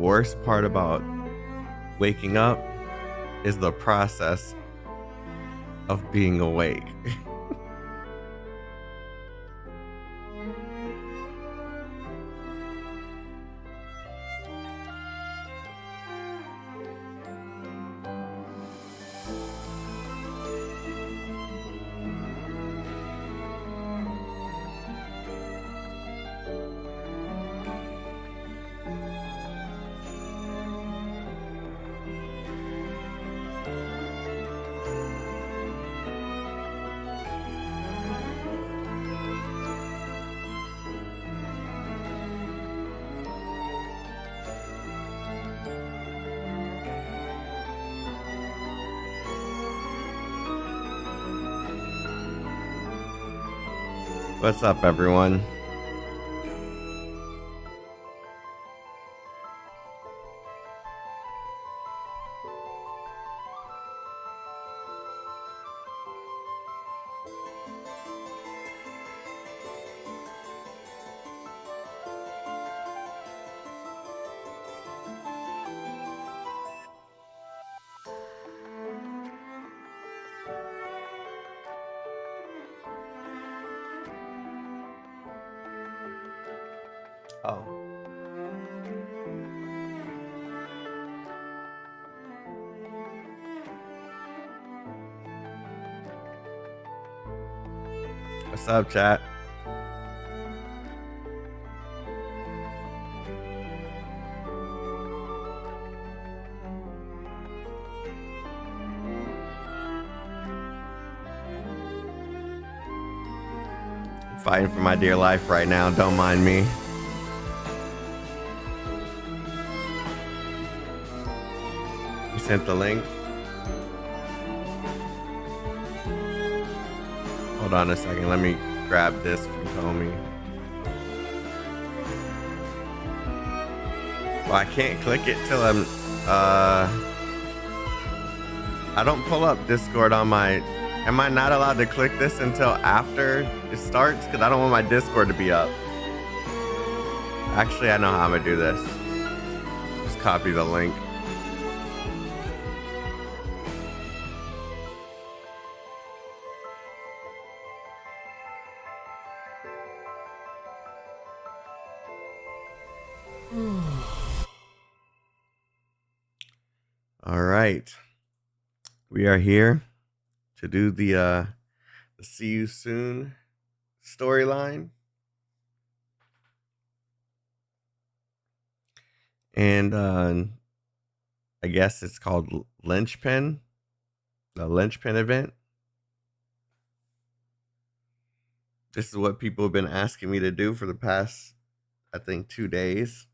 worst part about waking up is the process of being awake. What's up, everyone? Oh. What's up, chat? I'm fighting for my dear life right now, don't mind me. Sent the link. Hold on a second, let me grab this from Tommy. Well, I can't click it till I'm I don't pull up Discord on my, am I not allowed to click this until after it starts? Because I don't want my Discord to be up. Actually, I know how I'm gonna do this. Just copy the link. All right, we are here to do the see you soon storyline, and I guess it's called Lynchpin, the Lynchpin event. This is what people have been asking me to do for the past, I think, 2 days.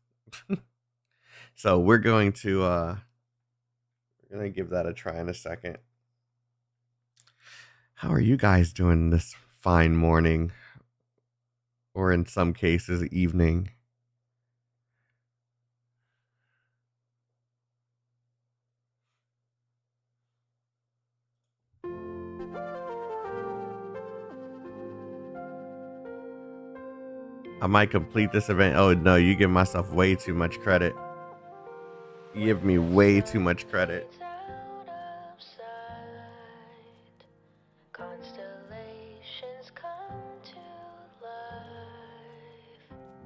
So we're going to give that a try in a second. How are you guys doing this fine morning, or in some cases evening? I might complete this event. Oh no, you give myself way too much credit. You give me way too much credit.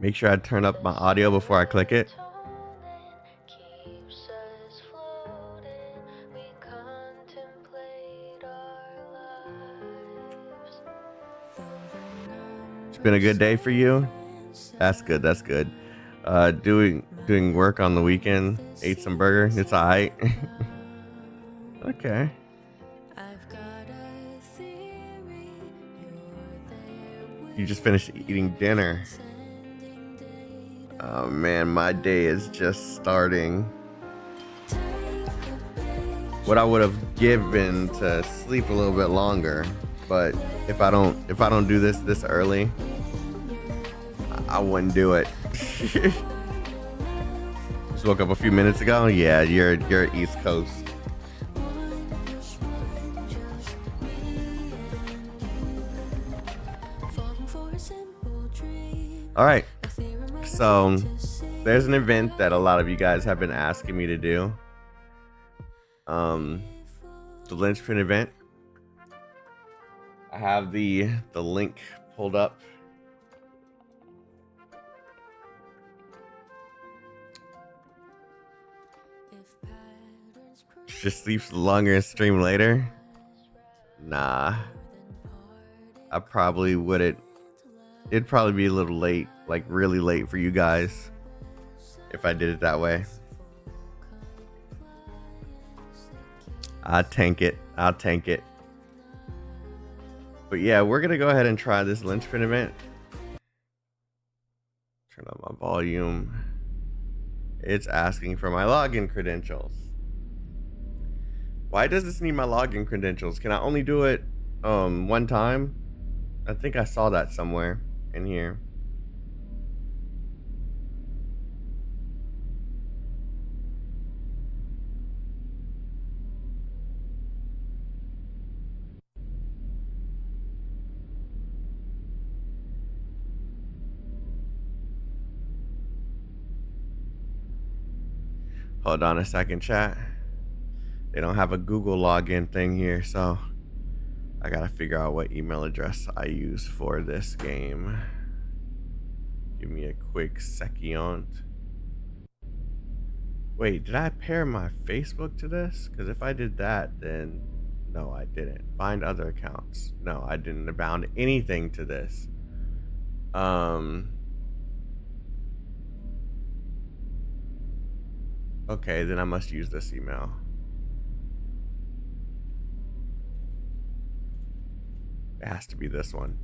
Make sure I turn up my audio before I click it. It's been a good day for you? That's good, that's good. Doing work on the weekend, ate some burger, it's alright. Okay. You just finished eating dinner. Oh man, my day is just starting. What I would have given to sleep a little bit longer, but if I don't do this early, I wouldn't do it. Just woke up a few minutes ago. Yeah, you're East Coast. All right. So there's an event that a lot of you guys have been asking me to do. The Lynchpin event. I have the link pulled up. Just sleeps longer and stream later. Nah, I probably wouldn't. It'd probably be a little late, like really late for you guys, if I did it that way. I'll tank it. But yeah, we're gonna go ahead and try this Lynchpin event. Turn up my volume. It's asking for my login credentials. Why does this need my login credentials? Can I only do it one time? I think I saw that somewhere in here. Hold on a second, chat. They don't have a Google login thing here, so I gotta figure out what email address I use for this game. Give me a quick second. Wait, did I pair my Facebook to this? Because if I did that, then no, I didn't. Find other accounts. No, I didn't bound anything to this. Okay, then I must use this email. It has to be this one.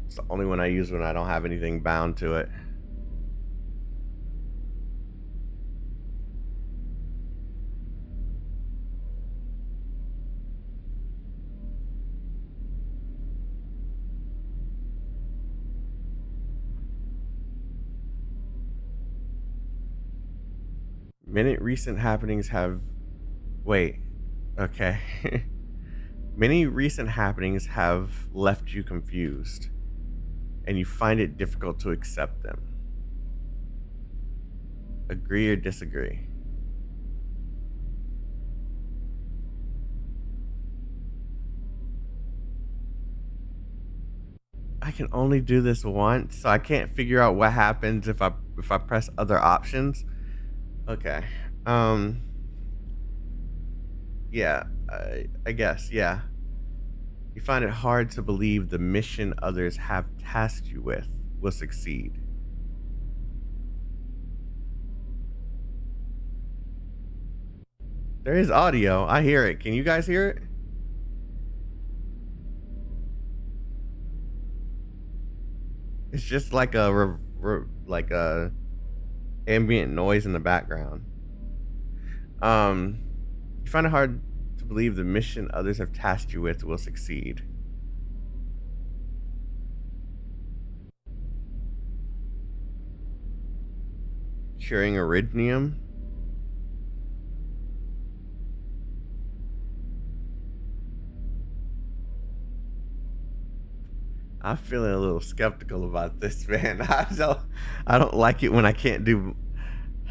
It's the only one I use when I don't have anything bound to it. Many recent happenings have... Wait. Okay. Many recent happenings have left you confused, and you find it difficult to accept them. Agree or disagree? I can only do this once, so I can't figure out what happens if I press other options. Okay. Yeah, I guess, yeah. You find it hard to believe the mission others have tasked you with will succeed. There is audio. I hear it. Can you guys hear it? It's just like a ambient noise in the background. You find it hard to believe the mission others have tasked you with will succeed. Curing Arrhythmium. I'm feeling a little skeptical about this, man. I don't like it when I can't do...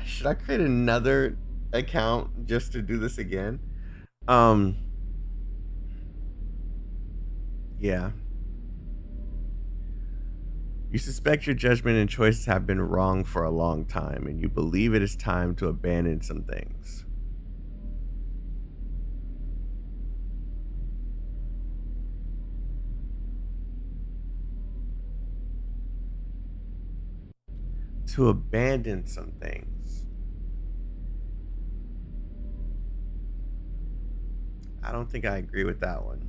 Should I create another account just to do this again? Yeah. You suspect your judgment and choices have been wrong for a long time, and you believe it is time to abandon some things. To abandon some things. I don't think I agree with that one.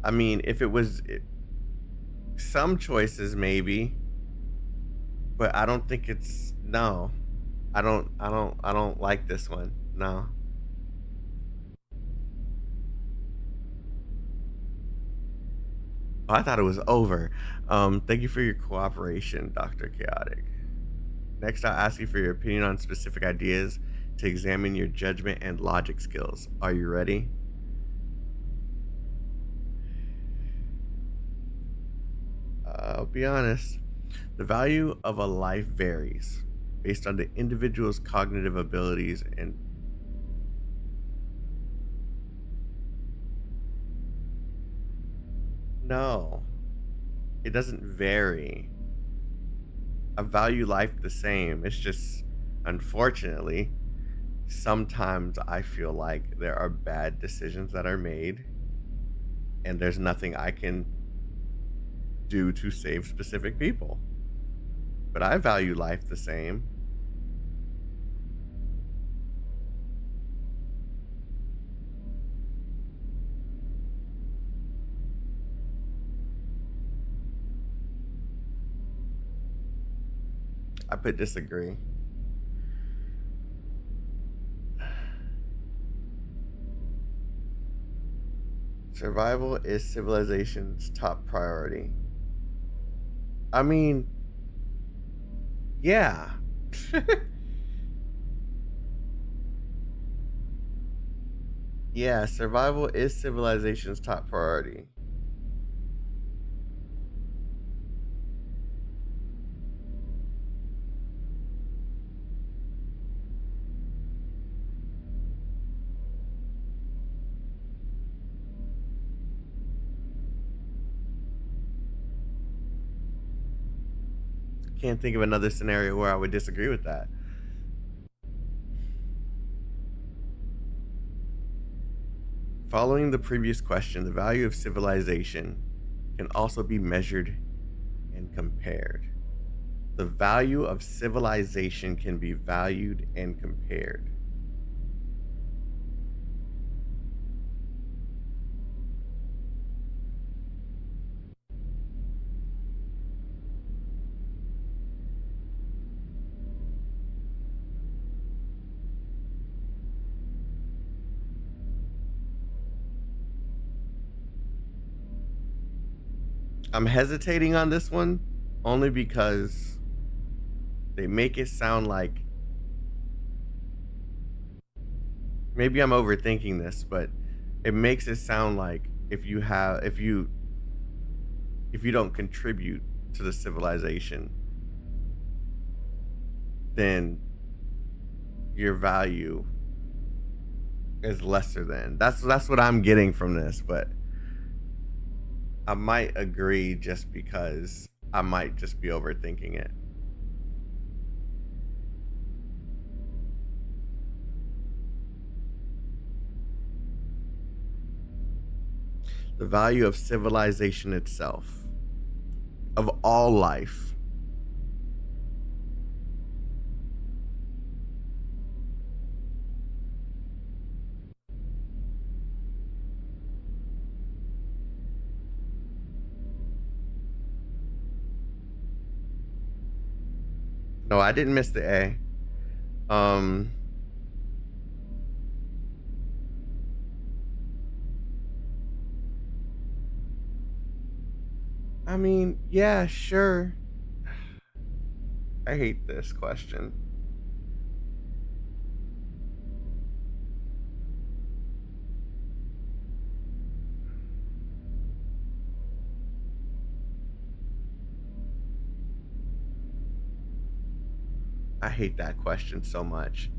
I mean, if it was some choices, maybe, but I don't think it's... No, I don't like this one. No. Oh, I thought it was over. Thank you for your cooperation, Dr. Chaotic. Next, I'll ask you for your opinion on specific ideas to examine your judgment and logic skills. Are you ready? I'll be honest. The value of a life varies based on the individual's cognitive abilities and no, it doesn't vary. I value life the same. It's just, unfortunately, sometimes I feel like there are bad decisions that are made, and there's nothing I can do to save specific people. But I value life the same. I put disagree. Survival is civilization's top priority. I mean, yeah. Yeah, survival is civilization's top priority. Can't think of another scenario where I would disagree with that. Following the previous question, the value of civilization can also be measured and compared. The value of civilization can be valued and compared. I'm hesitating on this one only because they make it sound like, maybe I'm overthinking this, but it makes it sound like if you don't contribute to the civilization, then your value is lesser than. That's what I'm getting from this, but I might agree just because I might just be overthinking it. The value of civilization itself, of all life. No, I didn't miss the A. Um, I mean, yeah, sure. I hate this question. I hate that question so much.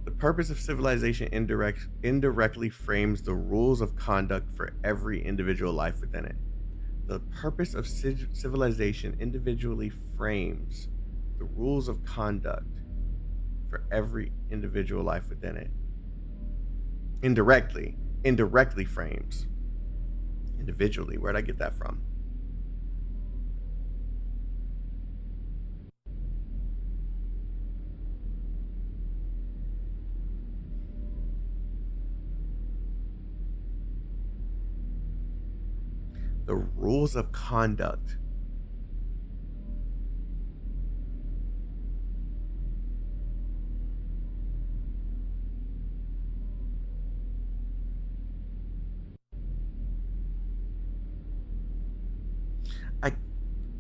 The purpose of civilization indirectly frames the rules of conduct for every individual life within it. The purpose of civilization individually frames the rules of conduct for every individual life within it. Indirectly frames. Individually, where'd I get that from? The rules of conduct.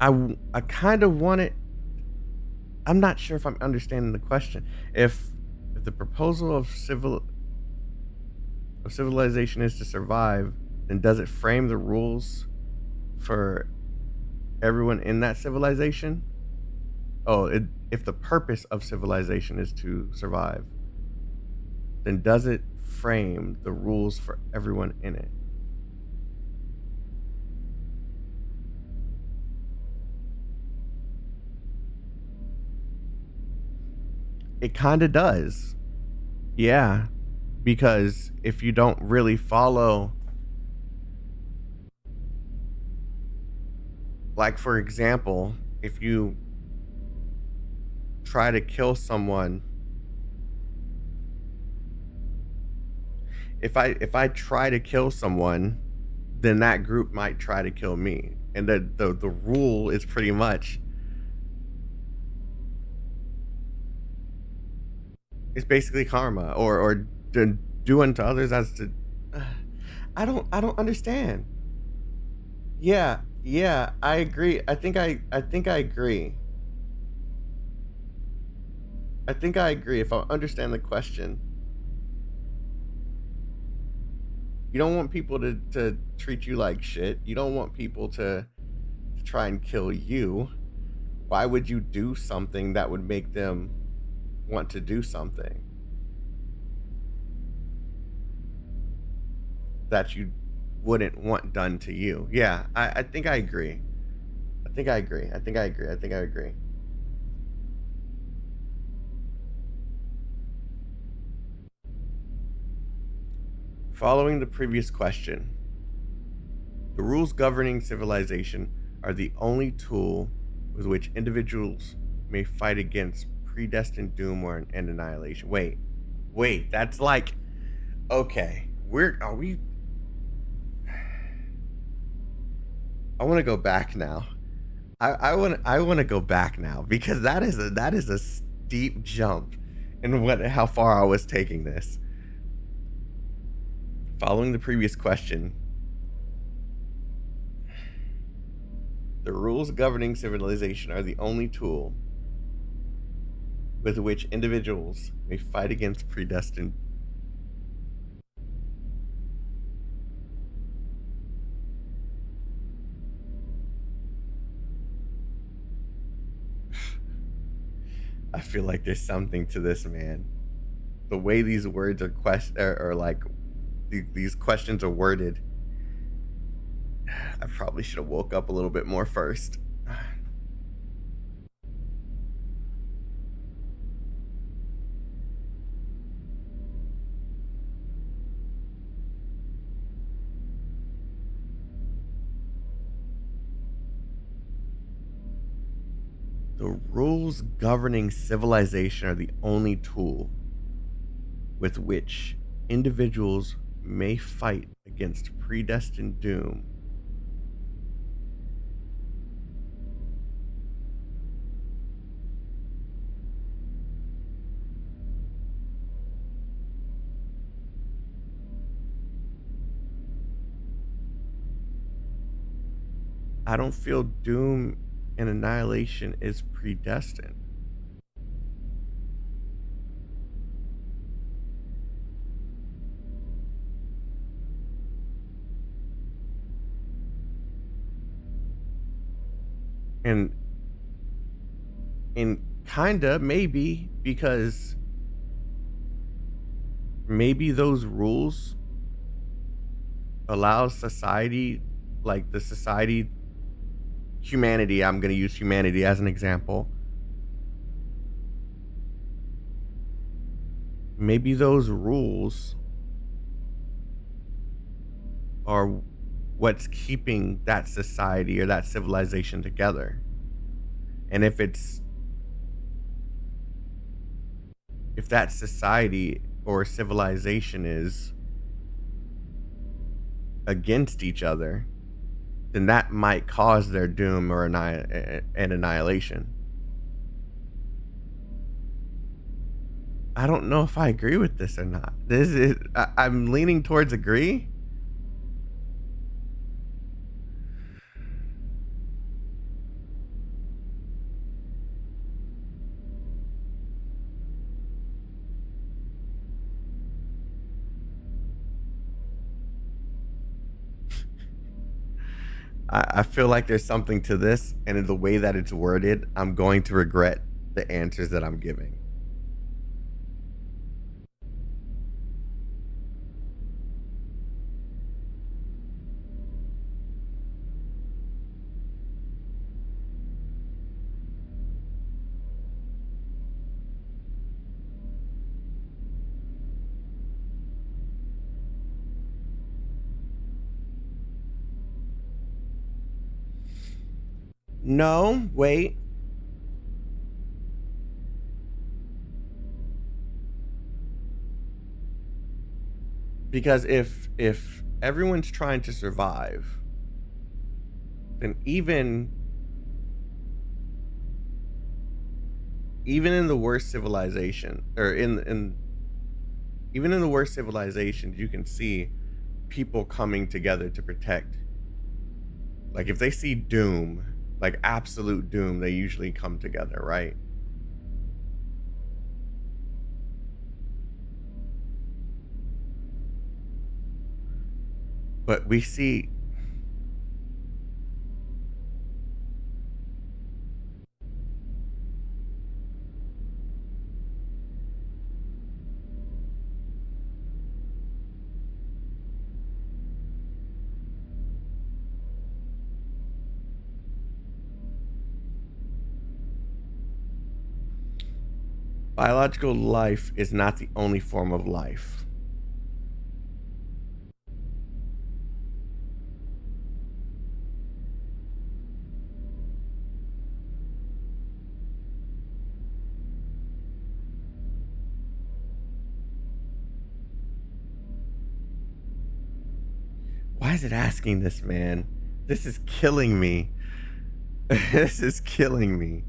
I I kind of want it. I'm not sure if I'm understanding the question. If the proposal of civilization is to survive, then does it frame the rules for everyone in that civilization? Oh, if the purpose of civilization is to survive, then does it frame the rules for everyone in it? It kind of does. Yeah, because if you don't really follow, like for example, if you try to kill someone, if I try to kill someone, then that group might try to kill me. And the rule is pretty much, it's basically karma, or do unto others as to I don't understand. Yeah, yeah, I agree. I think I agree. I think I agree if I understand the question. You don't want people to treat you like shit. You don't want people to try and kill you. Why would you do something that would make them want to do something that you wouldn't want done to you? Yeah, I think I agree. I think I agree. I think I agree. I think I agree. Following the previous question, the rules governing civilization are the only tool with which individuals may fight against predestined doom and annihilation. Wait, that's like, okay. Are we? I want to go back now. I want to go back now because that is a steep jump in how far I was taking this. Following the previous question, the rules governing civilization are the only tool with which individuals may fight against predestined. I feel like there's something to this, man. The way these words are like these questions are worded. I probably should have woke up a little bit more first. The rules governing civilization are the only tool with which individuals may fight against predestined doom. I don't feel doom and annihilation is predestined. And and kinda maybe because maybe those rules allow society, like the society, humanity, I'm going to use humanity as an example. Maybe those rules are what's keeping that society or that civilization together. And if that society or civilization is against each other, then that might cause their doom or an annihilation. I don't know if I agree with this or not. I'm leaning towards agree. I feel like there's something to this, and in the way that it's worded, I'm going to regret the answers that I'm giving. No, wait. Because if everyone's trying to survive, then even in the worst civilization, or in even in the worst civilizations, you can see people coming together to protect. Like if they see doom, like absolute doom, they usually come together, right? But we see biological life is not the only form of life. Why is it asking this, man? This is killing me. This is killing me.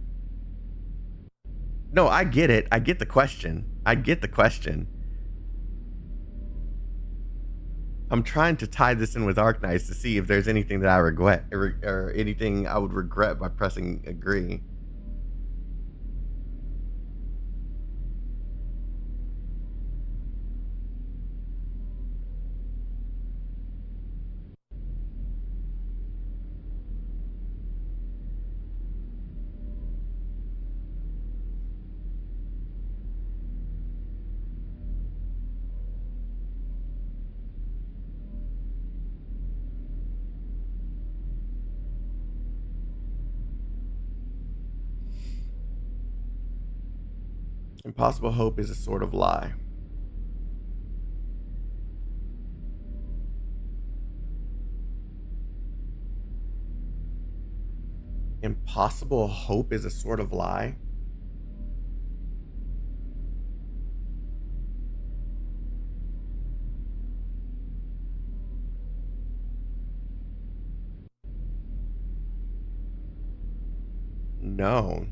No, I get it. I get the question. I get the question. I'm trying to tie this in with Arknights to see if there's anything that I regret or anything I would regret by pressing agree. Impossible hope is a sort of lie. Impossible hope is a sort of lie. No.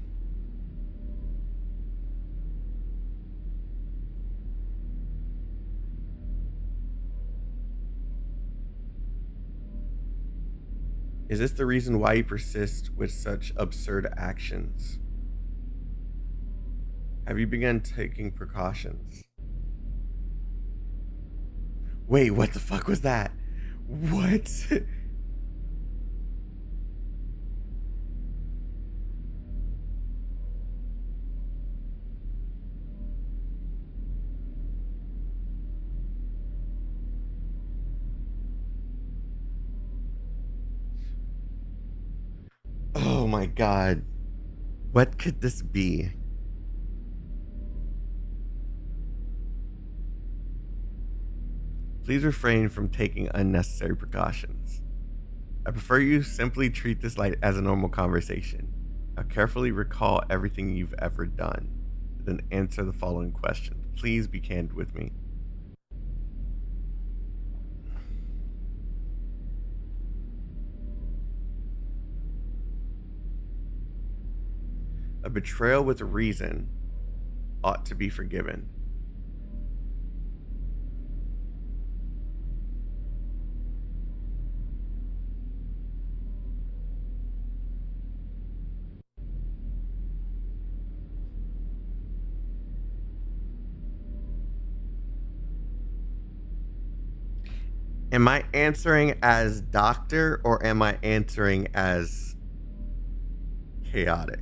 Is this the reason why you persist with such absurd actions? Have you begun taking precautions? Wait, what the fuck was that? What? Oh my god. What could this be? Please refrain from taking unnecessary precautions. I prefer you simply treat this like as a normal conversation. Now carefully recall everything you've ever done. Then answer the following questions. Please be candid with me. A betrayal with a reason ought to be forgiven. Am I answering as doctor or am I answering as chaotic?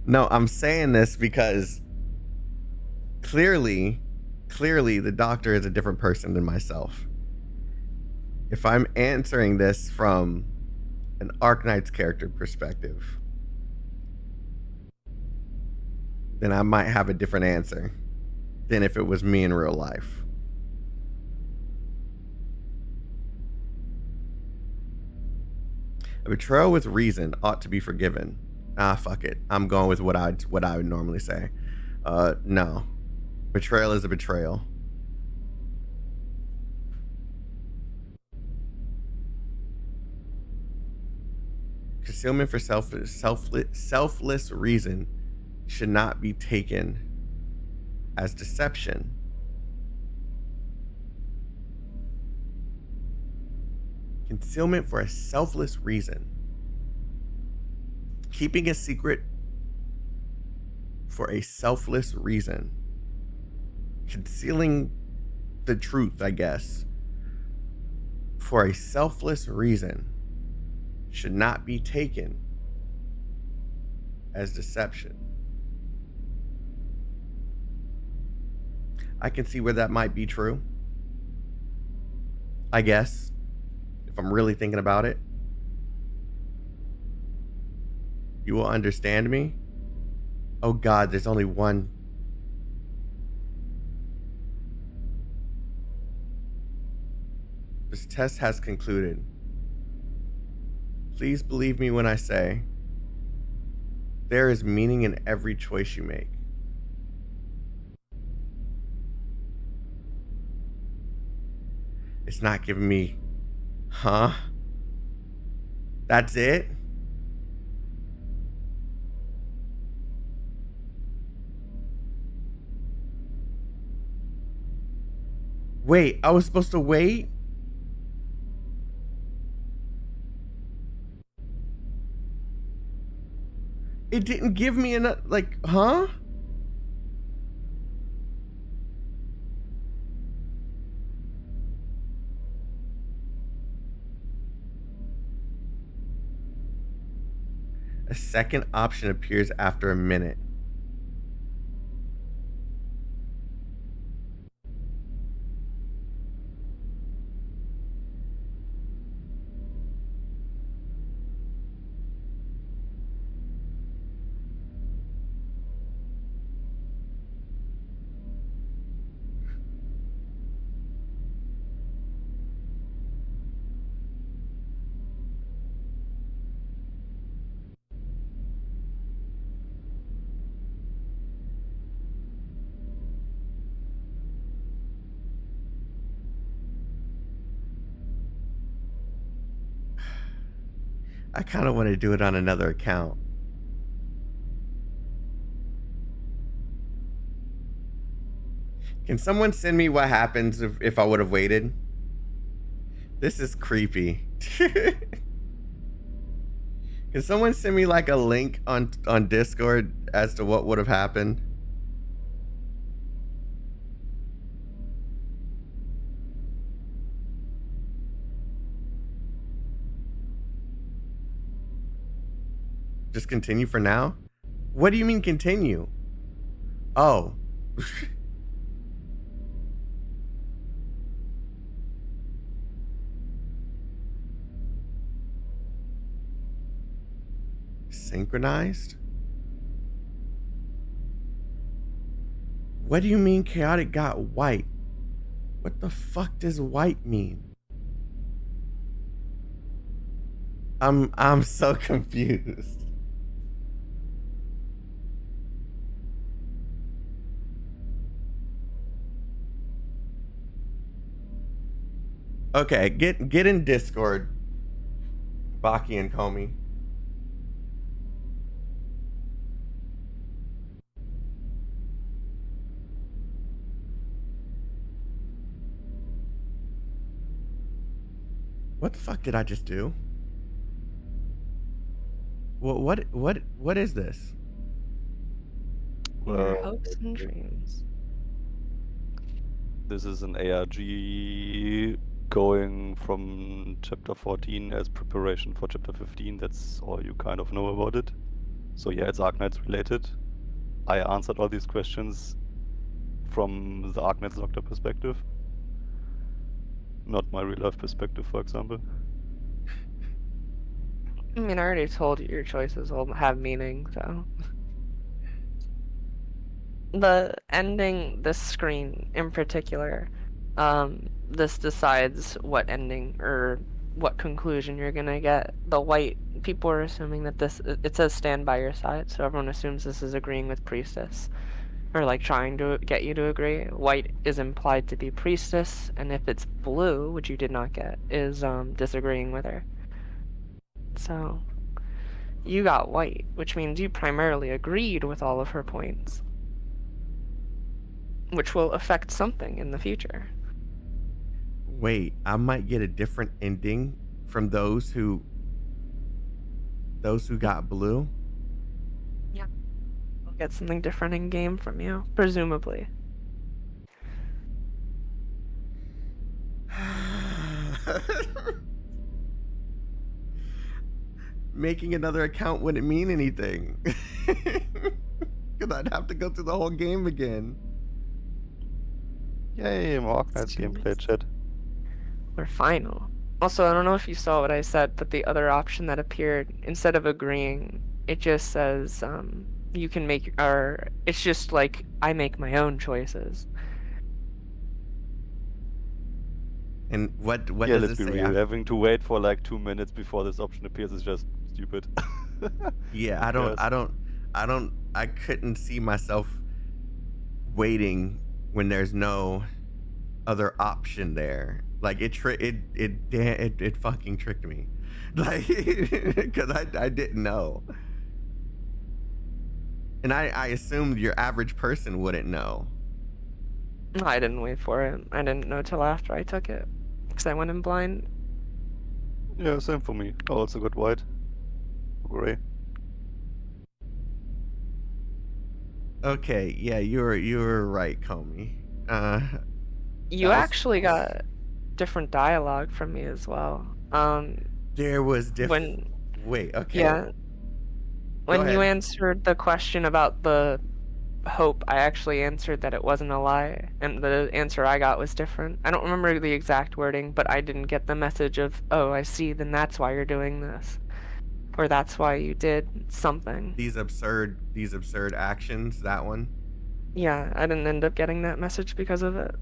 No, I'm saying this because clearly the doctor is a different person than myself. If I'm answering this from an Arknights character perspective, then I might have a different answer than if it was me in real life. A betrayal with reason ought to be forgiven. Ah, fuck it. I'm going with what I would normally say. No. Betrayal is a betrayal. Concealment for selfless reason should not be taken as deception. Concealment for a selfless reason. Keeping a secret for a selfless reason. Concealing the truth, I guess, for a selfless reason should not be taken as deception. I can see where that might be true. I guess, if I'm really thinking about it. You will understand me? Oh God, there's only one. This test has concluded. Please believe me when I say there is meaning in every choice you make. It's not giving me, huh? That's it? Wait, I was supposed to wait? It didn't give me enough, like, huh? A second option appears after a minute. I kind of want to do it on another account. Can someone send me what happens if I would have waited? This is creepy. Can someone send me like a link on Discord as to what would have happened? Just continue for now? What do you mean continue? Oh. Synchronized? What do you mean chaotic got white? What the fuck does white mean? I'm so confused. Okay, get in Discord, Baki and Comey. What the fuck did I just do? What is this? Your hopes and dreams. This is an ARG going from chapter 14 as preparation for chapter 15. That's all you kind of know about it. So yeah, it's Arknights related. I answered all these questions from the Arknights Doctor perspective, not my real life perspective, for example. I mean, I already told you your choices will have meaning, so. The ending, this screen in particular, this decides what ending or what conclusion you're gonna get. The white people are assuming that this, it says stand by your side, so everyone assumes this is agreeing with Priestess, or like trying to get you to agree. White is implied to be Priestess, and if it's blue, which you did not get, is disagreeing with her. So you got white, which means you primarily agreed with all of her points, which will affect something in the future. Wait, I might get a different ending from those who got blue. Yeah. I'll get something different in game from you, presumably. Making another account wouldn't mean anything. Because I'd have to go through the whole game again. Yay, more Arknights gameplay chat. Or final. Also, I don't know if you saw what I said, but the other option that appeared, instead of agreeing, it just says, you can make, or it's just like, I make my own choices. And what Yeah, does let's it be say? real. Having to wait for like 2 minutes before this option appears is just stupid. Yeah, I couldn't see myself waiting when there's no other option there. Like it fucking tricked me. Like, because I didn't know. And I assumed your average person wouldn't know. I didn't wait for it. I didn't know till after I took it, because I went in blind. Yeah, same for me. I also got white. Gray. Okay, yeah, you were right, Comey. You actually got different dialogue from me as well. There was different. Wait, okay. Yeah. When you answered the question about the hope, I actually answered that it wasn't a lie, and the answer I got was different. I don't remember the exact wording, but I didn't get the message of, oh, I see, then that's why you're doing this. Or that's why you did something. These absurd actions, that one? Yeah, I didn't end up getting that message because of it.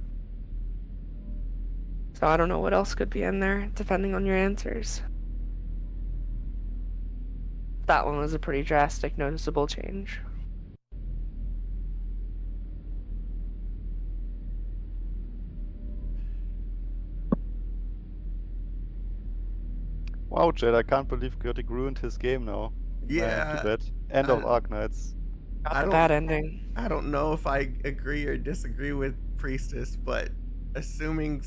So I don't know what else could be in there, depending on your answers. That one was a pretty drastic, noticeable change. Wow, Jed, I can't believe Chaotik ruined his game now. Yeah. Too bad. End of Arknights. Got the bad ending. I don't know if I agree or disagree with Priestess, but assuming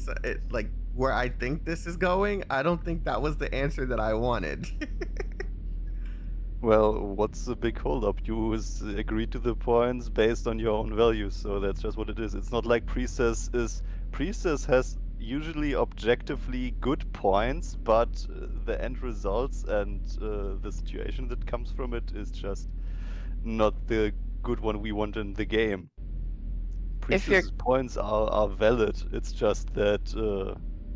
like where I think this is going, I don't think that was the answer that I wanted. Well, what's the big holdup? You agreed to the points based on your own values, so that's just what it is. It's not like Priestess has usually objectively good points, but the end results and the situation that comes from it is just not the good one we want in the game. Priestess's points are valid. It's just that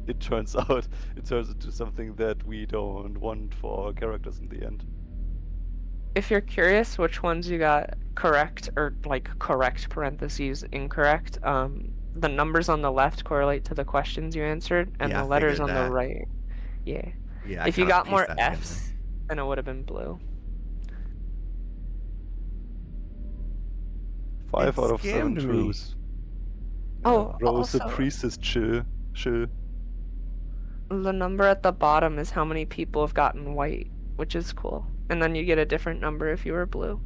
it turns into something that we don't want for our characters in the end. If you're curious which ones you got correct, or like correct parentheses incorrect, the numbers on the left correlate to the questions you answered, and the letters on the right. Yeah. Yeah. If you got more F's, then it would have been blue. 5 out of 7 truths. Oh, Rose the Priestess chill. The number at the bottom is how many people have gotten white, which is cool. And then you get a different number if you were blue.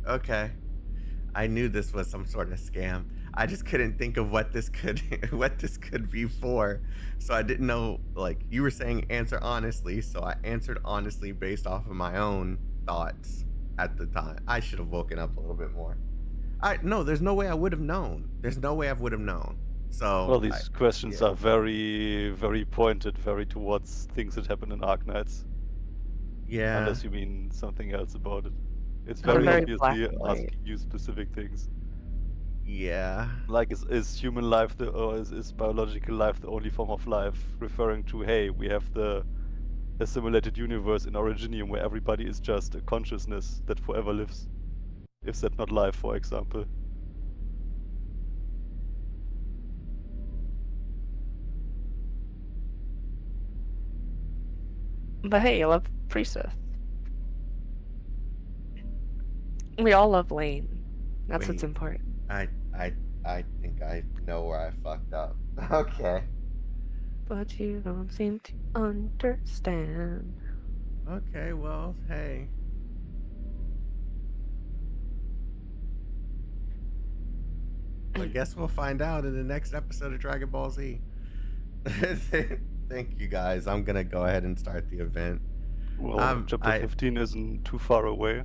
Okay. I knew this was some sort of scam. I just couldn't think of what this could what this could be for. So I didn't know, like, you were saying answer honestly, so I answered honestly based off of my own thoughts at the time. I should have woken up a little bit more. No, there's no way I would have known. There's no way I would have known. So Well, these questions yeah. are very, very pointed, very towards things that happen in Arknights. Yeah. Unless you mean something else about it. It's They're very very black obviously and white. asking you specific things. Yeah. Like, is human life or is biological life the only form of life? Referring to, hey, we have the assimilated universe in Originium where everybody is just a consciousness that forever lives. Is that not life, for example? But hey, you love Priestess. We all love Lane. That's what's Wait. important. I think I know where I fucked up. Okay. But you don't seem to understand. Okay, well, hey. I guess we'll find out in the next episode of Dragon Ball Z. Thank you guys. I'm gonna go ahead and start the event. Well, chapter 15 isn't too far away.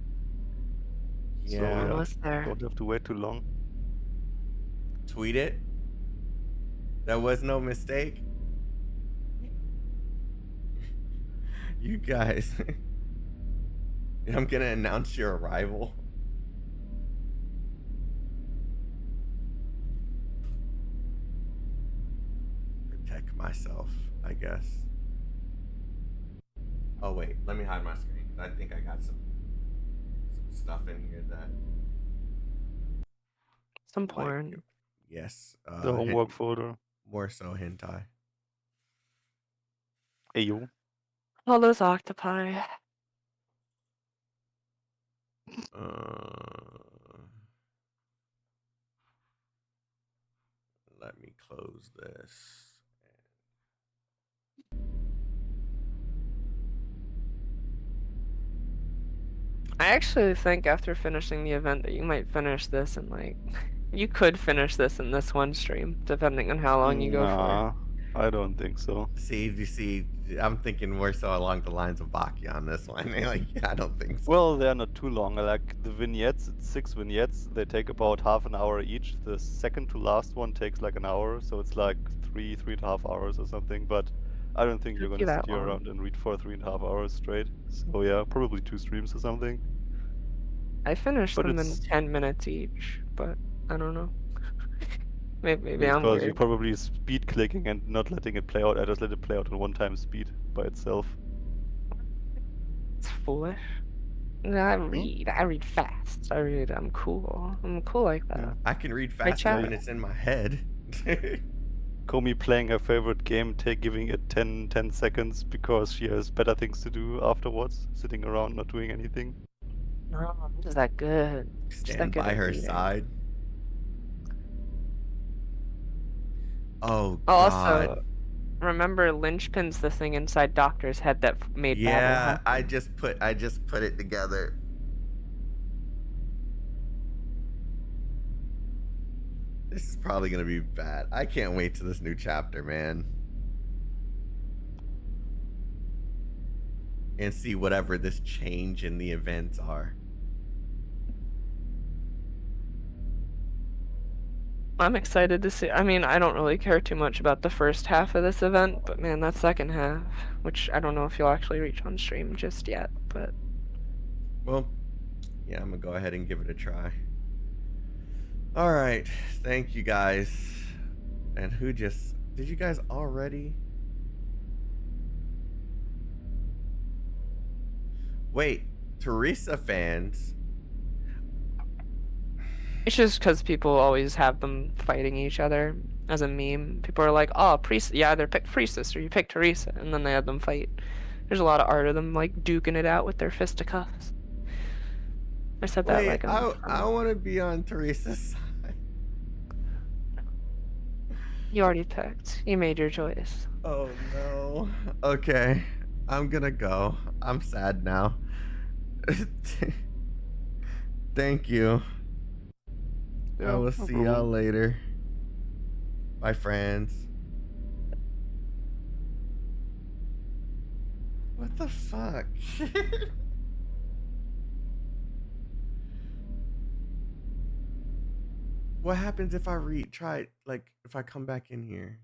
Yeah. So yeah, Almost there. don't have to wait too long. Tweet it. There was no mistake. You guys. I'm gonna announce your arrival. Protect myself, I guess. Oh wait, let me hide my screen. I think I got some stuff in here that Some porn. yes. The homework folder. More so hentai. Ayo. All those octopi. Let me close this. I actually think after finishing the event that you might finish this in like you could finish this in this one stream, depending on how long you go for. I don't think so. See, I'm thinking more so along the lines of Baki on this one. Like, I don't think so. Well, they're not too long. Like the vignettes, it's 6 vignettes. They take about half an hour each. The second to last one takes like an hour, so it's like 3.5 hours or something. But I don't think you're Took gonna you sit that here long. around and read for 3.5 hours straight. So yeah, probably 2 streams or something. I finished But them in it's 10 minutes each, but I don't know. Maybe I'm because you're weird. probably speed clicking and not letting it play out. I just let it play out in one-time speed by itself. It's foolish. I read fast. I'm cool. I'm cool like that. Yeah. I can read My fast chat- when it's in my head. Komi playing her favorite game, giving it 10 seconds because she has better things to do afterwards, sitting around not doing anything. No, I'm just that good. Just that Stand good by at her reading. side. Oh Also, God. remember Lynchpin's the thing inside Doctor's head that made battle Yeah, happen. I just put it together. This is probably gonna be bad. I can't wait to this new chapter, man. And see whatever this change in the events are. I'm excited to see. I mean, I don't really care too much about the first half of this event, but man, that second half, which I don't know if you'll actually reach on stream just yet, but Well, yeah, I'm gonna go ahead and give it a try. All right, thank you guys. And who just did you guys already? Wait, Teresa fans. it's just because people always have them fighting each other as a meme. People are like, "Oh, priest, you either pick Priestess or you pick Teresa," and then they have them fight. There's a lot of art of them like duking it out with their fisticuffs. I said that Wait, like I want to be on Teresa's side. You already picked. You made your choice. Oh no. Okay, I'm gonna go. I'm sad now. Thank you. I will see y'all later. Bye, friends. What the fuck? What happens if I try, like, if I come back in here?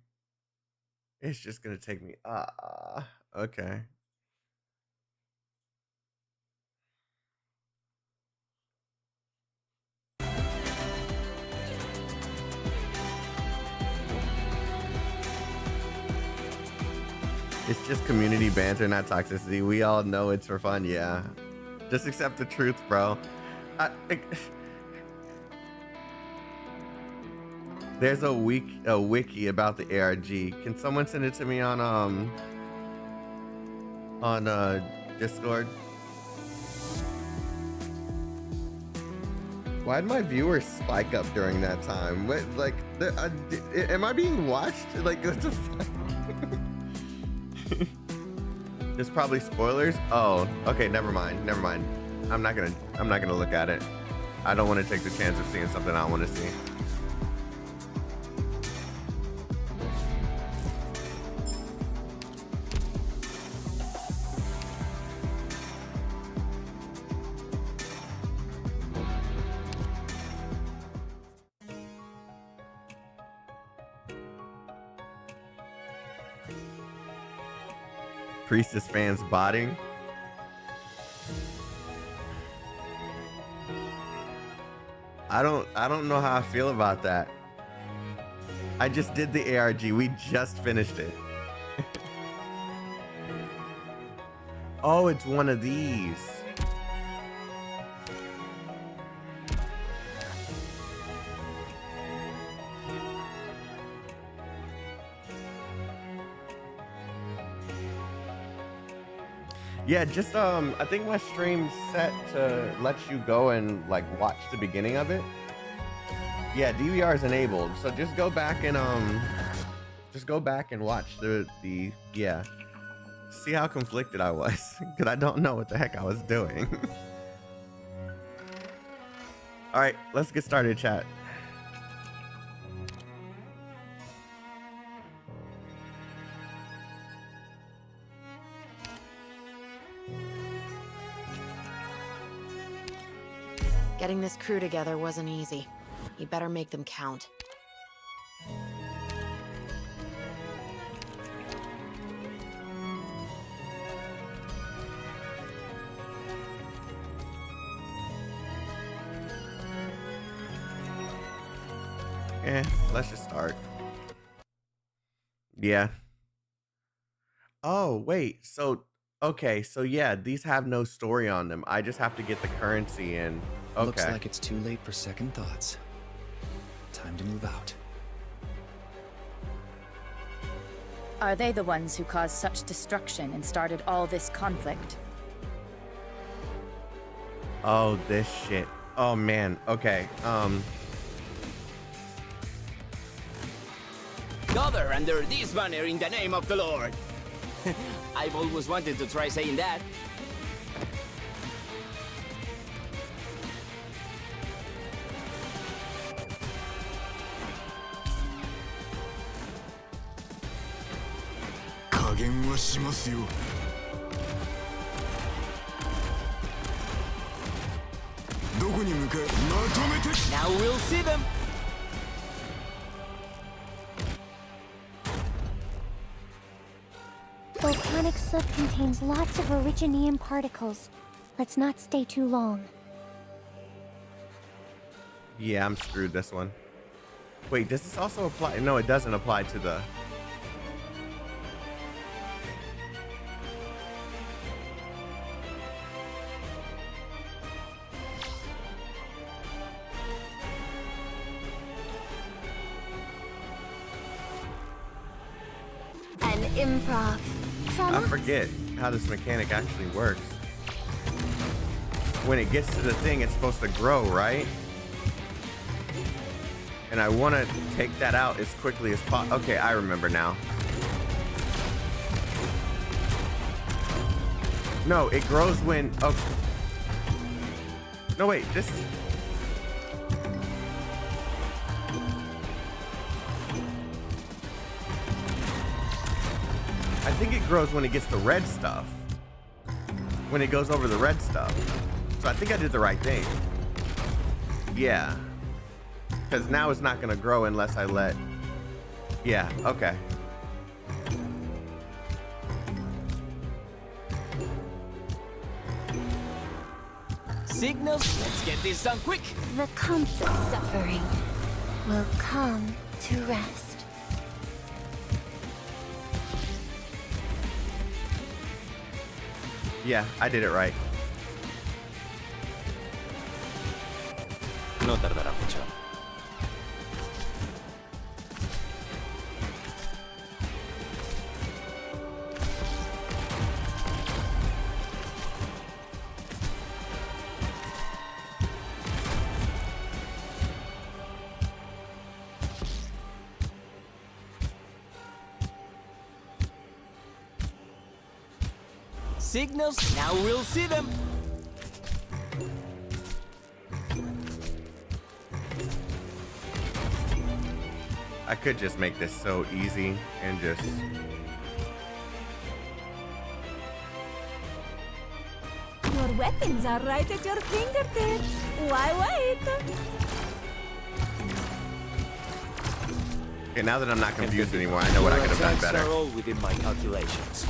It's just gonna take me, okay. It's just community banter, not toxicity. We all know it's for fun, yeah. Just accept the truth, bro. There's a wiki about the ARG. Can someone send it to me on Discord? Why did my viewers spike up during that time? What, like, am I being watched? Like, what the fuck? There's probably spoilers. Oh, okay, never mind. I'm not gonna look at it. I don't want to take the chance of seeing something I don't want to see. Priestess fans botting. I don't know how I feel about that. I just did the ARG. We just finished it. Oh, it's one of these. Yeah, just I think my stream's set to let you go and like watch the beginning of it. Yeah, DVR is enabled, so just go back and watch the yeah. See how conflicted I was, because I don't know what the heck I was doing. All right, let's get started, chat. Getting this crew together wasn't easy. You better make them count. Let's just start. Yeah. Oh, wait. So, okay. So, yeah, these have no story on them. I just have to get the currency in. Okay. Looks like it's too late for second thoughts. Time to move out. Are they the ones who caused such destruction and started all this conflict? Oh, this shit. Oh, man. Okay. Gather under this banner in the name of the Lord. I've always wanted to try saying that. Now we'll see them. Volcanic soot contains lots of originium particles. Let's not stay too long. Yeah, I'm screwed this one. Wait, does this also apply? No, it doesn't apply to the... An improv. I forget how this mechanic actually works. When it gets to the thing, it's supposed to grow, right? And I want to take that out as quickly as possible. Okay, I remember now. No, it grows when... Oh. No, wait, this is... think it grows when it gets the red stuff. When it goes over the red stuff. So I think I did the right thing. Yeah. Because now it's not going to grow unless I let... Yeah, okay. Signals, let's get this done quick. The constant suffering will come to rest. Yeah, I did it right. No tardará mucho. Signals, now we'll see them. I could just make this so easy and just... Your weapons are right at your fingertips. Why wait? Okay, now that I'm not confused anymore, I know what I could have done better. Are all within my calculations.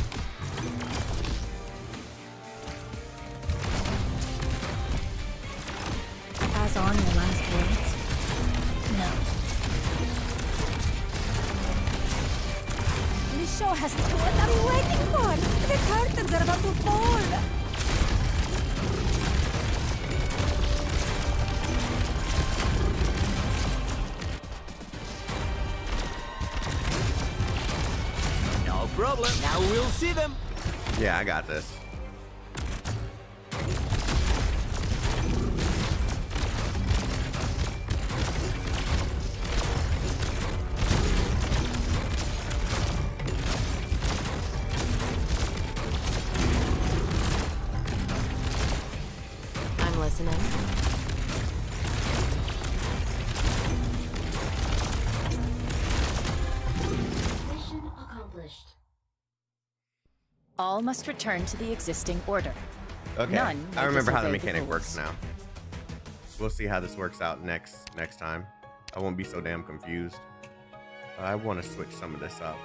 Pass on your last words? No. This show has... What are you waiting for? The curtains are about to fall. No problem. Now we'll see them. Yeah, I got this. I'm listening. Mission accomplished. All must return to the existing order. Okay, None I may remember how the disobey the mechanic works rules. now. We'll see how this works out next time. I won't be so damn confused. I want to switch some of this up.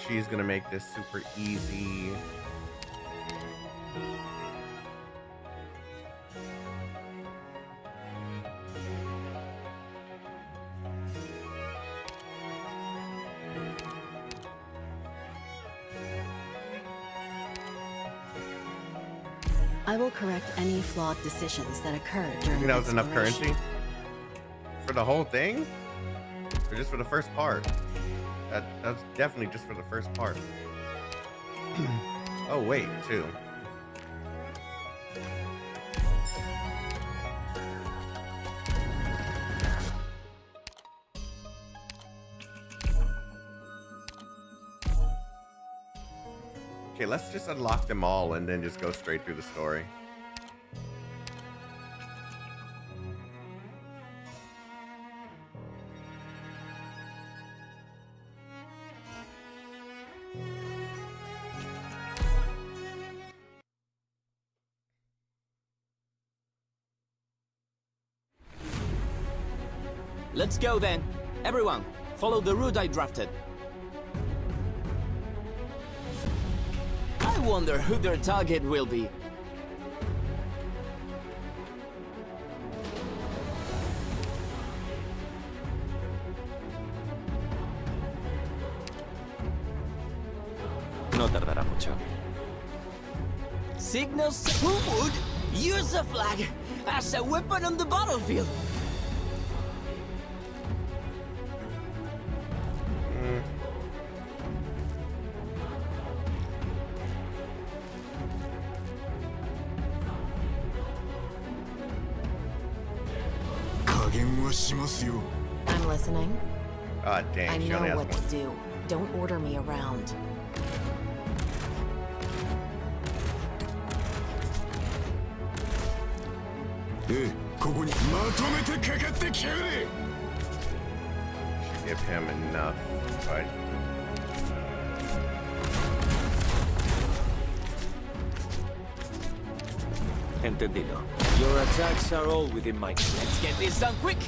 She's gonna make this super easy. I will correct any flawed decisions that occurred during Think that was enough exploration. currency? For the whole thing? Or just for the first part? That's definitely just for the first part. Oh wait, two. Okay, let's just unlock them all and then just go straight through the story. Let's go then. Everyone, follow the route I drafted. I wonder who their target will be. No tardará mucho. Signals, who would use a flag as a weapon on the battlefield? I'm listening. Ah, dang, I she know only has what one. to do. Don't order me around. Should give him enough, but Entendido. Your attacks are all within my... Let's get this done quick!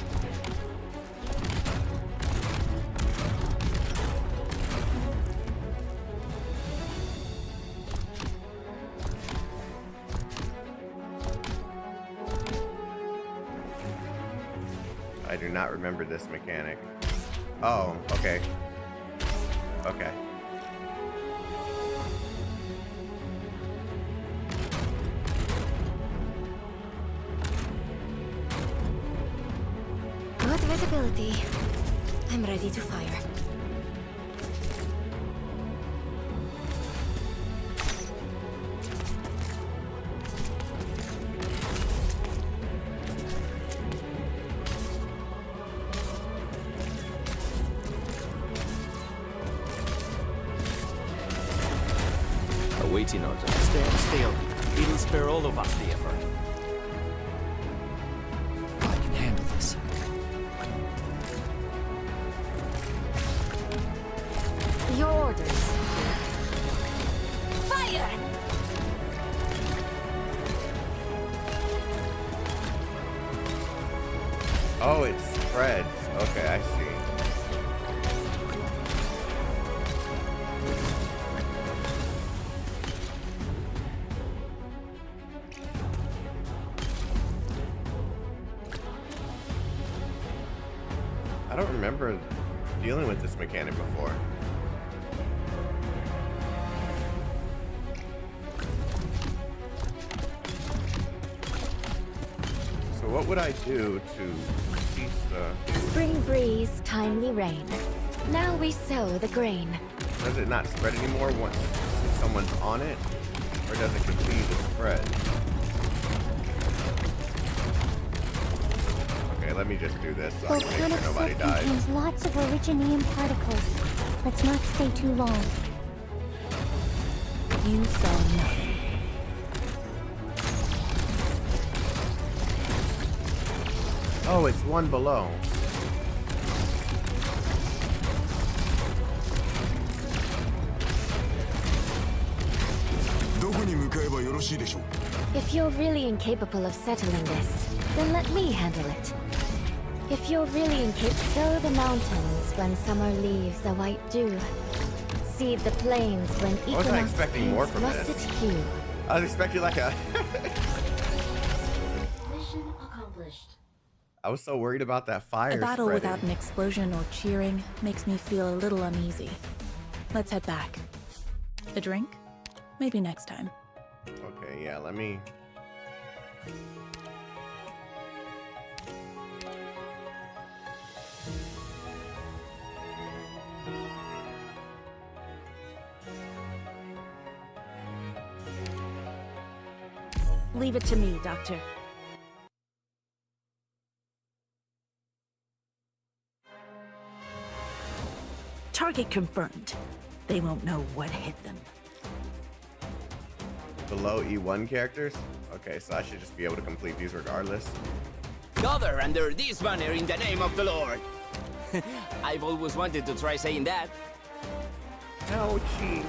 I do not remember this mechanic. Oh, okay. Okay. Good visibility. I'm ready to fire. Awaiting order. Stand still. It'll spare all of us the effort. I can handle this. Your orders. Fire! Oh, it spreads. Okay, I see. I don't remember dealing with this mechanic before. So what would I do to cease the... Spring breeze, timely rain. Now we sow the grain. Does it not spread anymore once someone's on it? Or does it continue to spread? Okay, let me just do this so I can make Volcanic sure nobody soot dies. contains lots of originium particles. Let's not stay too long. You saw nothing. Oh, it's one below. If you're really incapable of settling this, then let me handle it. If you're really incapable, sow the mountains when summer leaves a white dew. Seed the plains when I wasn't equinox expecting more paints from russet this. hue. I was expecting like a... Mission accomplished. I was so worried about that fire A battle spreading. without an explosion or cheering makes me feel a little uneasy. Let's head back. A drink? Maybe next time. Okay, yeah, let me... Leave it to me, Doctor. Target confirmed. They won't know what hit them. Below E1 characters? Okay, so I should just be able to complete these regardless. Gather under this banner in the name of the Lord. I've always wanted to try saying that. No, jeez.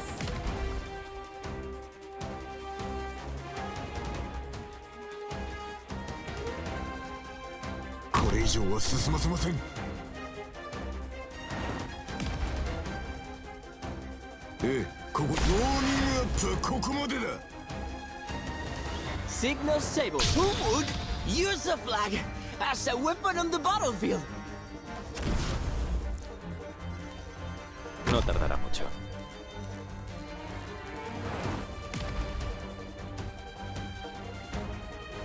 Signal stable. Who would use a flag as a weapon on the battlefield? No tardará mucho.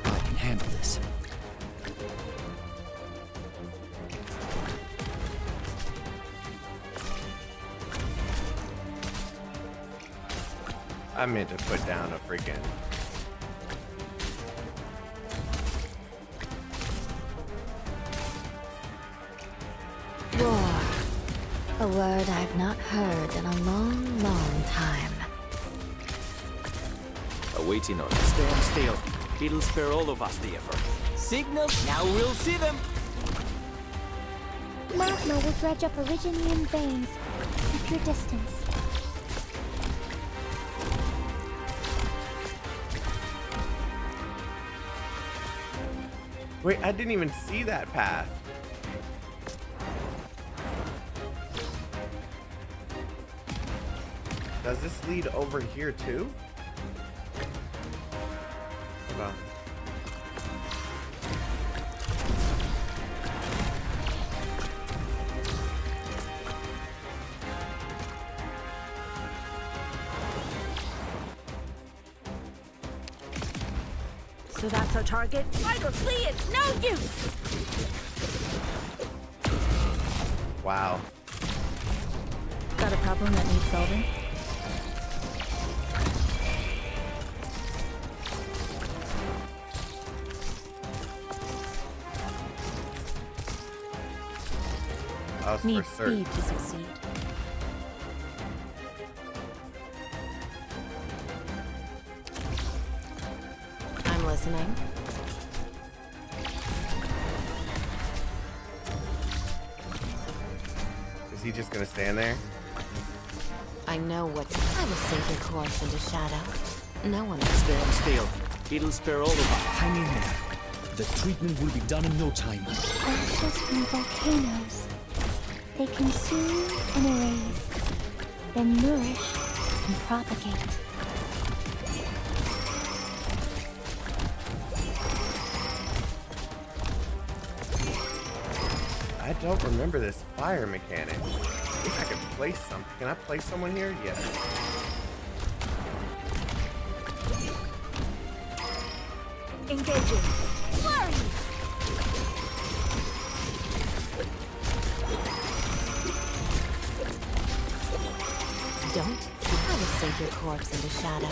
I can handle this. I meant to put down a freaking... War. A word I've not heard in a long, long time. Awaiting order. Stand still. It'll spare all of us the effort. Signals, now we'll see them. Magma will dredge up originium veins. Keep your distance. Wait, I didn't even see that path. Does this lead over here too? Hold on. So that's our target? Vital flee, it's no use! Wow. Got a problem that needs solving? I was Need for certain. speed to succeed. I'm listening. Is he just gonna stand there? I know what I will sink your course into shadow. No one Stand still. It'll spare all of us. Hang in there. The treatment will be done in no time. Ashes from volcanoes. They consume and erase, then nourish and propagate. I don't remember this fire mechanic. I think I can place something. Can I place someone here? Yes. Engaging. Flurry! don't. I will sink your corpse into shadow.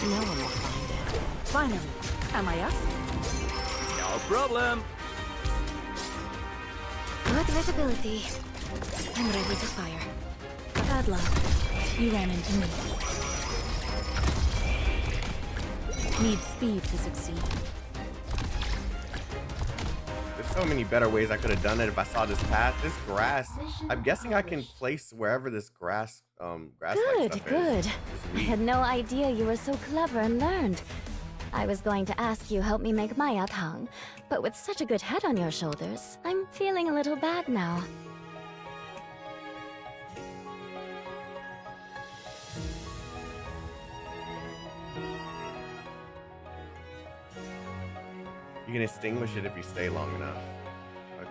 No one will find it. Finally. Am I up? No problem. Good visibility. I'm ready to fire. Bad luck. You ran into me. Need speed to succeed. There's so many better ways I could have done it if I saw this path. This grass, I'm guessing I can place wherever this grass like Good, stuff good. is. I had no idea you were so clever and learned. I was going to ask you help me make Maya Tang, but with such a good head on your shoulders, I'm feeling a little bad now. You can extinguish it if you stay long enough. Okay.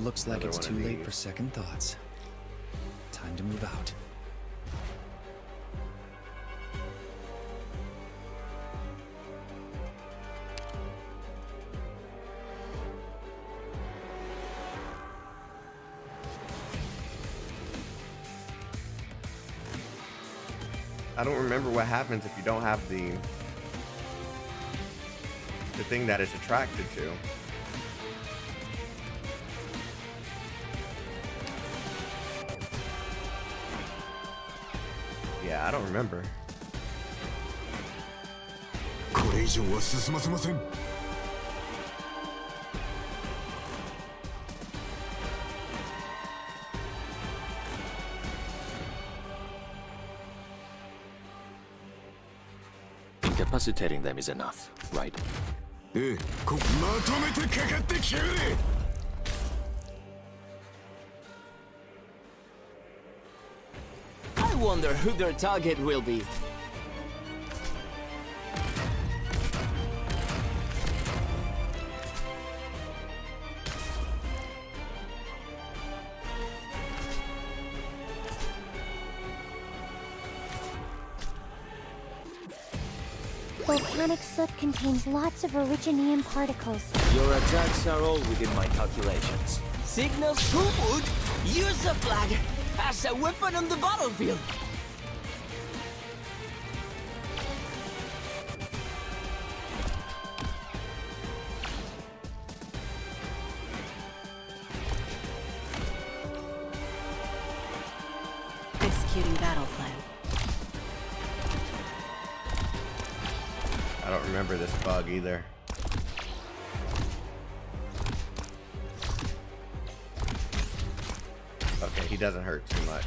Looks like Another it's one too of late these. for second thoughts. Time to move out. I don't remember what happens if you don't have the thing that it's attracted to. Yeah, I don't remember. これ以上は進ませません。Incapacitating them is enough, right? ええ、まとめてかかってきやがれ。 I wonder who their target will be. Volcanic soot contains lots of originium particles. Your attacks are all within my calculations. Signals to wood. Use the flag as a weapon on the battlefield. Executing battle plan. I don't remember this bug either. Okay, he doesn't hurt too much.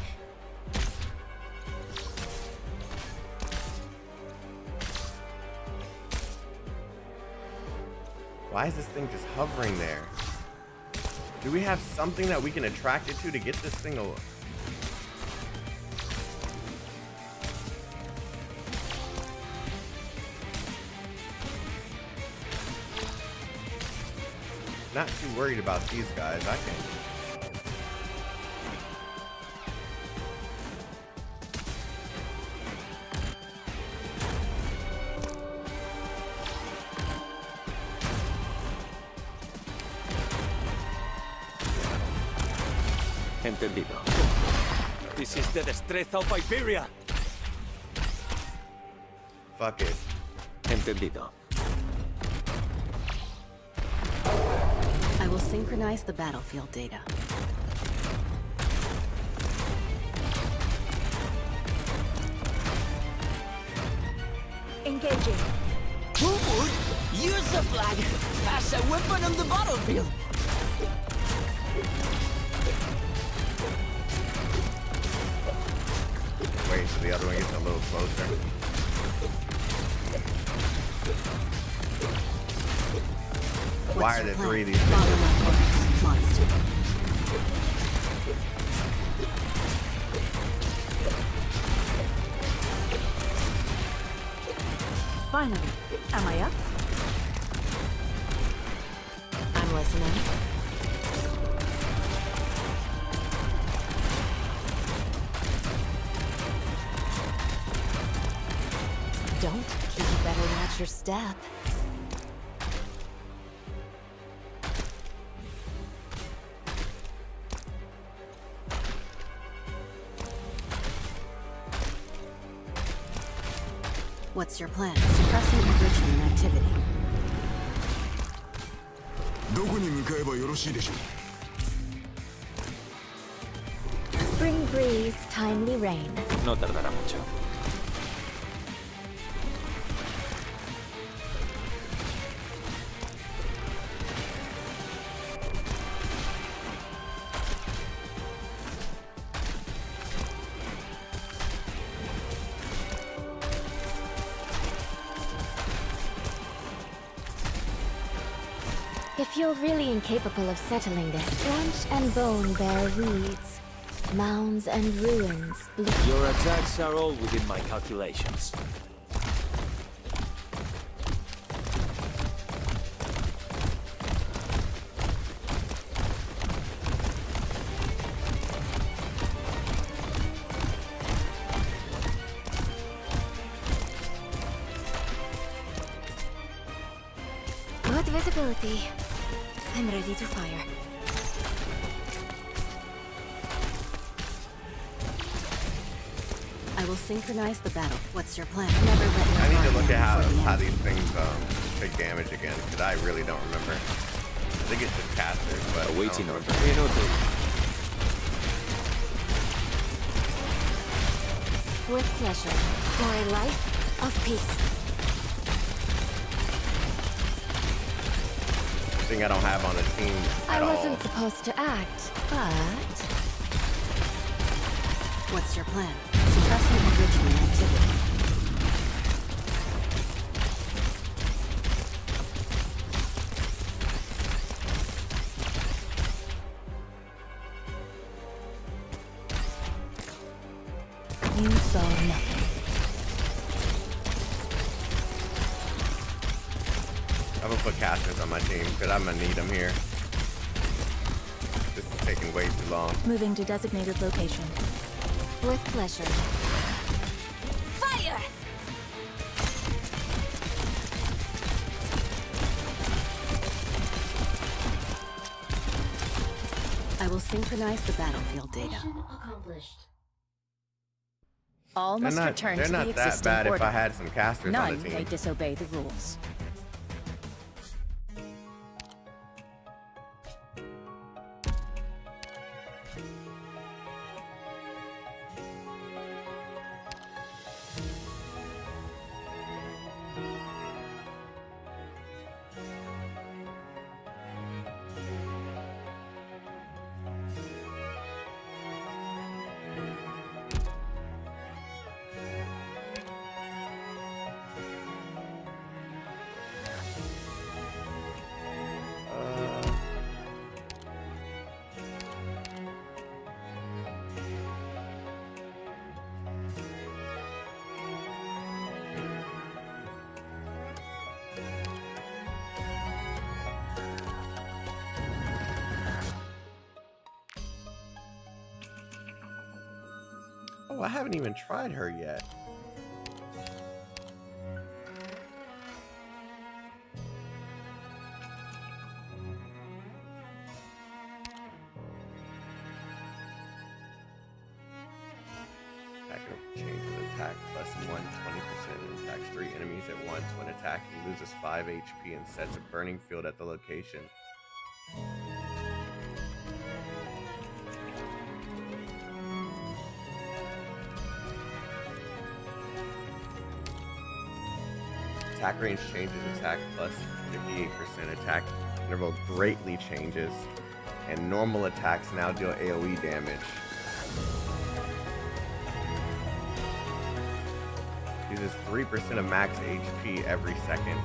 Why is this thing just hovering there? Do we have something that we can attract it to get this thing over? Not too worried about these guys. I can. Entendido. This is the destreza of Iberia. Fuck it. Entendido. I will synchronize the battlefield data. Engaging. Who would use the flag as a weapon on the battlefield? Wait so the other one gets a little closer. Why are there three of these things? Finally, am I up? I'm listening. Don't. You better watch your step. What's your plan? Suppressing enrichment activity. どこに向かえばよろしいでしょう Spring breeze, timely rain. No tardará mucho. If you're really incapable of settling this, flesh and bone bear weeds, mounds and ruins. Your attacks are all within my calculations. Good visibility. I'm ready to fire. I will synchronize the battle. What's your plan? Never let your I need to guard look at down before the how end. these things take damage again, because I really don't remember. I think it's just casters, but I Awaiting don't order. remember. With pleasure. For a life of peace. Thing I don't have on the team at I all. wasn't supposed to act, but... What's your plan? Suppressing enrichment activity. You saw nothing. I'm gonna put casters on my team because I'm gonna need them here. This is taking way too long. Moving to designated location. With pleasure. Fire! I will synchronize the battlefield data. All must return They're to not the that existing bad order. if I had some casters on None the may team. disobey the rules. Oh, I haven't even tried her yet. Attacker changes attack plus 1, 20% and attacks 3 enemies at once. When attacking, loses 5 HP and sets a burning field at the location. Attack range changes, attack plus 58%. Attack interval greatly changes, and normal attacks now deal AoE damage. Uses 3% of max HP every second.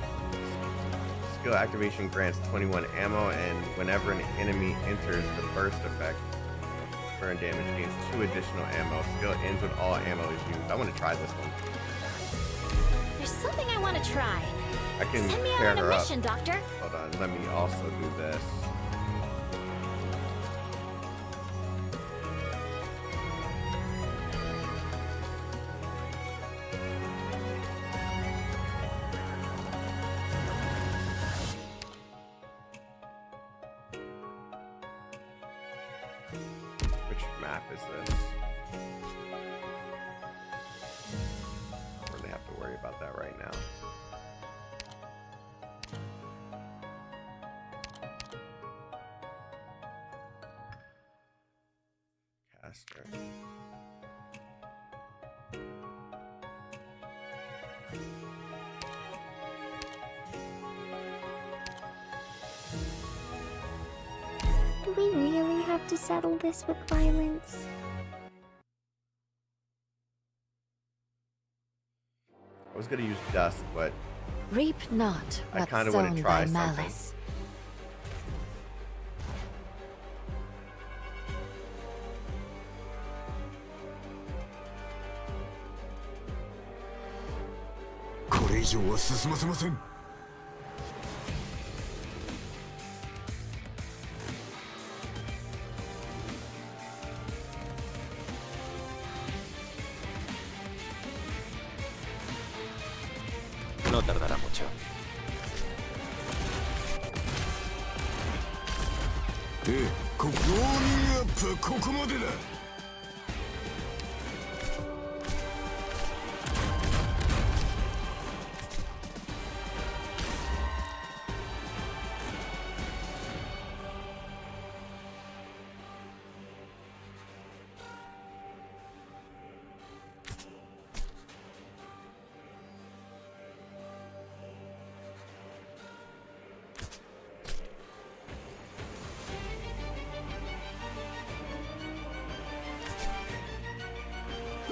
Skill activation grants 21 ammo, and whenever an enemy enters the burst effect, burn damage gains 2 additional ammo. Skill ends when all ammo is used. I want to try this one. There's something I want to try. I can Send me pair out on her a up. mission, Doctor. Hold on, let me also do this. Which map is this? I don't really have to worry about that right now. Caster. Do we really have to settle this with violence? I was gonna use dust, but Reap not I what's kinda wanna sown try by something. malice. No tardará mucho. ウォーミングアップはここまでだ。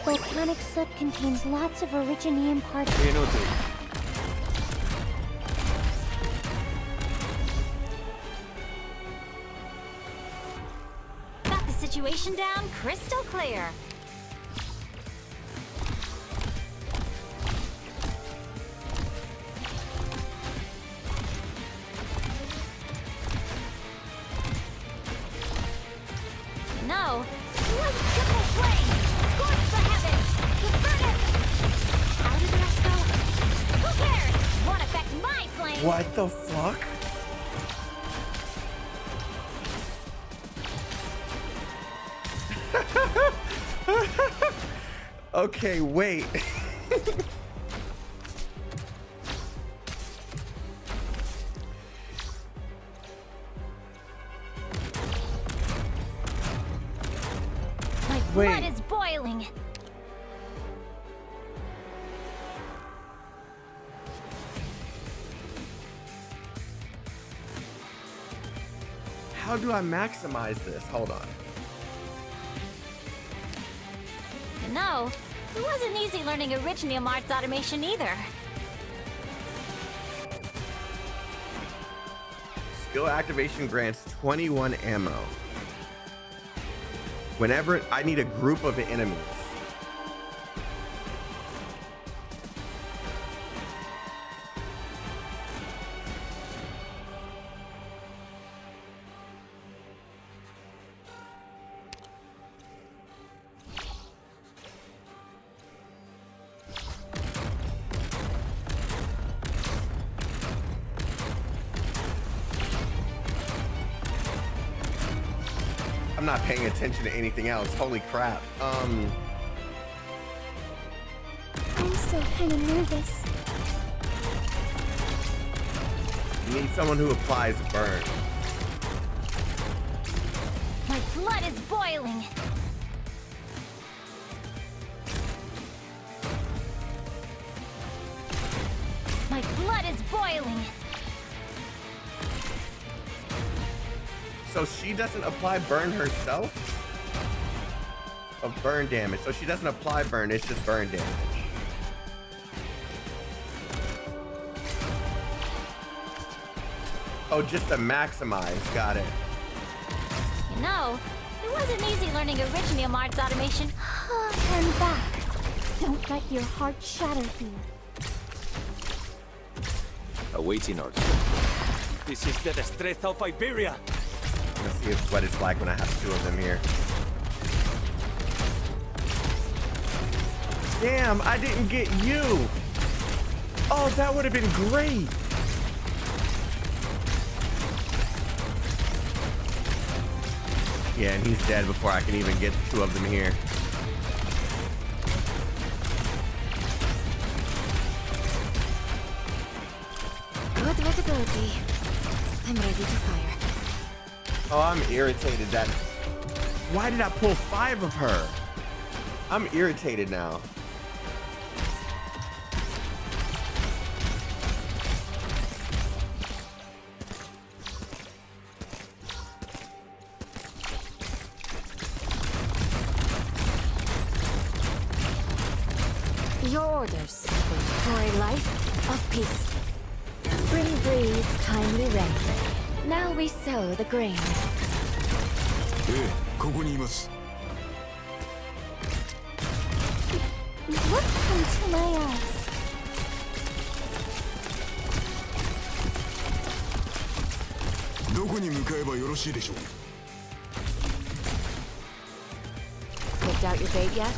Volcanic soot contains lots of originium particles. Inútil. Got the situation down crystal clear. No, one triple flame! Scorch the heavens! The furnace! How did the rest go? Who cares? Won't affect my flame! what the fuck? Okay, wait. My Wait. blood is boiling. How do I maximize this? Hold on. No, it wasn't easy learning Originium Arts automation either. Skill activation grants 21 ammo. Whenever I need a group of enemies. I'm not paying attention to anything else. Holy crap. I'm still kind of nervous. You need someone who applies burn. My blood is boiling. My blood is boiling. So she doesn't apply burn herself? Of burn damage. So she doesn't apply burn, it's just burn damage. Oh, just to maximize. Got it. You know, it wasn't easy learning Originium Arts automation. Turn back. Don't let your heart shatter you. Awaiting order. This is the destreza of Iberia. Let's see what it's like when I have 2 of them here. Damn, I didn't get you. Oh, that would have been great. Yeah, and he's dead before I can even get 2 of them here. Good visibility. I'm ready to fire. Oh, I'm irritated that... Why did I pull 5 of her? I'm irritated now. Your orders for a life of peace. Spring breeze, timely rain. Now we sow the grain. ここにいます Look into my eyes. どこに向かえばよろしいでしょう Picked out your bait yet?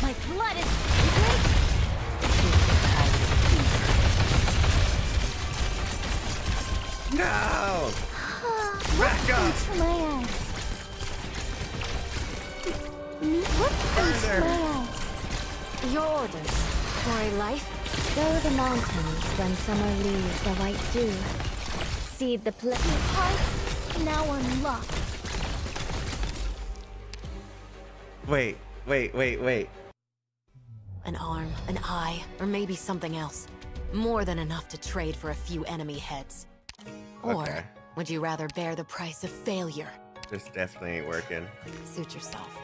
My blood is... No! Look up. into my eyes. Look into my eyes. Your orders for a life. Sow the mountains when summer leaves the white dew. Seed the Hearts now unlocked. Wait. An arm, an eye, or maybe something else. More than enough to trade for a few enemy heads. Or Okay. would you rather bear the price of failure? This definitely ain't working. Suit yourself.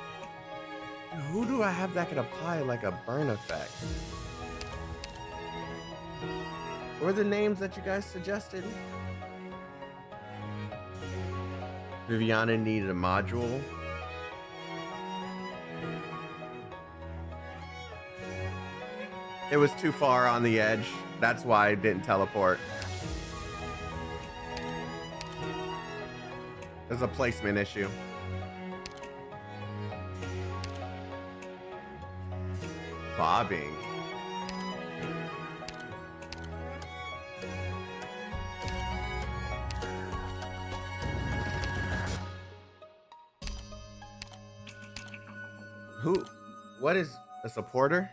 Who do I have that can apply like a burn effect? What were the names that you guys suggested? Viviana needed a module. It was too far on the edge. That's why I didn't teleport. There's a placement issue. Bobbing. Who? What is a supporter?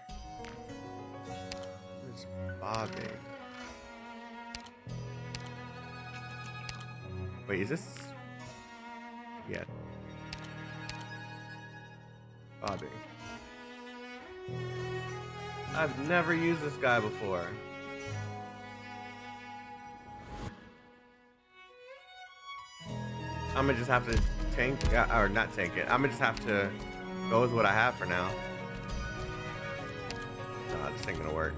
What is bobbing? Wait, is this? Yeah. Bobbing. I've never used this guy before. I'm gonna just have to tank, or not tank it. I'm gonna just have to go with what I have for now. Nah, this ain't gonna work.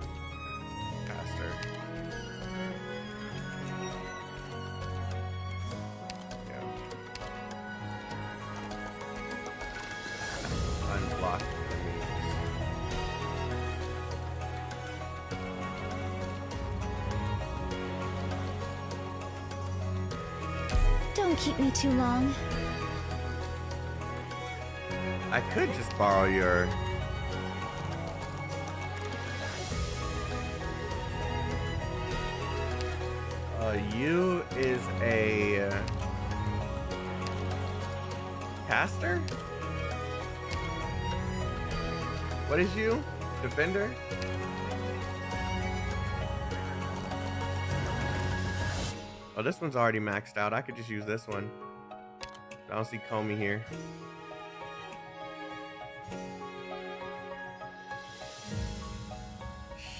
Faster. Yeah. Unblock enemies. Don't keep me too long. I could just borrow your... Oh, You is a caster? What is you? Defender? Oh, this one's already maxed out. I could just use this one. I don't see Comey here.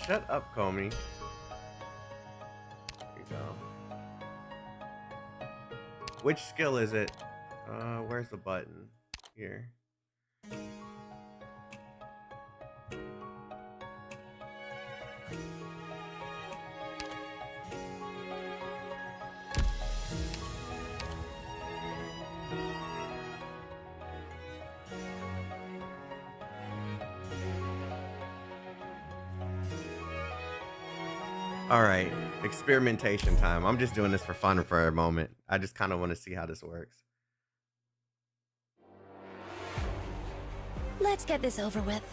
Shut up, Comey. There you go. Which skill is it? Where's the button? Here. All right, experimentation time. I'm just doing this for fun for a moment. I just kind of want to see how this works. Let's get this over with.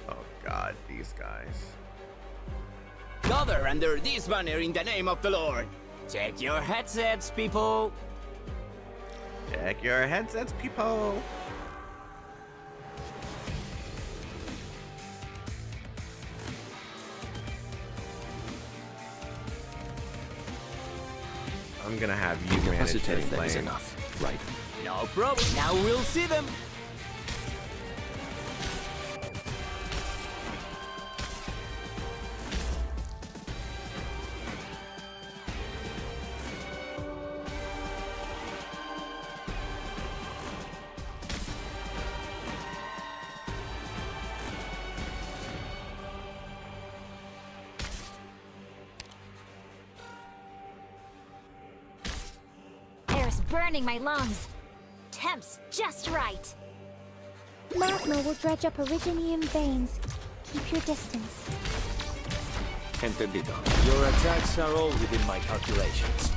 Oh God, these guys. Gather under this banner in the name of the Lord. Check your headsets, people. Check your headsets, people. I'm gonna have you manage this lane. Enough, right? No problem. Now we'll see them. Air's burning my lungs. Temps just right. Magma will dredge up Originium veins. Keep your distance. Entendido. Your attacks are all within my calculations.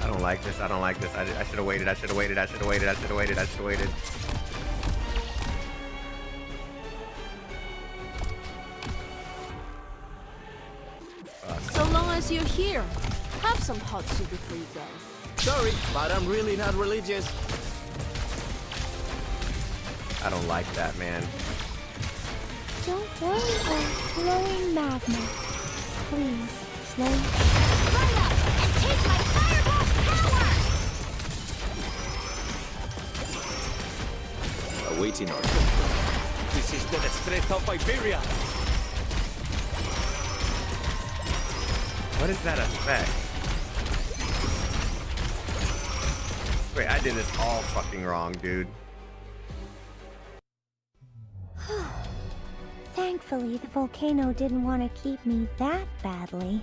I don't like this. I don't like this. I should have waited. I should have waited. I should have waited. I should have waited. I should have waited. So long as you're here, have some hot soup before you go. Sorry, but I'm really not religious. I don't like that, man. Don't worry about flowing magma. Please, slow. Run up and take my fireball power! Awaiting order. This is the strength of Iberia. What is that effect? Wait, I did this all fucking wrong, dude. Thankfully, the volcano didn't want to keep me that badly.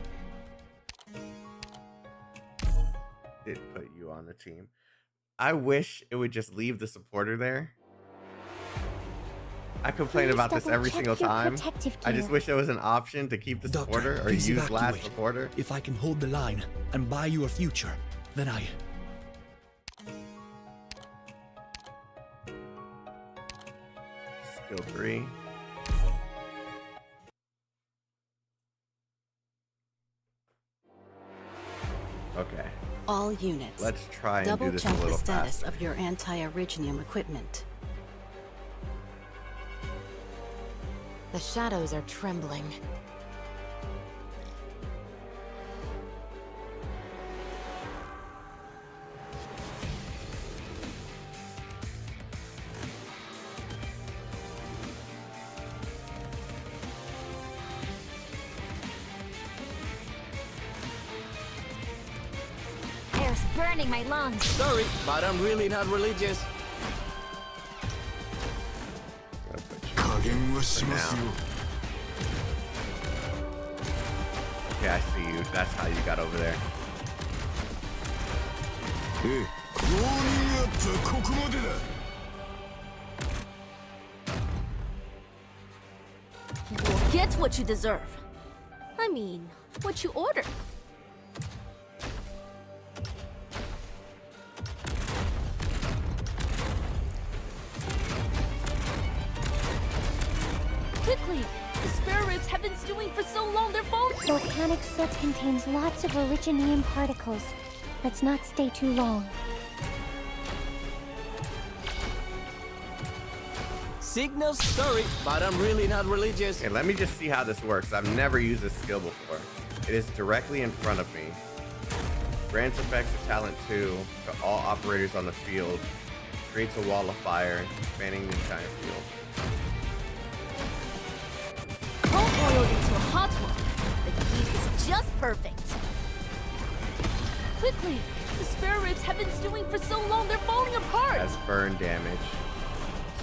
Did put you on the team. I wish it would just leave the supporter there. I complain Please about this every double-check single your time. protective I just gear. wish there was an option to keep the supporter or please use last evacuate. supporter. If I can hold the line and buy you a future, then I... Skill 3. Okay. All units. Let's try and do double this a check the little status faster. of your anti-originium equipment. The shadows are trembling. Air's burning my lungs. Sorry, but I'm really not religious. 加減はしますよ Okay, I see you. That's how you got over there. ウォーニングアップはここまでだ You'll get what you deserve. I mean, what you ordered. Quickly, experiment ribs have been stewing for so long they're falling. Volcanic soot contains lots of originium particles. Let's not stay too long. Signals, sorry, but I'm really not religious. Okay, let me just see how this works. I've never used this skill before. It is directly in front of me. Grants effects of talent 2 to all operators on the field. Creates a wall of fire, spanning the entire field. Cold oil into a hot one. The heat is just perfect. Quickly! The spare ribs have been stewing for so long they're falling apart! Has burn damage.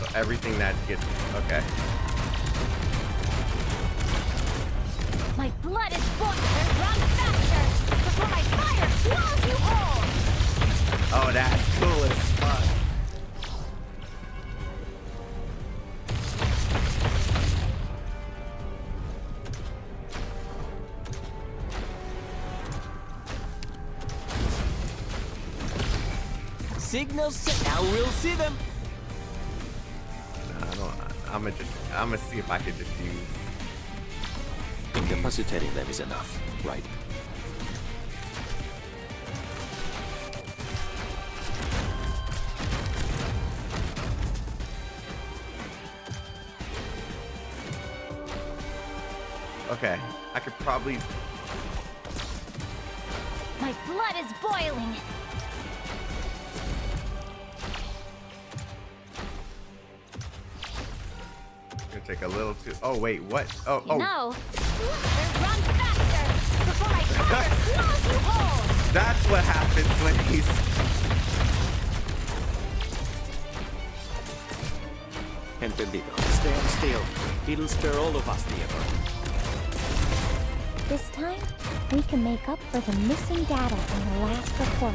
So everything that gets... Okay. My blood is boiling. Run faster before my fire swallows you whole. Oh, that's cool as fuck. Signals, now we'll see them. No, I don't. I'm gonna see if I could just use. Incapacitating them is enough, right? Okay, I could probably. My blood is boiling. Gonna take a little too. Oh wait, what? Oh, You oh. know, run faster before my fire swallows you whole. That's what happens when he's. Entendido. Stand still. It'll spare all of us the effort. This time, we can make up for the missing data in the last report.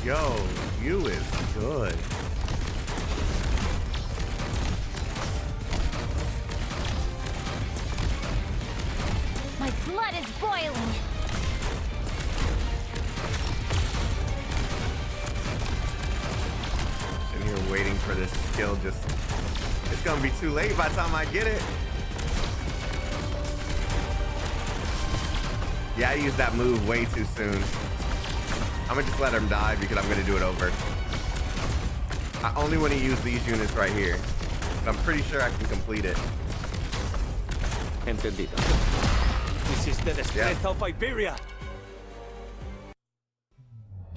Yo, you is good. My blood is boiling. Sitting here waiting for this skill. Just, it's gonna be too late by the time I get it. Yeah, I used that move way too soon. I'm gonna just let him die because I'm gonna do it over. I only want to use these units right here, but I'm pretty sure I can complete it. Entendido. This is the strength of Iberia.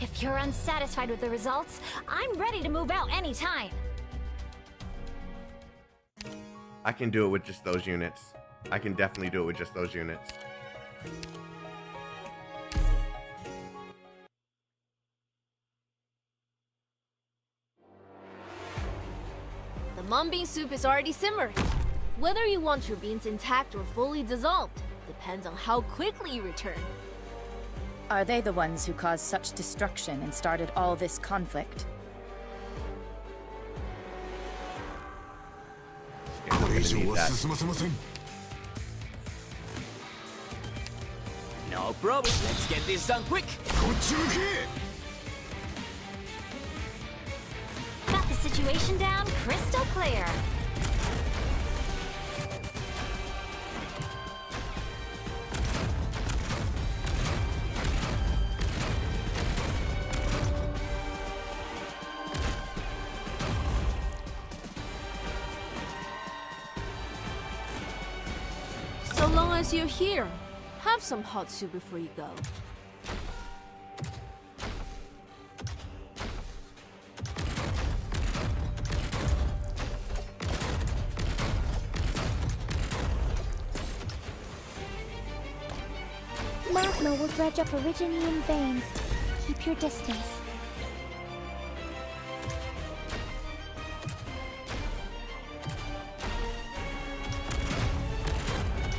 If you're unsatisfied with the results, I'm ready to move out anytime. I can do it with just those units. I can definitely do it with just those units. The mung bean soup is already simmering. Whether you want your beans intact or fully dissolved depends on how quickly you return. Are they the ones who caused such destruction and started all this conflict? Yeah, I'm gonna need that. No problem. Let's get this done quick. Got the situation down crystal clear. So long as you're here, have some hot soup before you go. Magma will dredge up originium veins. Keep your distance.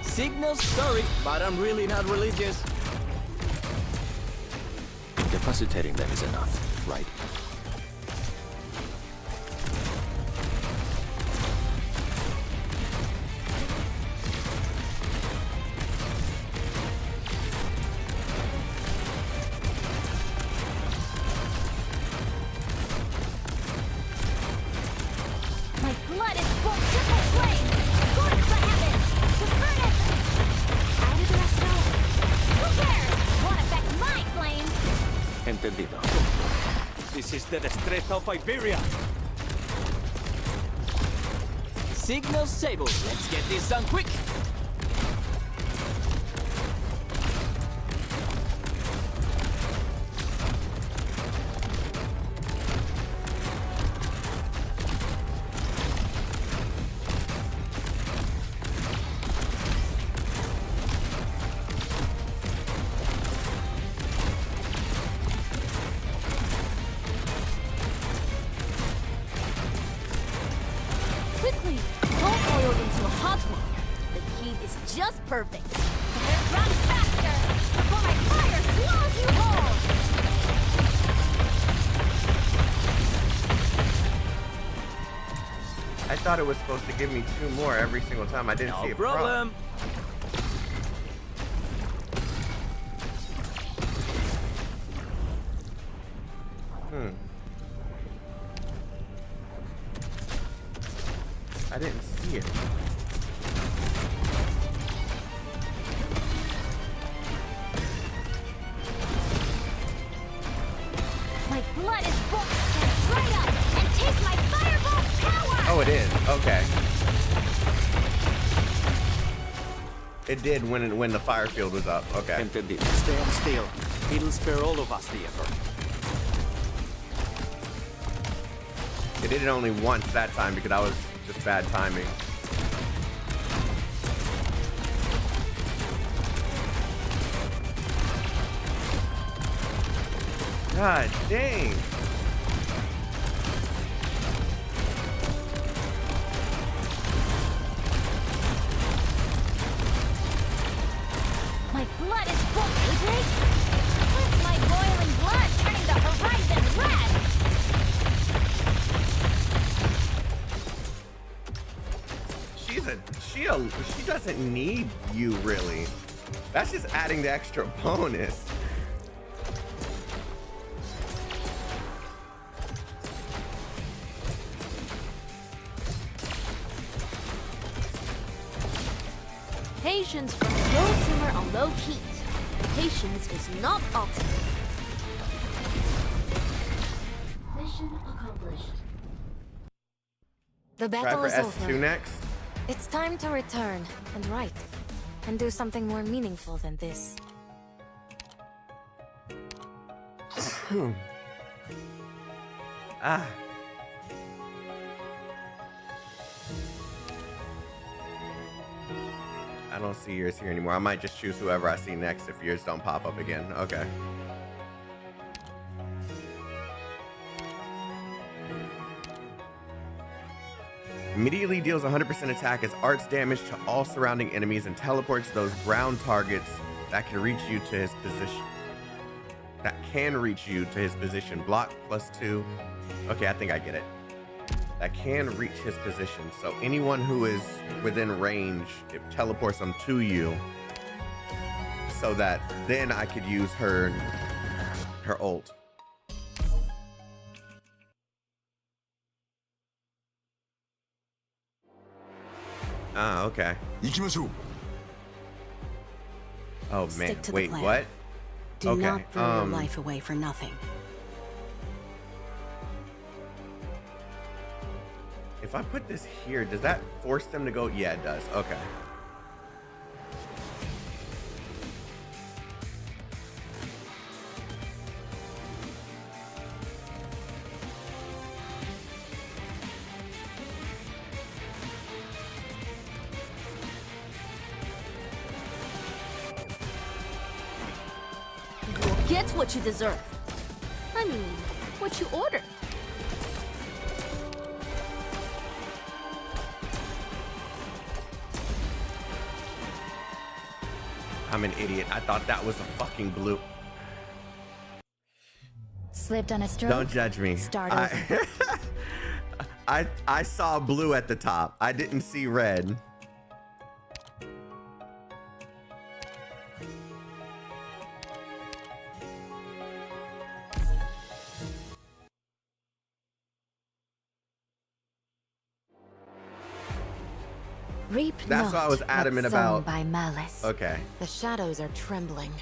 Signals, sorry, but I'm really not religious. Incapacitating them is enough, right? Entendido. This is the destreza of Iberia. Signal stable. Let's get this done quick. Quickly, don't oil into a hot one. The heat is just perfect. Run faster before my fire swallows you whole! I thought it was supposed to give me 2 more every single time. I didn't see a problem. I didn't see it. My blood is booked. Stand right up and taste my fireball power! Oh, it is. Okay. It did when the fire field was up. Okay. Entendido. Stand still. It'll spare all of us the effort. It did it only once that time because I was just bad timing. God dang. My blood is booked, Adric! What's my boiling blood turning the horizon red? She doesn't need you really. That's just adding the extra bonus. Patience from slow simmer on low heat. Patience is not optional. Mission accomplished. The Try battle for is S2 over. next. It's time to return and write, and do something more meaningful than this. Ah. I don't see yours here anymore. I might just choose whoever I see next if yours don't pop up again. Okay. Immediately deals 100% attack as arts damage to all surrounding enemies and teleports those ground targets that can reach you to his position. Block +2. Okay, I think I get it. That can reach his position. So anyone who is within range, it teleports them to you. So that then I could use her ult. Ah, okay. Oh Stick man, to the wait, plan. what? Do Okay, not throw your life away for nothing. If I put this here, does that force them to go? Yeah, it does. Okay. You'll get what you deserve. I mean, what you ordered. I'm an idiot. I thought that was a fucking blue. Slipped on a stroke. Don't judge me. Start over. I saw blue at the top. I didn't see red. Reap That's what I was not adamant what's sown about. by malice. Okay. The shadows are trembling.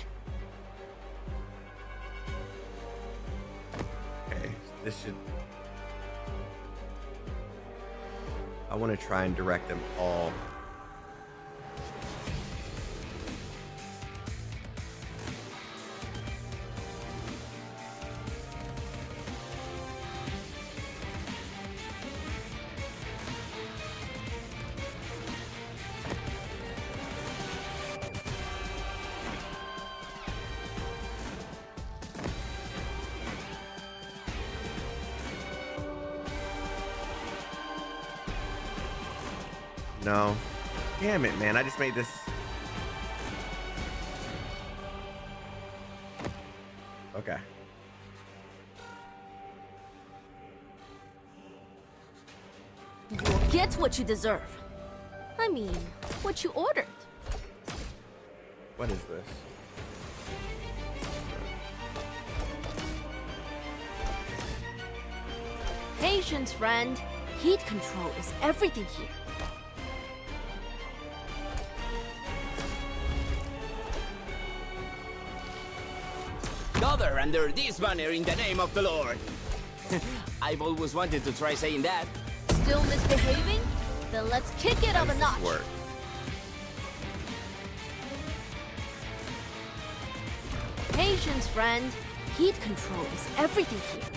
This should... I want to try and direct them all. No. Damn it, man. I just made this. Okay. You'll get what you deserve. I mean, what you ordered. What is this? Patience, friend. Heat control is everything here. Gather under this banner in the name of the Lord. I've always wanted to try saying that. Still misbehaving? Then let's kick it up a notch. Work. Patience, friend. Heat control is everything here.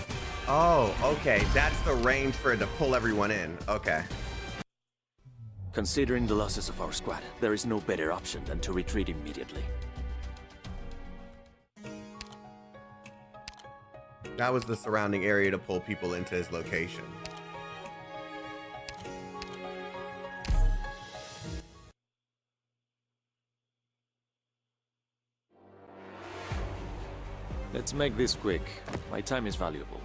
Oh, okay. That's the range for it to pull everyone in. Okay. Considering the losses of our squad, there is no better option than to retreat immediately. That was the surrounding area to pull people into his location. Let's make this quick. My time is valuable.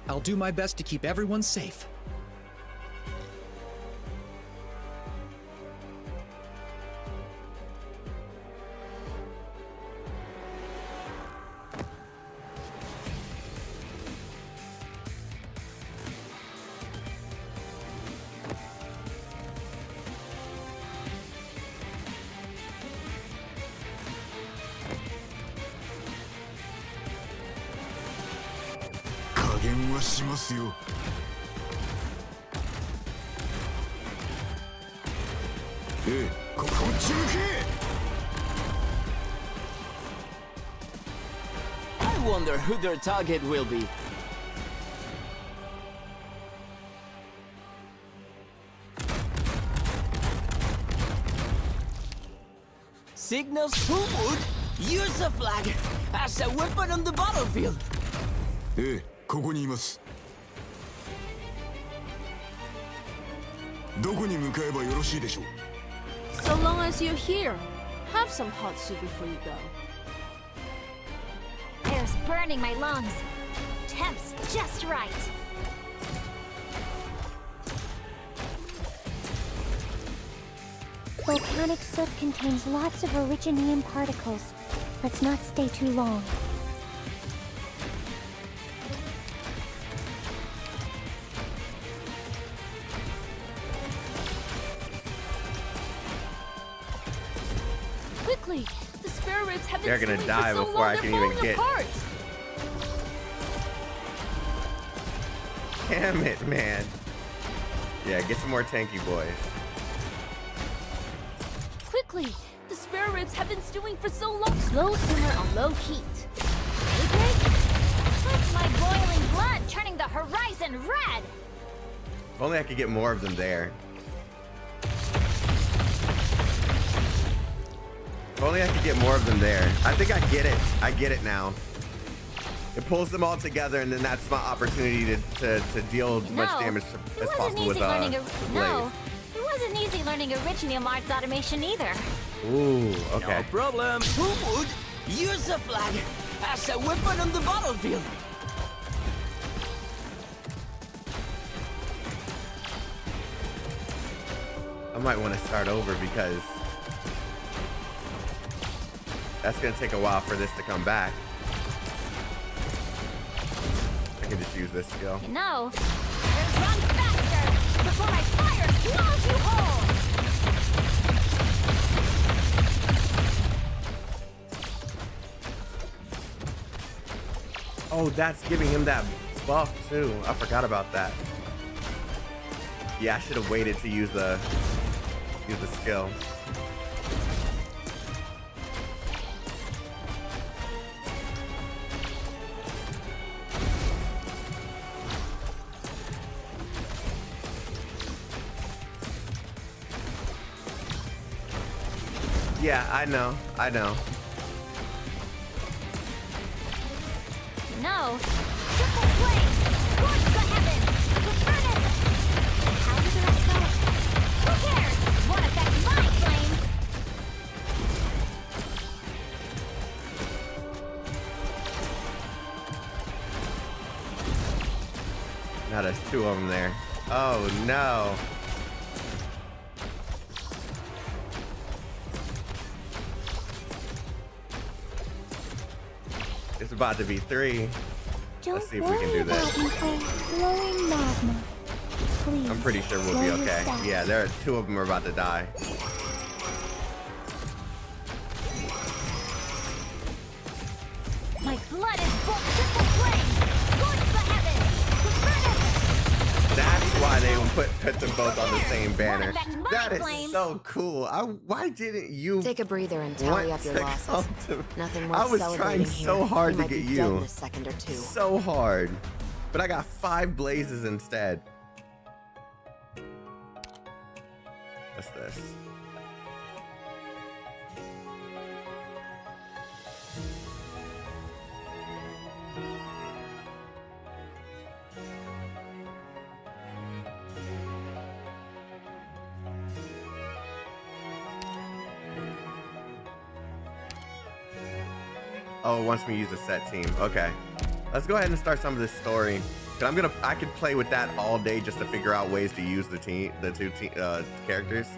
I'll do my best to keep everyone safe. I wonder who their target will be. Signals who would use a flag as a weapon on the battlefield. ええ、ここにいます。どこに向かえばよろしいでしょう。So long as you're here, have some hot soup before you go. Air's burning my lungs. Temp's just right. Volcanic soot contains lots of originium particles. Let's not stay too long. Quickly! The spare ribs have been They're gonna swimming die for so before long I they're can even falling get- apart. Damn it, man. Yeah, get some more tanky boys. Quickly! The spare ribs have been stewing for so long. Slow simmer on low heat. Okay? That's my boiling blood turning the horizon red. If only I could get more of them there. If only I could get more of them there. I think I get it. I get it now. It pulls them all together, and then that's my opportunity to deal as much damage as possible with Blaze. No, it wasn't easy learning Originium Arts automation either. Ooh, okay. No problem. Who would use a flag as a weapon on the battlefield? I might want to start over because that's going to take a while for this to come back. I can just use this skill. You know, better run faster before my fire swallows you whole. Oh, that's giving him that buff too. I forgot about that. Yeah, I should have waited to use the skill. Yeah, I know. No. Triple flame! Scorch the heavens! The furnace! How did the rest go? Who cares? Won't affect my flames! Now there's two of them there. Oh no. It's about to be 3. Let's see if we can do this. Flowing magma. Please, I'm pretty sure we'll be okay. Yeah, there are 2 of them are about to die. My blood is both triple flame! Scorch the heavens! The furnace! That's why they put them both on the same banner. That is so cool. Why didn't you take a breather and tally up your losses? Nothing worth I was celebrating trying so hard to get you. In a second or two. So hard. But I got 5 blazes instead. What's this? Oh, it wants me to use a set team. Okay. Let's go ahead and start some of this story. I could play with that all day just to figure out ways to use the two characters.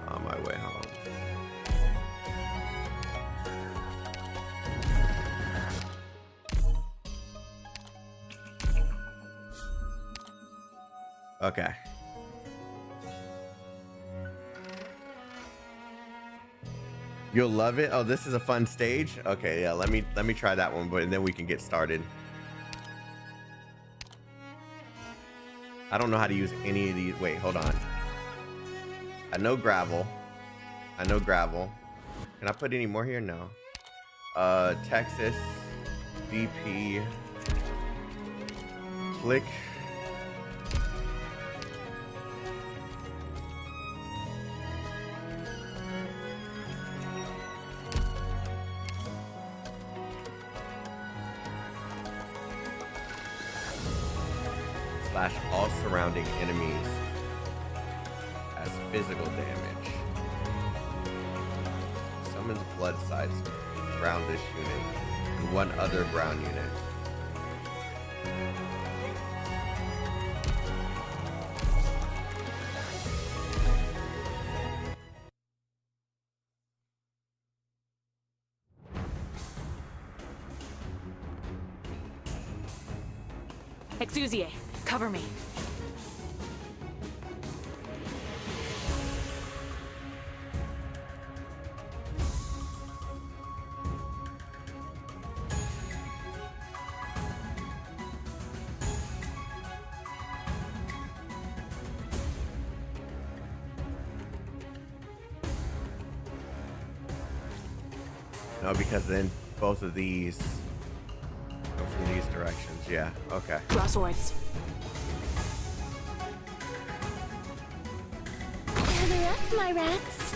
On my way home. Okay. You'll love it. Oh, this is a fun stage. Okay, yeah. Let me try that one, but then we can get started. I don't know how to use any of these. Wait, hold on. I know gravel. Can I put any more here? No. Texas, DP, click. Slash all surrounding enemies as physical damage. Summons blood sides around this unit and 1 other brown unit. Exusie, cover me. No, because then both of these go from these directions. Yeah, okay. Draw swords. Gather up, my rats.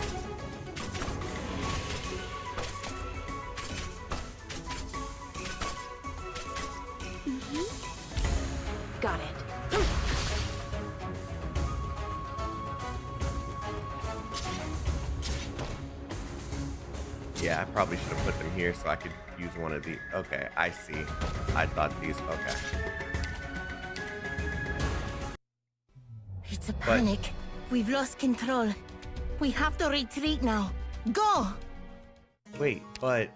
Got it. Yeah, I probably should have put them here so I could use one of these. Okay, I see. I thought these. Okay. It's a panic. We've lost control. We have to retreat now. Go! Wait, but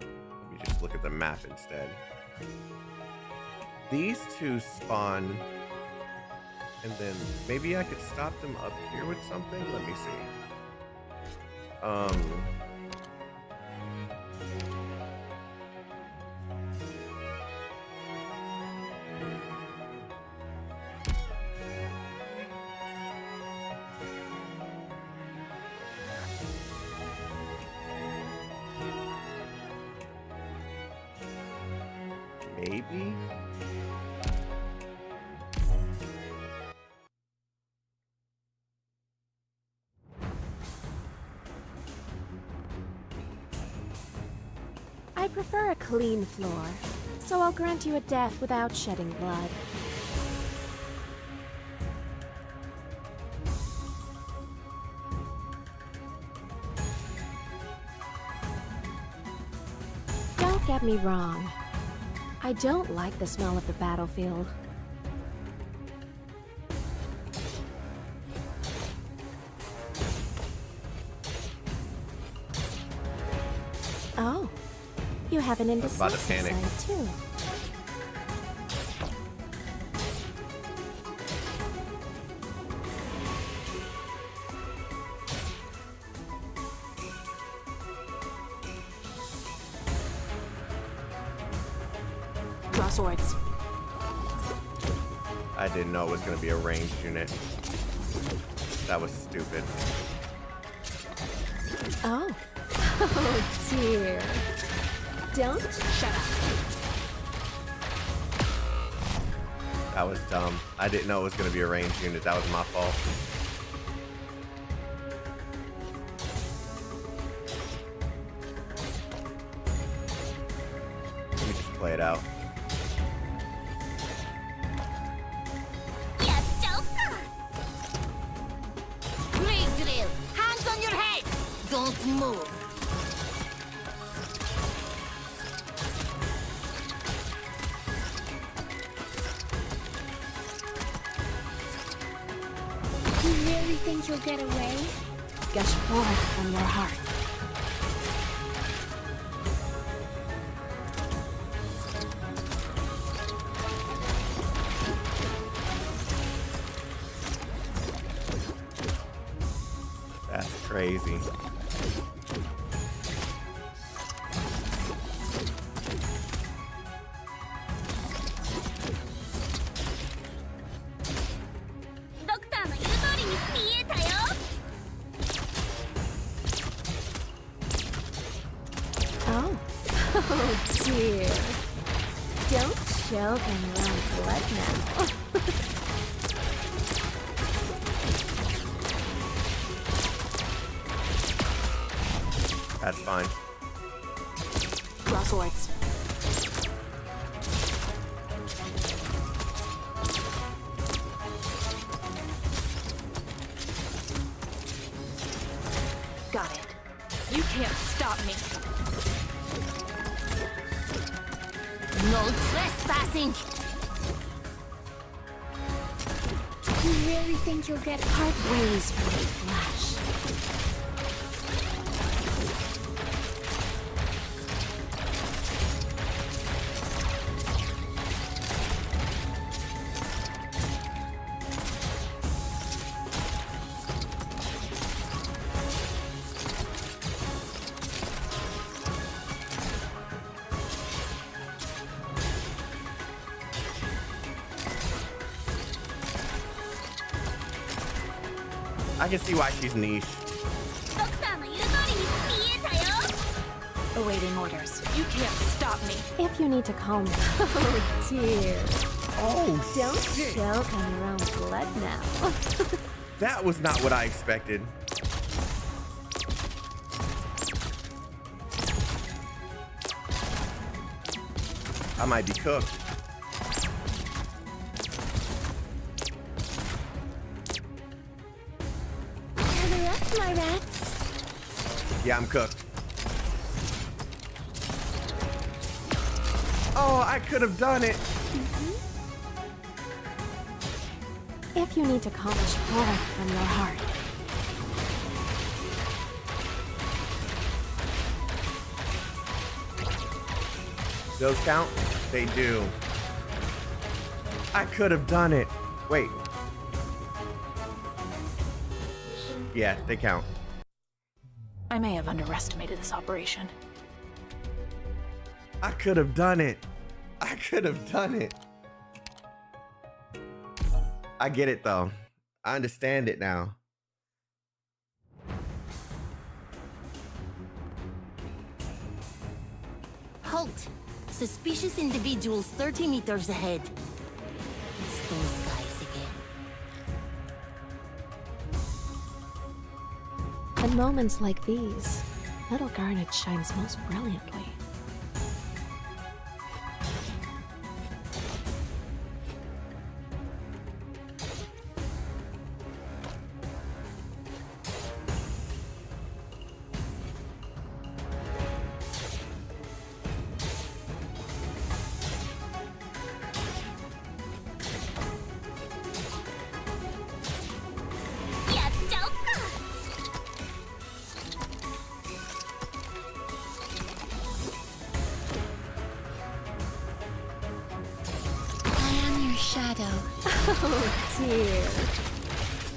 let me just look at the map instead. These two spawn And then maybe I could stop them up here with something. Let me see. Maybe. I prefer a clean floor, so I'll grant you a death without shedding blood. Don't get me wrong. I don't like the smell of the battlefield. Oh. You have an indecisive side, too. Draw swords. I didn't know it was going to be a ranged unit. That was stupid. Oh. Oh, dear. Don't shut up. That was dumb. I didn't know it was going to be a ranged unit. That was my fault. Let me just play it out. Drill! Hands on your head! Don't move! You really think you'll get away? Gush forth from your heart. That's crazy. Oh. Oh, dear. Don't choke on your own blood now. That's fine. Draw swords. Got it. You can't stop me. No trespassing! You really think you'll get Part ways from the flash. I can see why she's niche. Awaiting orders. You can't stop me. If you need to calm down. Oh, dear. Oh, Don't shit. choke on your own blood now. That was not what I expected. I might be cooked. Gather up, my rats. Yeah, I'm cooked. Oh, I could have done it. If you need to gush forth from your heart. Those count? They do. I could have done it. Wait. Yeah, they count. I may have underestimated this operation. I could have done it. I could have done it. I get it though. I understand it now. Halt! Suspicious individuals 30 meters ahead. It's those guys again. At moments like these, little Garnet shines most brilliantly. Oh dear.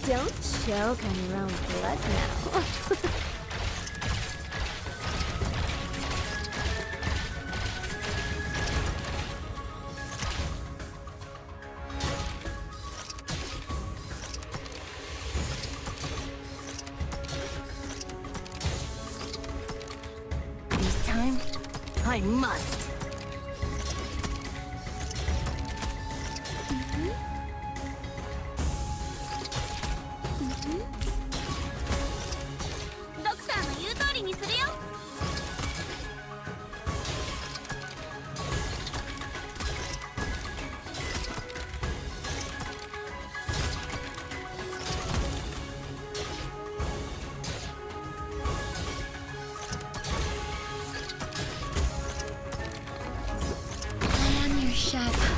Don't choke on your own blood now. This time, I must.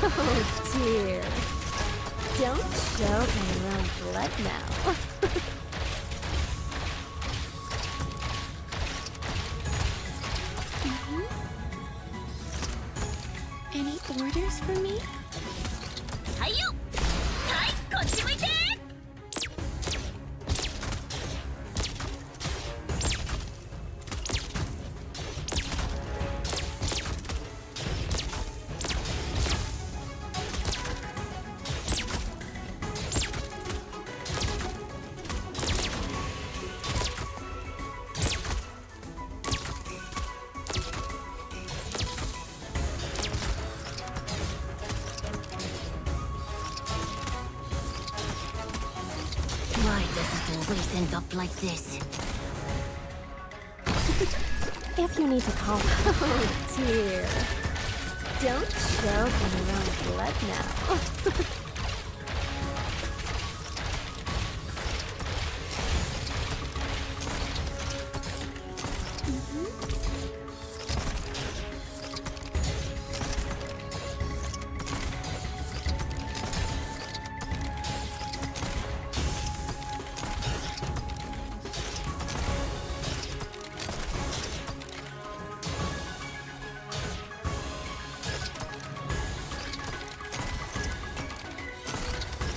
Oh dear. Don't choke on your own blood now. Any orders for me? Hayu! Kai, kochimuite! Why does it always end up like this? If you need to call. Oh dear. Don't choke on your own blood now.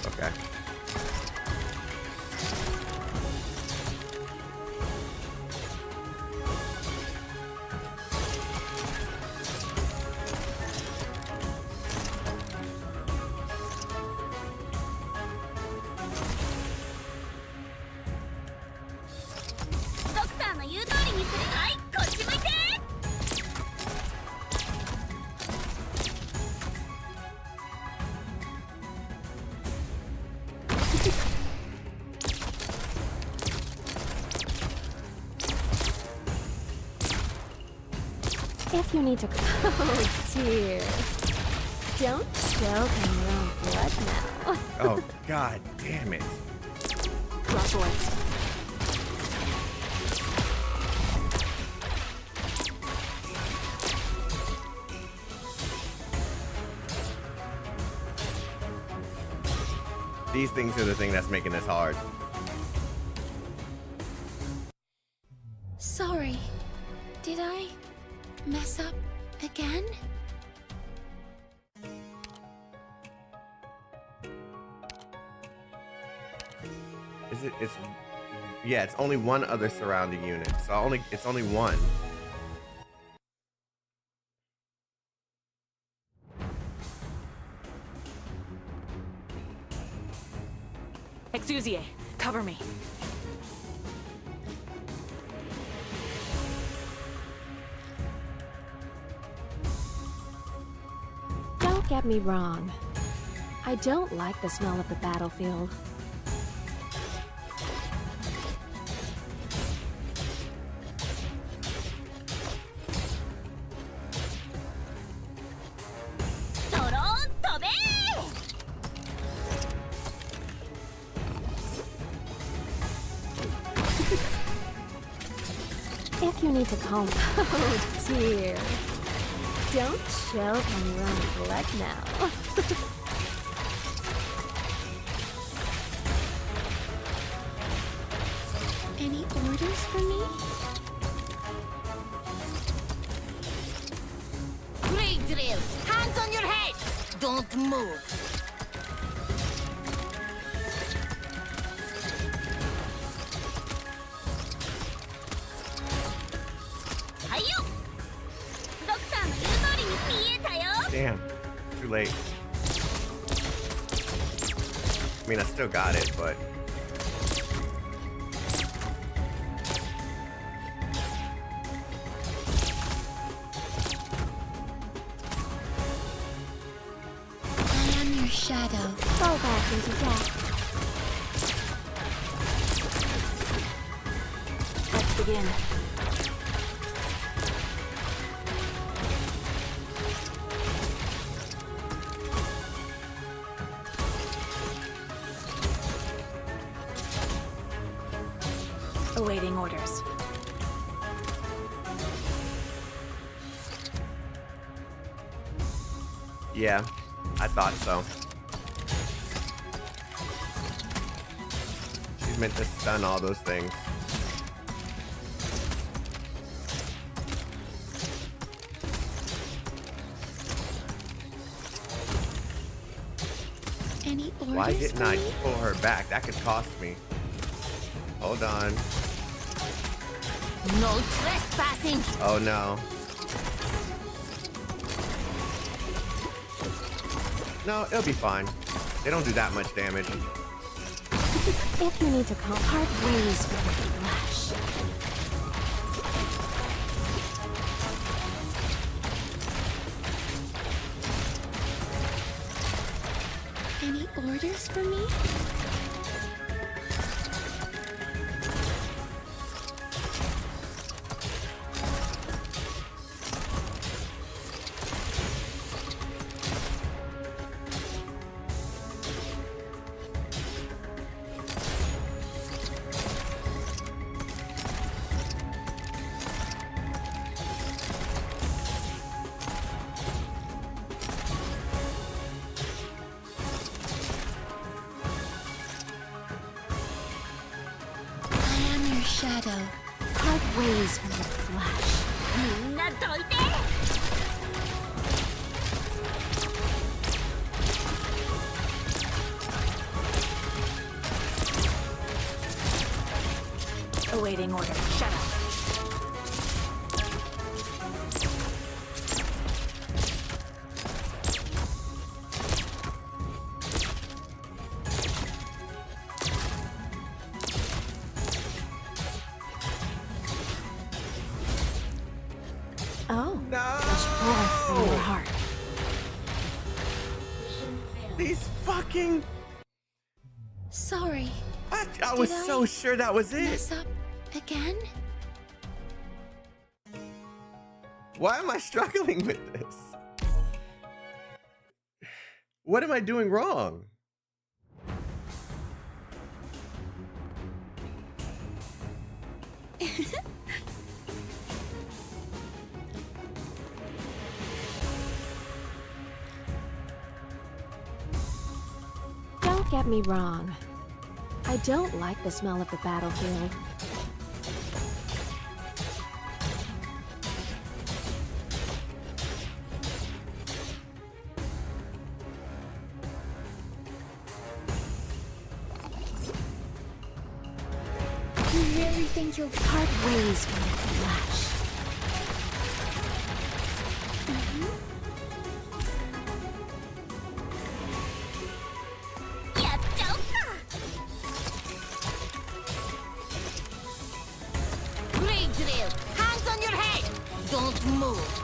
Okay. If you need to. Oh dear. Don't choke on your own blood now. Oh, god damn it. Crossroads. These things are the thing that's making this hard. Sorry. Did I mess up again? It's Yeah, it's only one other surrounding unit, so it's only one. Exusie, cover me. Don't get me wrong. I don't like the smell of the battlefield. If you need to calm down. Oh dear. Don't choke on your own blood now. Any orders for me? Grave drill! Hands on your head! Don't move! Damn, too late. I mean, I still got it, but... I am your shadow. Fall back into death. Let's begin. Awaiting orders. Yeah, I thought so. She's meant to stun all those things. Any orders? Why didn't I pull her back? That could cost me. Hold on. No trespassing! Oh no. No, it'll be fine. They don't do that much damage. If you need to part ways with the flesh. Any orders for me? Shadow. Part ways from the flesh. Awaiting order. Shut up. Oh. No! From your heart. These fucking... Sorry. I was so sure that was it. Mess up again? Why am I struggling with this? What am I doing wrong? Don't get me wrong. I don't like the smell of the battlefield. You really think you'll part ways from the Flash? Blade drill! Hands on your head! Don't move!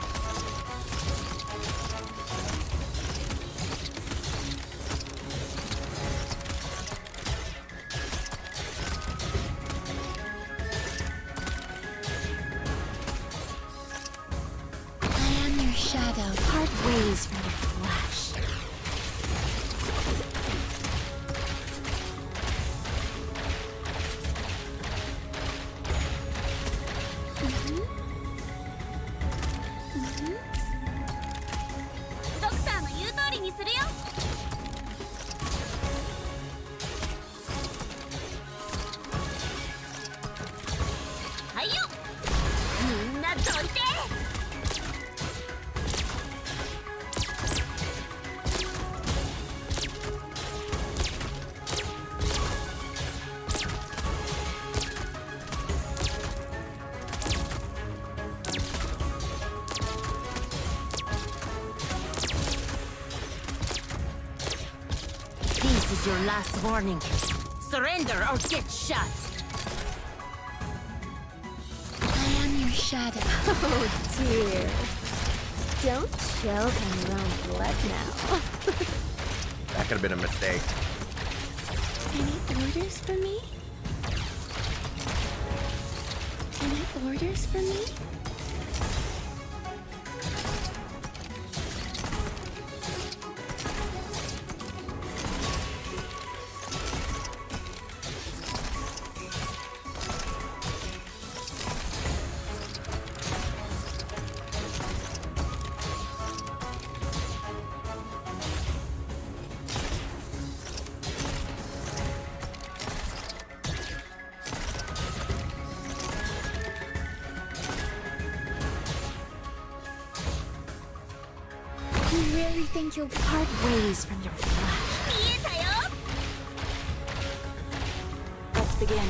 I am your shadow. Part ways from the Flash. This is your last warning. Surrender or get shot! I am your shadow. Oh dear. Don't choke on your own blood now. That could have been a mistake. Any orders for me? Any orders for me? You really think you'll part ways from your Flash? Let's begin.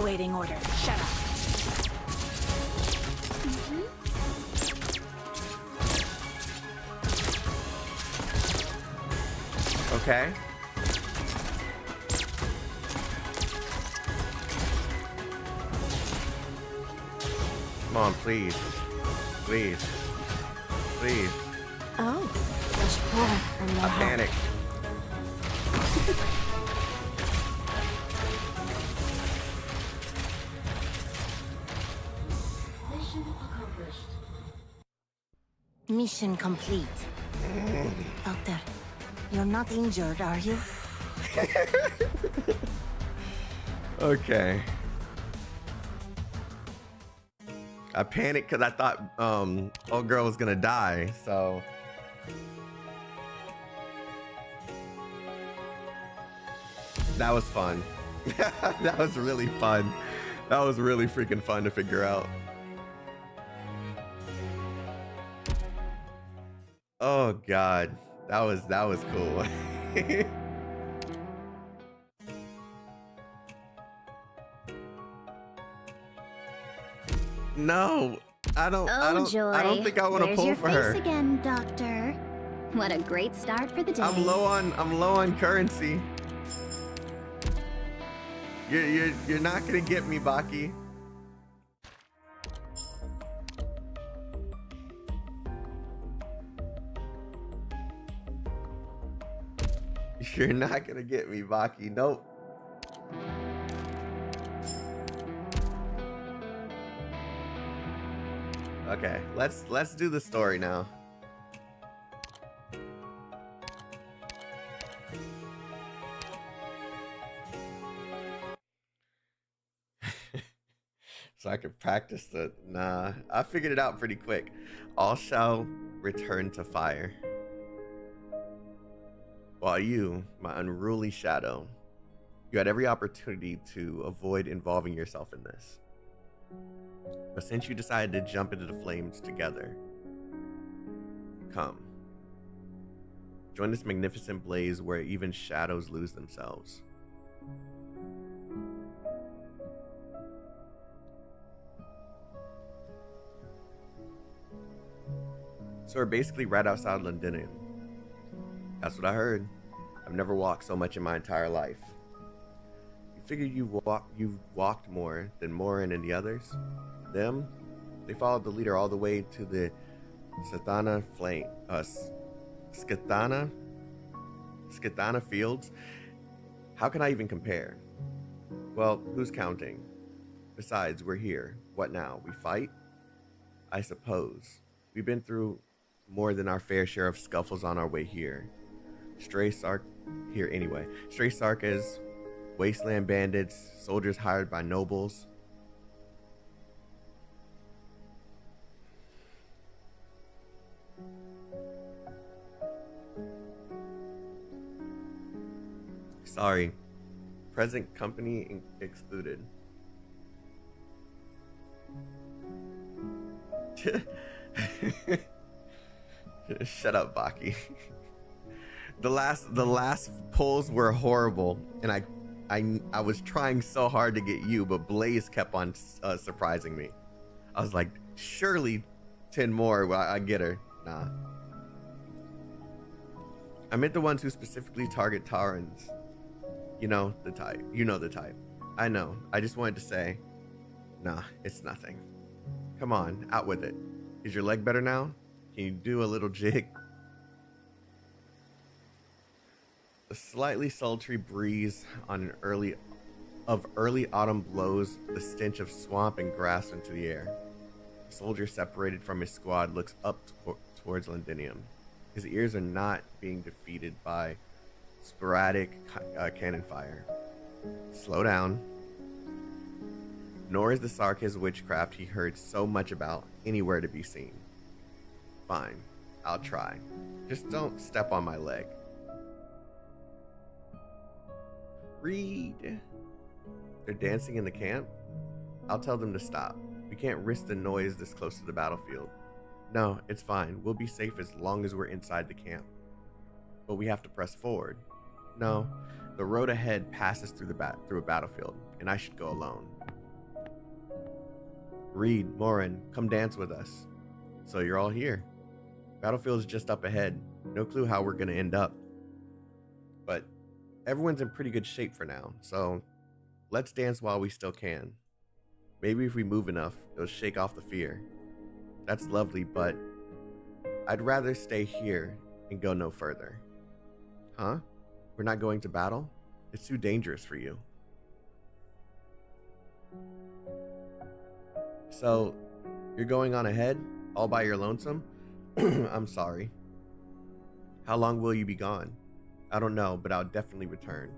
Awaiting order. Shut up. Okay. Come on, please. Please. Please. Oh, fresh blood from your I heart. panic. Mission complete. Doctor, you're not injured, are you? Okay. I panicked because I thought old girl was gonna die, so that was fun. That was really fun. That was really freaking fun to figure out. Oh god, that was cool. No, I don't. Oh, joy. I don't think I want to There's pull your for face her. again, Doctor. What a great start for the day. I'm low on currency. You're not gonna get me, Baki. You're not gonna get me, Baki. Nope. Okay, let's do the story now. So I could practice the... Nah, I figured it out pretty quick. All shall return to fire. While you, my unruly shadow, you had every opportunity to avoid involving yourself in this. But since you decided to jump into the flames together, Come. Join this magnificent blaze where even shadows lose themselves. So we're basically right outside Londinium. That's what I heard. I've never walked so much in my entire life. You figure you've walked more than Morin and the others? Them? They followed the leader all the way to the Skithana fields. How can I even compare? Well, who's counting? Besides, we're here. What now? We fight? I suppose. We've been through more than our fair share of scuffles on our way here. Stray Sarkas, wasteland bandits, soldiers hired by nobles. Sorry, present company excluded. Shut up, Baki. The last polls were horrible, and I was trying so hard to get you, but Blaze kept on surprising me. I was like, surely 10 more, well, I get her. Nah. I meant the ones who specifically target Taurans. You know the type. You know the type. I know. I just wanted to say, nah, it's nothing. Come on, out with it. Is your leg better now? Can you do a little jig? The slightly sultry breeze on early autumn blows the stench of swamp and grass into the air. The soldier separated from his squad looks up towards Londinium. His ears are not being defeated by sporadic cannon fire. Slow down. Nor is the Sarkis witchcraft he heard so much about anywhere to be seen. Fine, I'll try. Just don't step on my leg. Reed. They're dancing in the camp? I'll tell them to stop. We can't risk the noise this close to the battlefield. No, it's fine. We'll be safe as long as we're inside the camp. But we have to press forward. No, the road ahead passes through a battlefield, and I should go alone. Reed, Morin, come dance with us. So you're all here. Battlefield's just up ahead. No clue how we're gonna end up. But everyone's in pretty good shape for now, so let's dance while we still can. Maybe if we move enough, it'll shake off the fear. That's lovely, but I'd rather stay here and go no further. Huh? We're not going to battle? It's too dangerous for you. So, you're going on ahead, all by your lonesome? I'm sorry. How long will you be gone? I don't know, but I'll definitely return.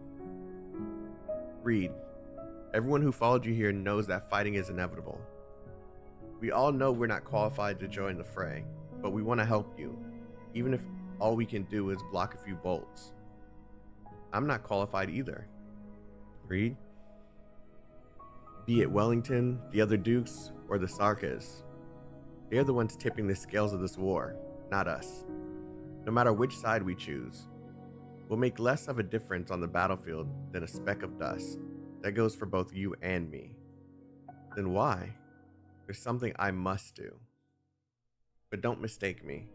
Reed, everyone who followed you here knows that fighting is inevitable. We all know we're not qualified to join the fray, but we want to help you, even if all we can do is block a few bolts. I'm not qualified either. Reed? Be it Wellington, the other dukes, or the Sarkas. They're the ones tipping the scales of this war, not us. No matter which side we choose, we'll make less of a difference on the battlefield than a speck of dust. That goes for both you and me. Then why? There's something I must do. But don't mistake me.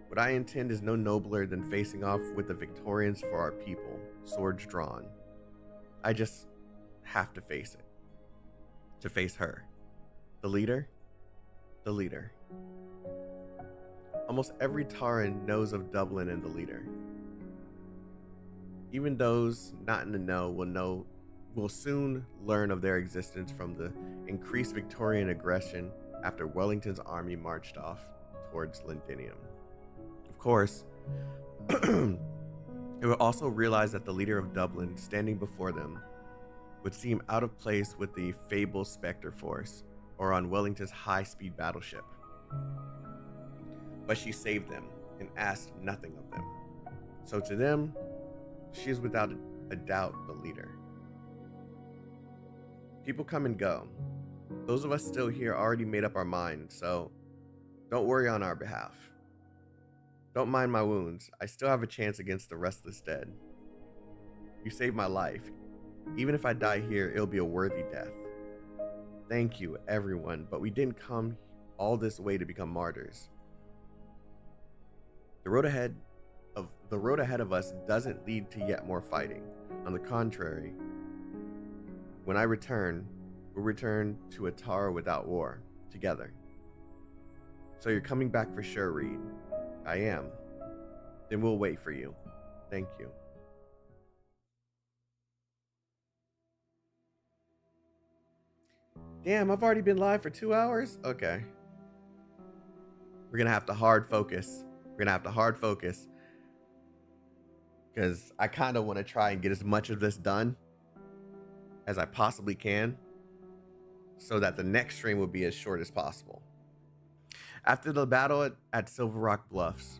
What I intend is no nobler than facing off with the Victorians for our people, swords drawn. I just have to face it. To face her. The leader? The leader. Almost every Tauran knows of Dublin and the leader. Even those not in the know will soon learn of their existence from the increased Victorian aggression after Wellington's army marched off towards Londinium. Of course, they will also realize that the leader of Dublin standing before them would seem out of place with the fabled Spectre force or on Wellington's high-speed battleship. But she saved them and asked nothing of them. So to them, she is without a doubt the leader. People come and go. Those of us still here already made up our minds, so don't worry on our behalf. Don't mind my wounds. I still have a chance against the restless dead. You saved my life. Even if I die here, it'll be a worthy death. Thank you, everyone, but we didn't come all this way to become martyrs. The road ahead of us doesn't lead to yet more fighting. On the contrary, when I return, we'll return to a Tara without war, together. So you're coming back for sure, Reed. I am. Then we'll wait for you. Thank you. Damn, I've already been live for 2 hours? Okay. We're gonna have to hard focus. Because I kind of want to try and get as much of this done as I possibly can, so that the next stream will be as short as possible. After the battle at Silver Rock Bluffs,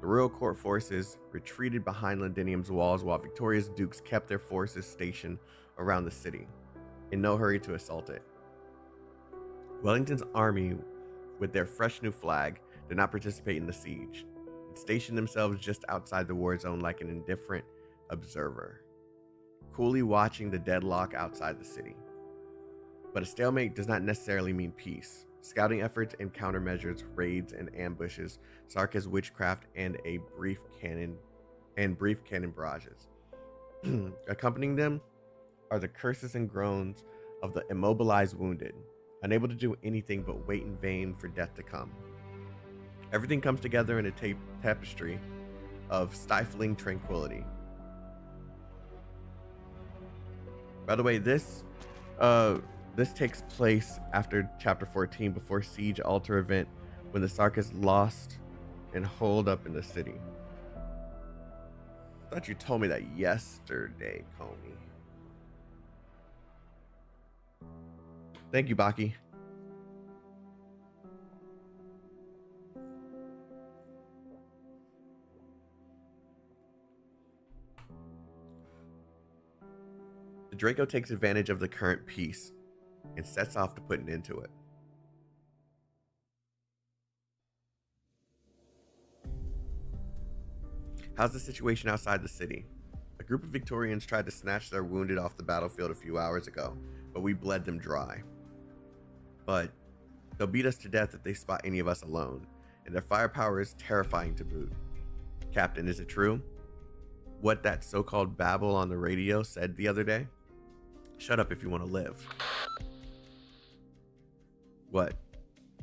the Royal Court forces retreated behind Londinium's walls while Victoria's dukes kept their forces stationed around the city, in no hurry to assault it. Wellington's army, with their fresh new flag, did not participate in the siege and stationed themselves just outside the war zone like an indifferent observer, coolly watching the deadlock outside the city. But a stalemate does not necessarily mean peace. Scouting efforts and countermeasures, raids and ambushes, Sarka's witchcraft, and brief cannon barrages. Accompanying them are the curses and groans of the immobilized wounded, unable to do anything but wait in vain for death to come. Everything comes together in a tapestry of stifling tranquility. By the way, this takes place after chapter 14, before siege altar event, when the Sarkas lost and holed up in the city. I thought you told me that yesterday, Comey. Thank you, Baki. The Draco takes advantage of the current peace and sets off to put an end to it. How's the situation outside the city? A group of Victorians tried to snatch their wounded off the battlefield a few hours ago, but we bled them dry. But they'll beat us to death if they spot any of us alone, and their firepower is terrifying to boot. Captain, is it true what that so-called babble on the radio said the other day? Shut up if you want to live. What?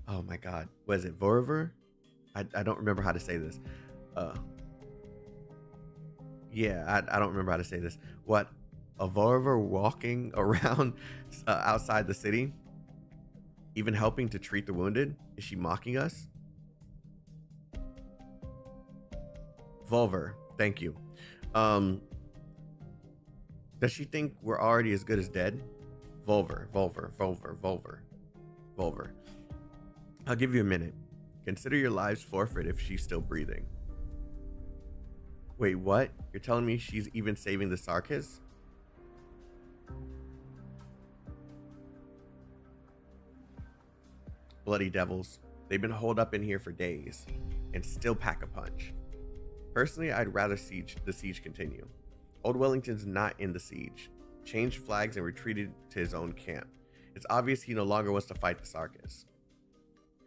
Oh my god. Was it Voriver? I don't remember how to say this. Yeah, I don't remember how to say this. What? A Voriver walking around outside the city? Even helping to treat the wounded? Is she mocking us? Volver, thank you. Does she think we're already as good as dead? Volver. I'll give you a minute. Consider your lives forfeit if she's still breathing. Wait, what? You're telling me she's even saving the Sarkas? Bloody devils. They've been holed up in here for days and still pack a punch. Personally, I'd rather the siege continue. Old Wellington's not in the siege. Changed flags and retreated to his own camp. It's obvious he no longer wants to fight the Sarkas.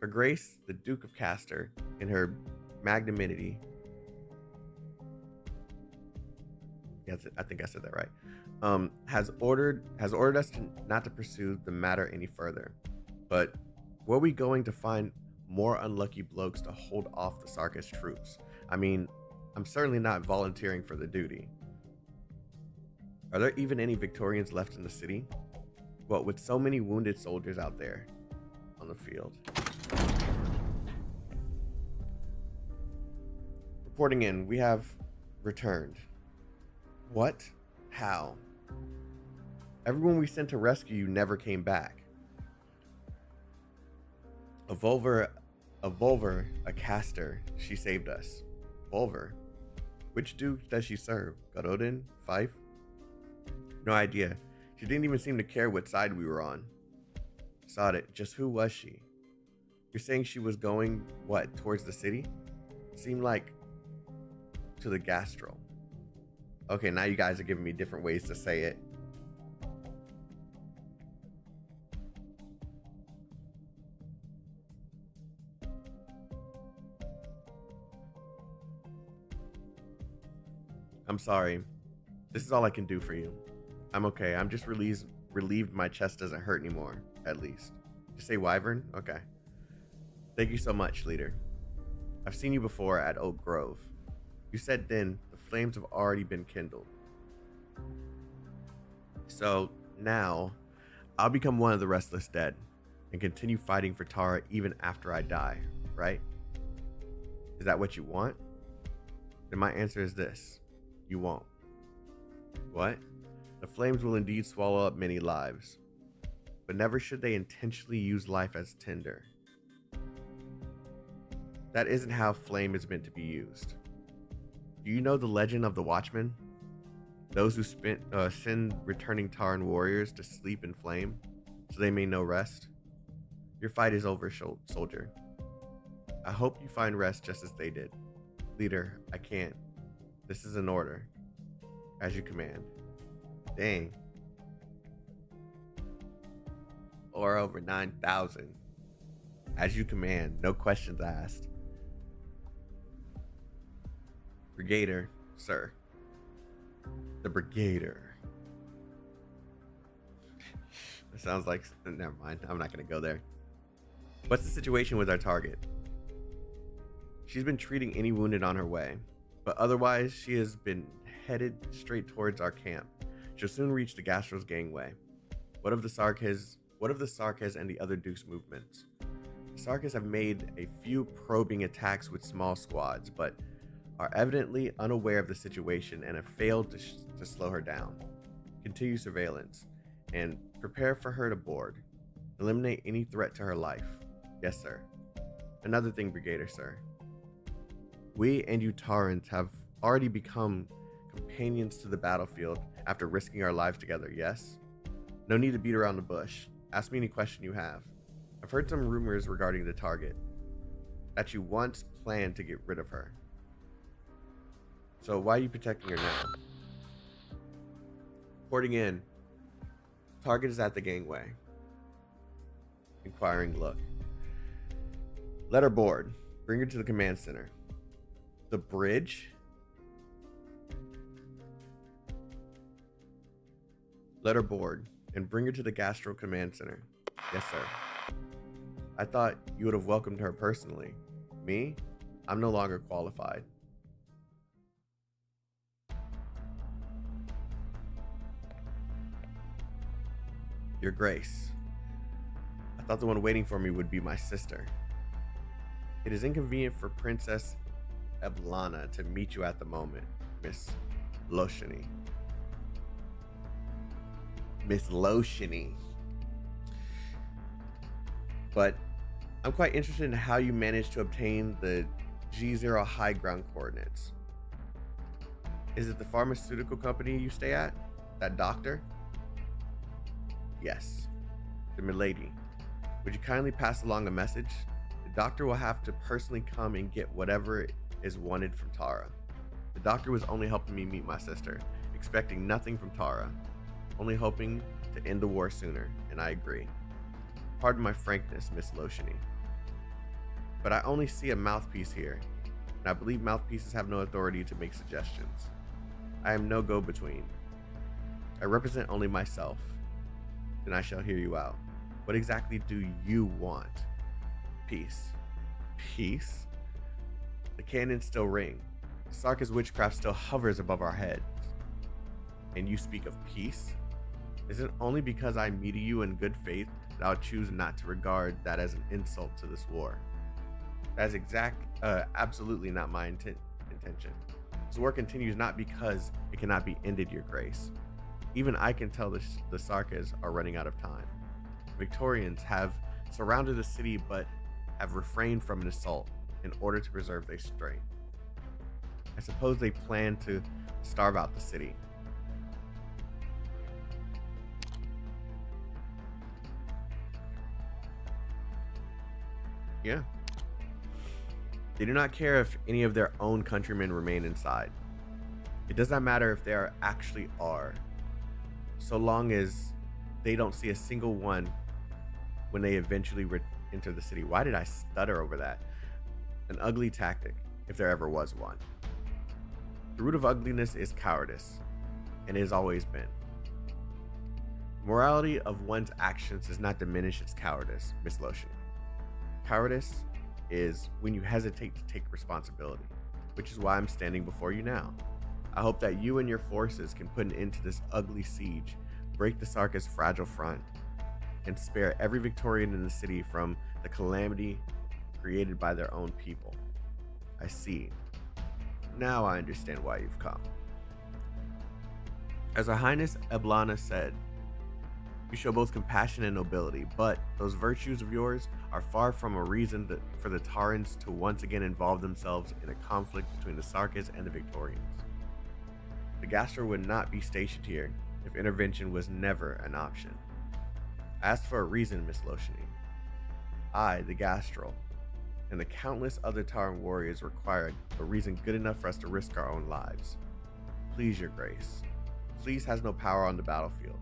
Her Grace, the Duke of Castor, in her magnanimity, yes, I think I said that right, has ordered us not to pursue the matter any further. But were we going to find more unlucky blokes to hold off the Sarkas troops? I mean, I'm certainly not volunteering for the duty. Are there even any Victorians left in the city? What, with so many wounded soldiers out there on the field? Reporting in, we have returned. What? How? Everyone we sent to rescue you never came back. A Volver, a caster, she saved us. Volver? Which duke does she serve? Gododin? Fife? No idea. She didn't even seem to care what side we were on. Sod it, just who was she? You're saying she was going, what, towards the city? Seemed like to the gastral. Okay, now you guys are giving me different ways to say it. I'm sorry. This is all I can do for you. I'm okay. I'm just relieved my chest doesn't hurt anymore, at least. Just say Wyvern? Okay. Thank you so much, leader. I've seen you before at Oak Grove. You said then the flames have already been kindled. So now I'll become one of the restless dead and continue fighting for Tara even after I die, right? Is that what you want? Then my answer is this. You won't. What? The flames will indeed swallow up many lives, but never should they intentionally use life as tinder. That isn't how flame is meant to be used. Do you know the legend of the Watchmen? Those who send returning Taran warriors to sleep in flame, so they may know rest? Your fight is over, soldier. I hope you find rest just as they did. Leader, I can't. This is an order. As you command. Dang. Or over 9,000. As you command, no questions asked. Brigader, sir. The Brigader. That sounds like... Never mind. I'm not going to go there. What's the situation with our target? She's been treating any wounded on her way, but otherwise she has been headed straight towards our camp. She'll soon reach the Gastral's gangway. What of the Sarkas and the other Duke's movements? The Sarkas have made a few probing attacks with small squads, but are evidently unaware of the situation and have failed to slow her down. Continue surveillance and prepare for her to board. Eliminate any threat to her life. Yes, sir. Another thing, Brigader, sir. We and you Tarans have already become companions to the battlefield after risking our lives together, yes? No need to beat around the bush. Ask me any question you have. I've heard some rumors regarding the target, that you once planned to get rid of her. So why are you protecting her now? Porting in. Target is at the gangway. Inquiring look. Let her board. Bring her to the command center. The bridge? Let her board and bring her to the Gastro Command Center. Yes, sir. I thought you would have welcomed her personally. Me? I'm no longer qualified. Your Grace. I thought the one waiting for me would be my sister. It is inconvenient for Princess Eblana to meet you at the moment, Miss Loshini. Miss Loshini. But I'm quite interested in how you managed to obtain the G0 high ground coordinates. Is it the pharmaceutical company you stay at? That doctor? Yes. The milady. Would you kindly pass along a message? The doctor will have to personally come and get whatever is wanted from Tara. The doctor was only helping me meet my sister, expecting nothing from Tara, only hoping to end the war sooner, and I agree. Pardon my frankness, Miss Loshini, but I only see a mouthpiece here, and I believe mouthpieces have no authority to make suggestions. I am no go-between. I represent only myself. Then I shall hear you out. What exactly do you want? Peace. Peace? The cannons still ring. Sarka's witchcraft still hovers above our heads. And you speak of peace? Is it only because I meet you in good faith that I'll choose not to regard that as an insult to this war? That is absolutely not my intention. This war continues not because it cannot be ended, Your Grace. Even I can tell the Sarkas are running out of time. Victorians have surrounded the city but have refrained from an assault in order to preserve their strength. I suppose they plan to starve out the city. Yeah. They do not care if any of their own countrymen remain inside. It does not matter if there actually are, so long as they don't see a single one when they eventually enter the city. Why did I stutter over that? An ugly tactic, if there ever was one. The root of ugliness is cowardice, and it has always been. Morality of one's actions does not diminish its cowardice, Miss Lotion. Cowardice is when you hesitate to take responsibility, which is why I'm standing before you now. I hope that you and your forces can put an end to this ugly siege, break the Sarka's fragile front, and spare every Victorian in the city from the calamity created by their own people. I see. Now I understand why you've come. As Her Highness Eblana said, you show both compassion and nobility, but those virtues of yours are far from a reason for the Tarans to once again involve themselves in a conflict between the Sarkas and the Victorians. The Gastro would not be stationed here if intervention was never an option. I asked for a reason, Miss Lotiony. I, the Gastro, and the countless other Taran warriors require a reason good enough for us to risk our own lives. Please, Your Grace. Please has no power on the battlefield.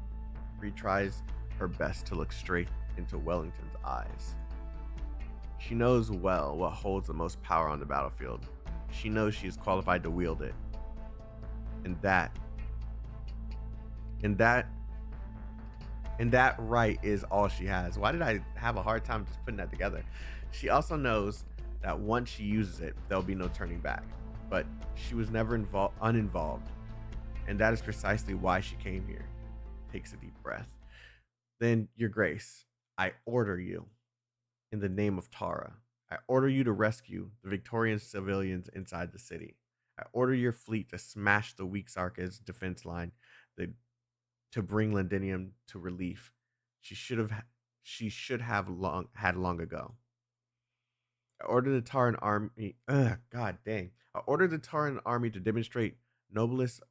Bree tries her best to look straight into Wellington's eyes. She knows well what holds the most power on the battlefield. She knows she is qualified to wield it. And that right is all she has. Why did I have a hard time just putting that together? She also knows that once she uses it, there'll be no turning back. But she was never uninvolved. And that is precisely why she came here. Takes a deep breath. Then, Your Grace, I order you, in the name of Tara, I order you to rescue the Victorian civilians inside the city. I order your fleet to smash the weak Sarka's defense line to bring Londinium to relief. She should have had long ago. I order the Taran army. God dang! I order the Taran army to demonstrate noblesse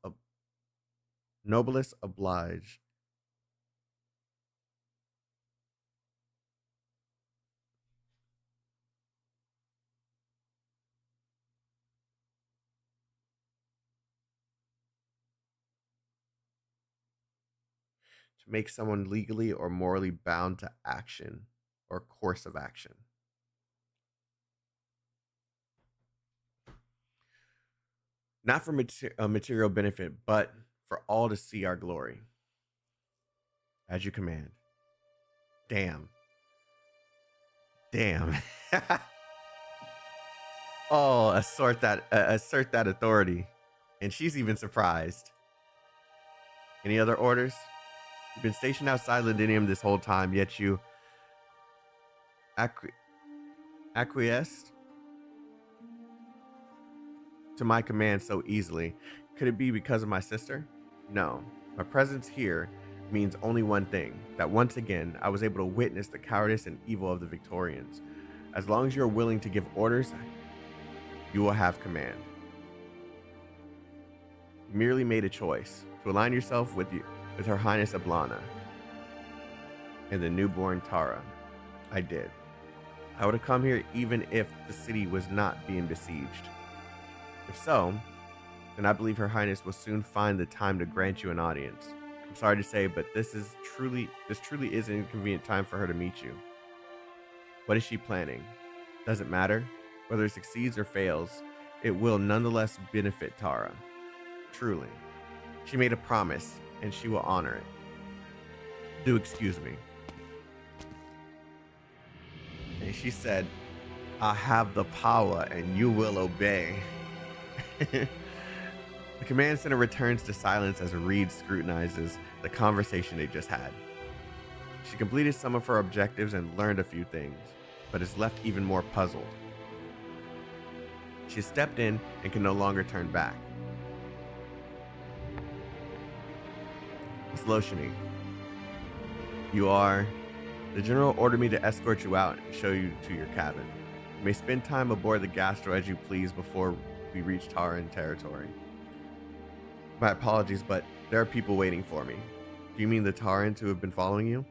oblige. To make someone legally or morally bound to action or course of action. Not for material benefit, but for all to see our glory. As you command. Damn. Oh, assert that authority. And she's even surprised. Any other orders? You've been stationed outside Londinium this whole time, yet you acquiesced to my command so easily. Could it be because of my sister? No. My presence here means only one thing, that once again I was able to witness the cowardice and evil of the Victorians. As long as you're willing to give orders, you will have command. You merely made a choice to align yourself with Her Highness Eblana and the newborn Tara. I did. I would have come here even if the city was not being besieged. If so, then I believe Her Highness will soon find the time to grant you an audience. I'm sorry to say, but this truly is an inconvenient time for her to meet you. What is she planning? Does it matter? Whether it succeeds or fails, it will nonetheless benefit Tara. Truly. She made a promise, and she will honor it. Do excuse me. And she said, I have the power, and you will obey. The command center returns to silence as Reed scrutinizes the conversation they just had. She completed some of her objectives and learned a few things, but is left even more puzzled. She stepped in and can no longer turn back. Miss Lotiony, the general ordered me to escort you out and show you to your cabin. You may spend time aboard the Gastro as you please before we reach Taran territory. My apologies, but there are people waiting for me. Do you mean the Tarans who have been following you?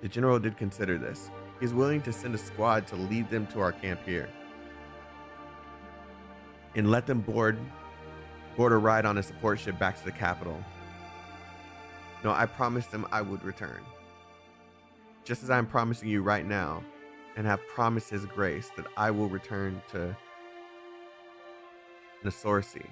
The general did consider this. He is willing to send a squad to lead them to our camp here. and let them board a ride on a support ship back to the capital. No, I promised them I would return. Just as I am promising you right now, and have promised His grace that I will return to Nasorsi.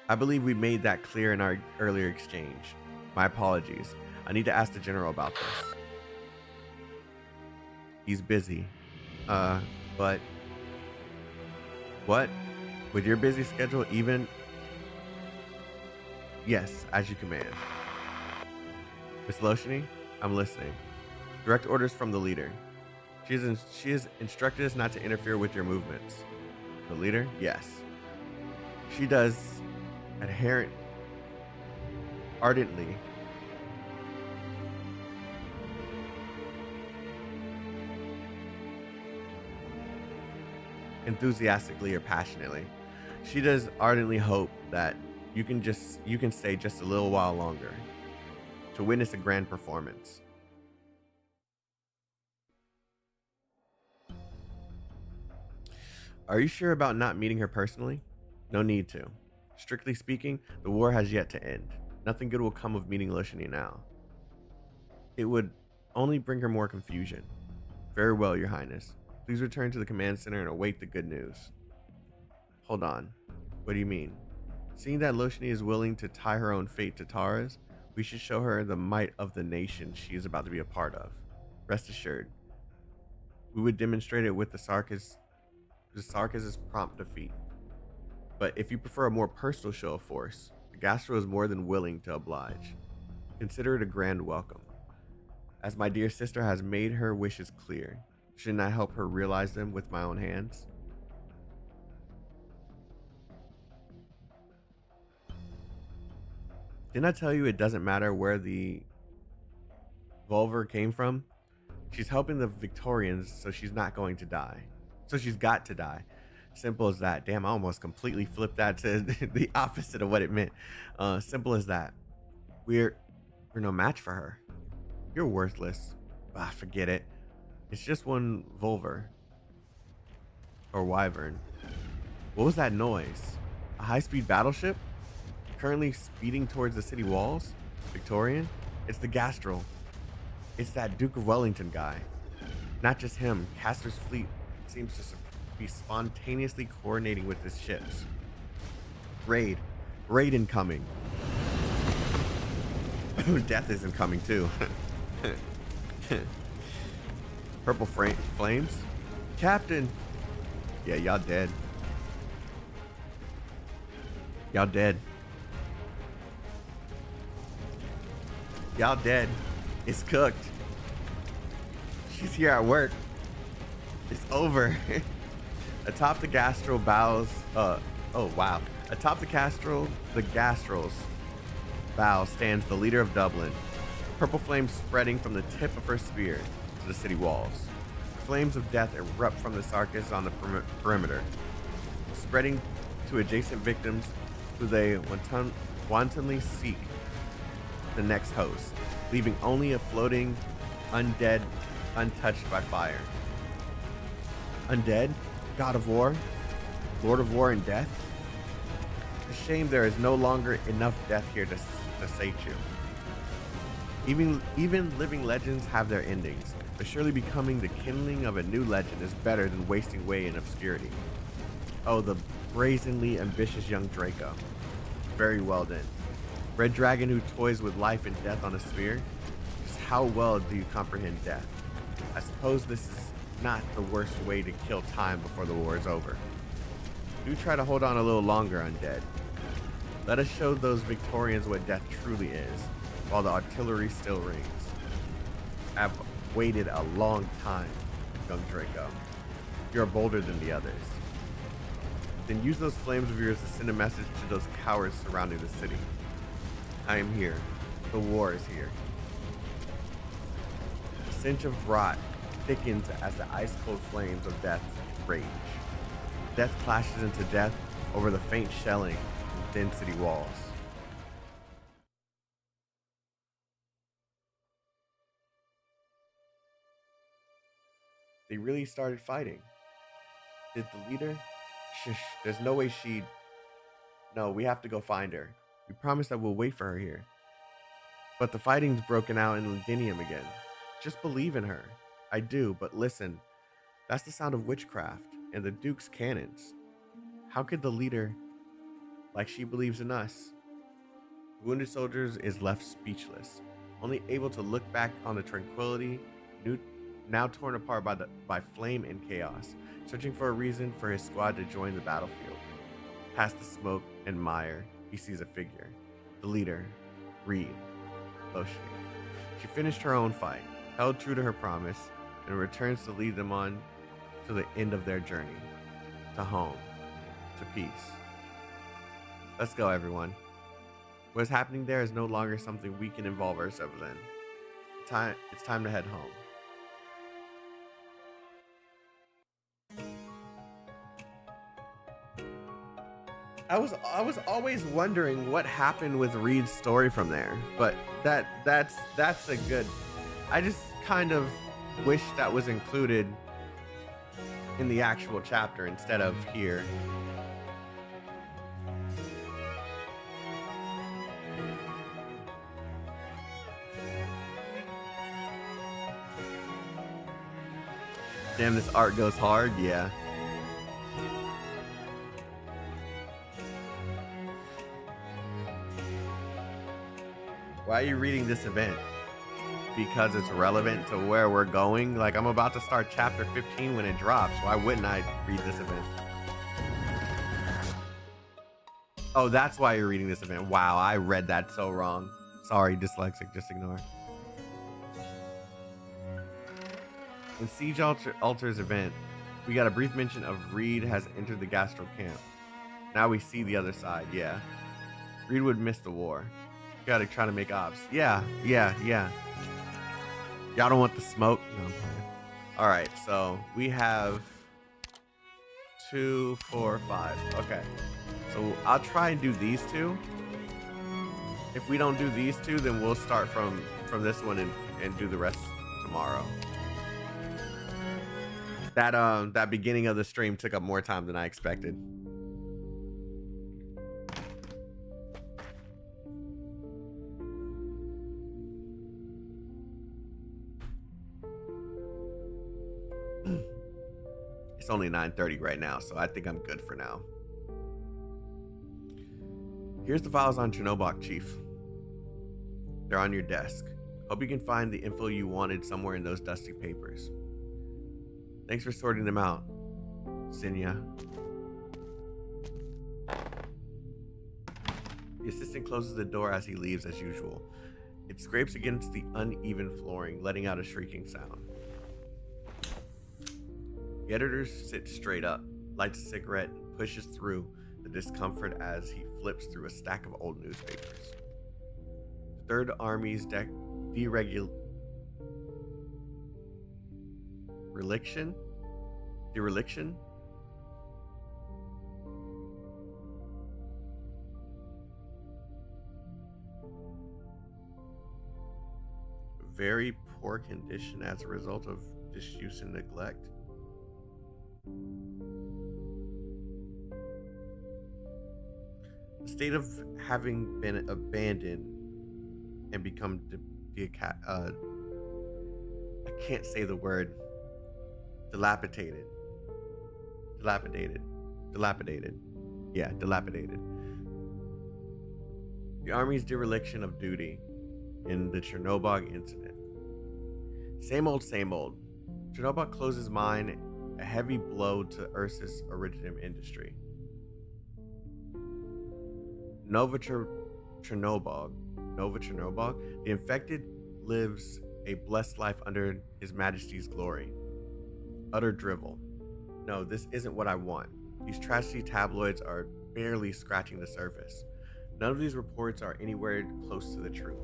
I believe we made that clear in our earlier exchange. My apologies. I need to ask the general about this. He's busy. But... What? With your busy schedule, even... Yes, as you command. Miss Loshini, I'm listening. Direct orders from the leader. She has instructed us not to interfere with your movements. The leader? Yes. She does ardently. Enthusiastically or passionately. She does ardently hope that you can stay just a little while longer to witness a grand performance. Are you sure about not meeting her personally? No need to. Strictly speaking, the war has yet to end. Nothing good will come of meeting Loshini now. It would only bring her more confusion. Very well, Your Highness. Please return to the command center and await the good news. Hold on. What do you mean? Seeing that Loshini is willing to tie her own fate to Tara's, we should show her the might of the nation she is about to be a part of. Rest assured, we would demonstrate it with the Sarkis' prompt defeat. But if you prefer a more personal show of force, the Gastro is more than willing to oblige. Consider it a grand welcome. As my dear sister has made her wishes clear, shouldn't I help her realize them with my own hands? Didn't I tell you it doesn't matter where the Volver came from? She's helping the Victorians, so she's not going to die. So she's got to die. Simple as that. Damn, I almost completely flipped that to the opposite of what it meant. Simple as that. We're no match for her. You're worthless. Forget it. It's just one Volver. Or Wyvern. What was that noise? A high-speed battleship? Currently speeding towards the city walls? Victorian? It's the Gastrel. It's that Duke of Wellington guy. Not just him. Castor's fleet seems to be spontaneously coordinating with his ships. Raid incoming. Death is incoming too. Purple flames? Captain! Yeah, y'all dead. Y'all dead. Y'all dead. It's cooked. She's here at work. It's over. Atop the Gastrel bows. Oh wow. Atop the Gastrel's bow stands the leader of Dublin. Purple flames spreading from the tip of her spear to the city walls. Flames of death erupt from the Sarkis on the perimeter, spreading to adjacent victims who they wantonly seek the next host, leaving only a floating undead untouched by fire. Undead? God of War? Lord of War and Death? It's a shame there is no longer enough death here to sate you. Even living legends have their endings, but surely becoming the kindling of a new legend is better than wasting away in obscurity. Oh, the brazenly ambitious young Draco. Very well then. Red dragon who toys with life and death on a sphere? Just how well do you comprehend death? I suppose this is not the worst way to kill time before the war is over. Do try to hold on a little longer, undead. Let us show those Victorians what death truly is, while the artillery still rings. I've waited a long time, young Draco. You're bolder than the others. Then use those flames of yours to send a message to those cowards surrounding the city. I am here. The war is here. The stench of rot thickens as the ice-cold flames of death rage. Death clashes into death over the faint shelling of thin city walls. They really started fighting. Did the leader? Shush, there's no way she'd... No, we have to go find her. We promised that we'll wait for her here. But the fighting's broken out in Londinium again. Just believe in her. I do, but listen. That's the sound of witchcraft and the Duke's cannons. How could the leader, like she believes in us? The wounded soldiers is left speechless, only able to look back on the tranquility, now torn apart by flame and chaos, searching for a reason for his squad to join the battlefield. Past the smoke and mire, he sees a figure. The leader, Reed. Loshni. She finished her own fight, held true to her promise, and returns to lead them on to the end of their journey. To home. To peace. Let's go, everyone. What's happening there is no longer something we can involve ourselves in. It's time to head home. I was always wondering what happened with Reed's story from there, but that's a good. I just kind of wish that was included in the actual chapter instead of here. Damn, this art goes hard, yeah. Why are you reading this event? Because it's relevant to where we're going. Like, I'm about to start chapter 15 when it drops. Why wouldn't I read this event? Oh, that's why you're reading this event. Wow, I read that so wrong. Sorry, dyslexic, just ignore. In Siege Altar's event, we got a brief mention of Reed has entered the Gastro camp. Now we see the other side, yeah. Reed would miss the war. Gotta try to make ops. Yeah. Y'all don't want the smoke? No, I'm playing. Alright, so we have 2, 4, 5. Okay. So I'll try and do these two. If we don't do these two, then we'll start from this one and do the rest tomorrow. That beginning of the stream took up more time than I expected. It's only 9:30 right now, so I think I'm good for now. Here's the files on Chernobog, Chief. They're on your desk. Hope you can find the info you wanted somewhere in those dusty papers. Thanks for sorting them out, Sinya. The assistant closes the door as he leaves as usual. It scrapes against the uneven flooring, letting out a shrieking sound. The editor sits straight up, lights a cigarette, and pushes through the discomfort as he flips through a stack of old newspapers. The Third Army's dereliction? Very poor condition as a result of disuse and neglect. The state of having been abandoned and become I can't say the word. Dilapidated. Yeah, dilapidated. The Army's dereliction of duty in the Chernobog incident. Same old, same old. Chernobog closes mine, a heavy blow to Ursus Originium industry. Nova Chernobog, the infected lives a blessed life under His Majesty's glory. Utter drivel. No, this isn't what I want. These trashy tabloids are barely scratching the surface. None of these reports are anywhere close to the truth.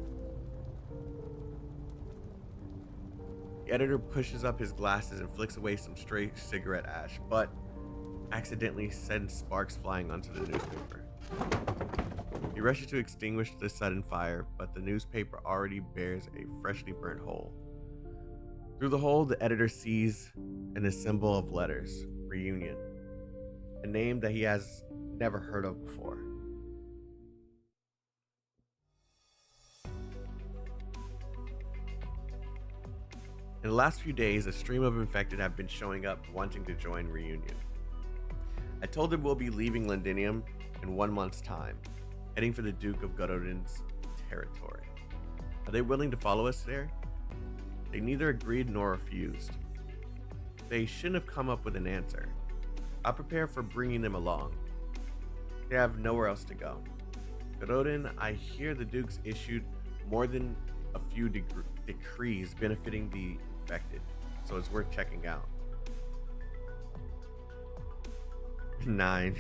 The editor pushes up his glasses and flicks away some stray cigarette ash, but accidentally sends sparks flying onto the newspaper. He rushes to extinguish the sudden fire, but the newspaper already bears a freshly burnt hole. Through the hole, the editor sees in a symbol of letters, Reunion, a name that he has never heard of before. In the last few days, a stream of infected have been showing up wanting to join Reunion. I told them we'll be leaving Londinium in 1 month's time, heading for the Duke of Gododin's territory. Are they willing to follow us there? They neither agreed nor refused. They shouldn't have come up with an answer. I'll prepare for bringing them along. They have nowhere else to go. Gododin, I hear the Dukes issued more than a few decrees benefiting the infected, so it's worth checking out. 9.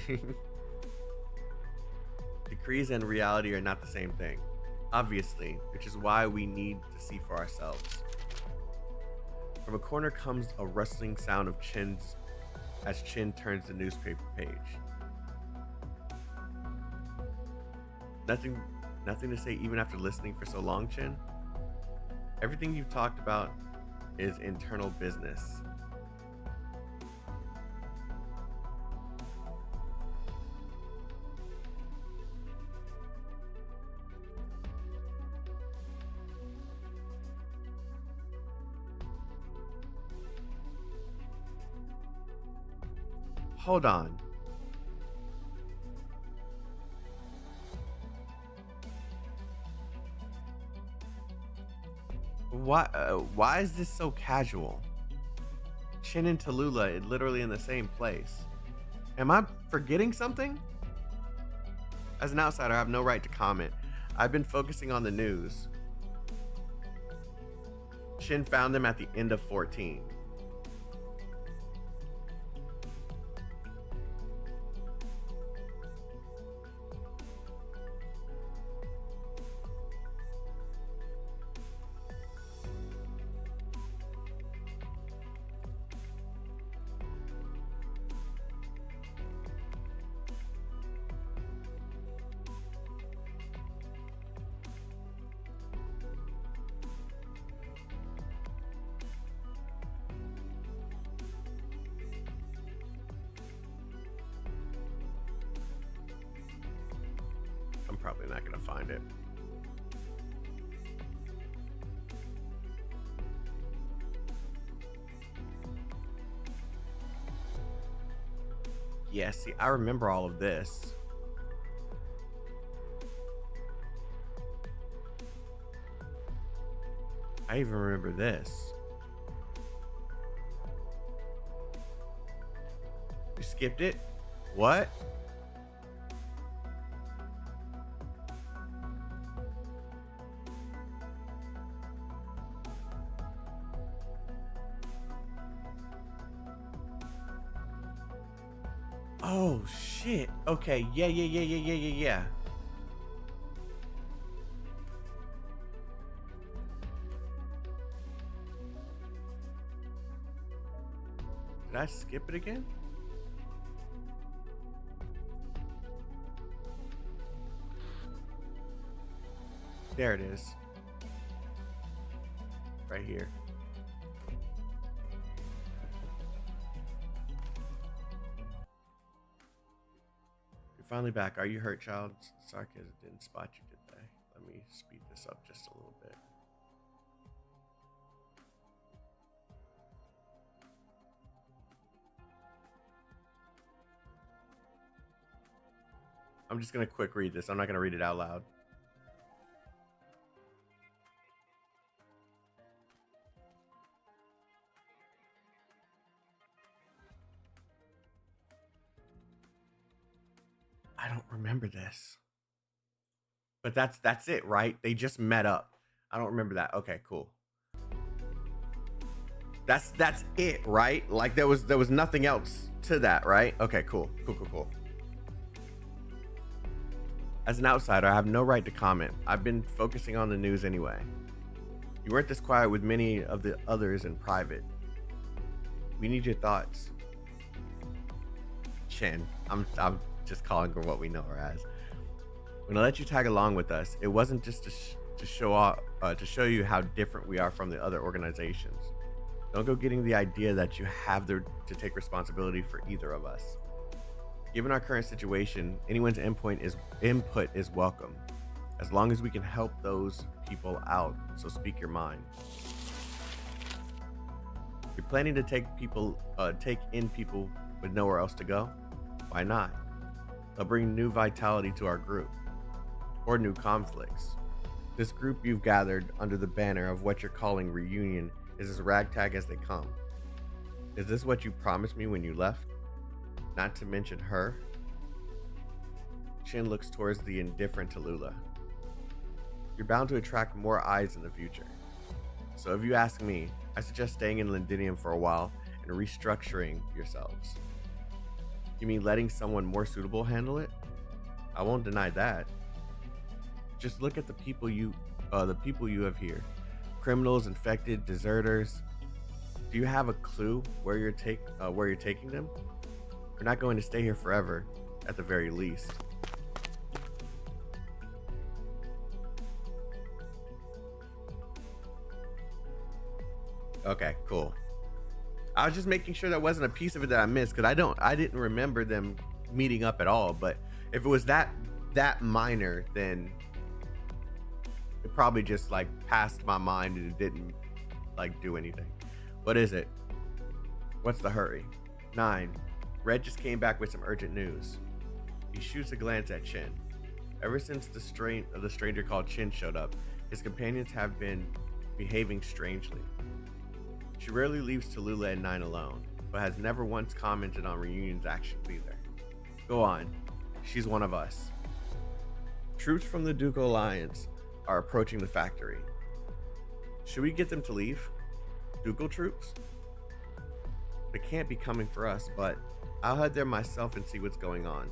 Decrees and reality are not the same thing, obviously, which is why we need to see for ourselves. From a corner comes a rustling sound of Chin's as Chin turns the newspaper page. Nothing to say even after listening for so long, Chin? Everything you've talked about is internal business. Hold on. Why is this so casual? Chin and Tallulah literally in the same place. Am I forgetting something? As an outsider, I have no right to comment. I've been focusing on the news. Chin found them at the end of 14. I'm probably not gonna find it. Yeah, see, I remember all of this. I even remember this. You skipped it? What? Oh shit. Okay. Yeah. Did I skip it again? There it is. Right here. Finally back. Are you hurt, child? Sarkis didn't spot you, did they? Let me speed this up just a little bit. I'm just going to quick read this. I'm not going to read it out loud. I don't remember this. But that's it, right? They just met up. I don't remember that. Okay, cool. That's it, right? Like there was nothing else to that, right? Okay, cool. As an outsider, I have no right to comment. I've been focusing on the news anyway. You weren't this quiet with many of the others in private. We need your thoughts. Chin. I'm just calling her what we know her as. When I let you tag along with us, it wasn't just to show off, to show you how different we are from the other organizations. Don't go getting the idea that you have to take responsibility for either of us. Given our current situation, anyone's input is welcome, as long as we can help those people out, so speak your mind. You're planning to take in people with nowhere else to go? Why not? They'll bring new vitality to our group, or new conflicts. This group you've gathered under the banner of what you're calling reunion is as ragtag as they come. Is this what you promised me when you left? Not to mention her? Shin looks towards the indifferent Tallulah. You're bound to attract more eyes in the future. So if you ask me, I suggest staying in Londinium for a while and restructuring yourselves. You mean letting someone more suitable handle it? I won't deny that. Just look at the people you have here. Criminals, infected, deserters. Do you have a clue where you're taking them? We're not going to stay here forever, at the very least. Okay, cool. I was just making sure that wasn't a piece of it that I missed, because I didn't remember them meeting up at all. But if it was that minor, then it probably just like passed my mind and it didn't like do anything. What is it? What's the hurry? 9. Red just came back with some urgent news. He shoots a glance at Chin. Ever since the stranger called Chin showed up, his companions have been behaving strangely. She rarely leaves Tallulah and 9 alone, but has never once commented on Reunion's actions either. Go on. She's one of us. Troops from the Ducal Alliance are approaching the factory. Should we get them to leave? Ducal troops? They can't be coming for us, but I'll head there myself and see what's going on.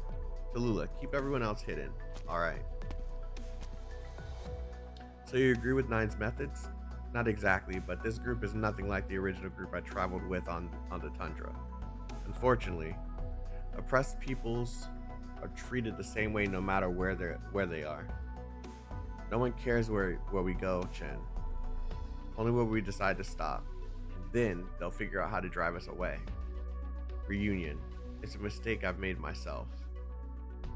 Tallulah, keep everyone else hidden. Alright. So you agree with 9's methods? Not exactly, but this group is nothing like the original group I traveled with on the tundra. Unfortunately, oppressed peoples are treated the same way no matter where they are. No one cares where we go, Chen. Only where we decide to stop. Then they'll figure out how to drive us away. Reunion. It's a mistake I've made myself.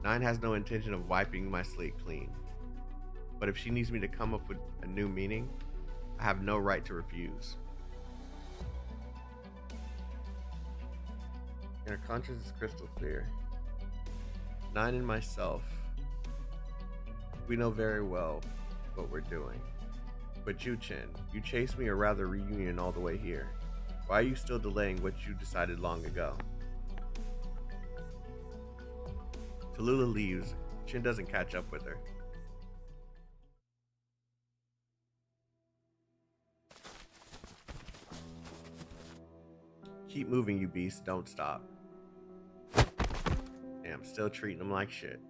9 has no intention of wiping my slate clean. But if she needs me to come up with a new meaning, I have no right to refuse. Inner conscience is crystal clear. 9 and myself, we know very well what we're doing. But you, Chen, you chased me, or rather Reunion, all the way here. Why are you still delaying what you decided long ago? Tallulah leaves. Chen doesn't catch up with her. Keep moving, you beast. Don't stop. Damn, still treating them like shit.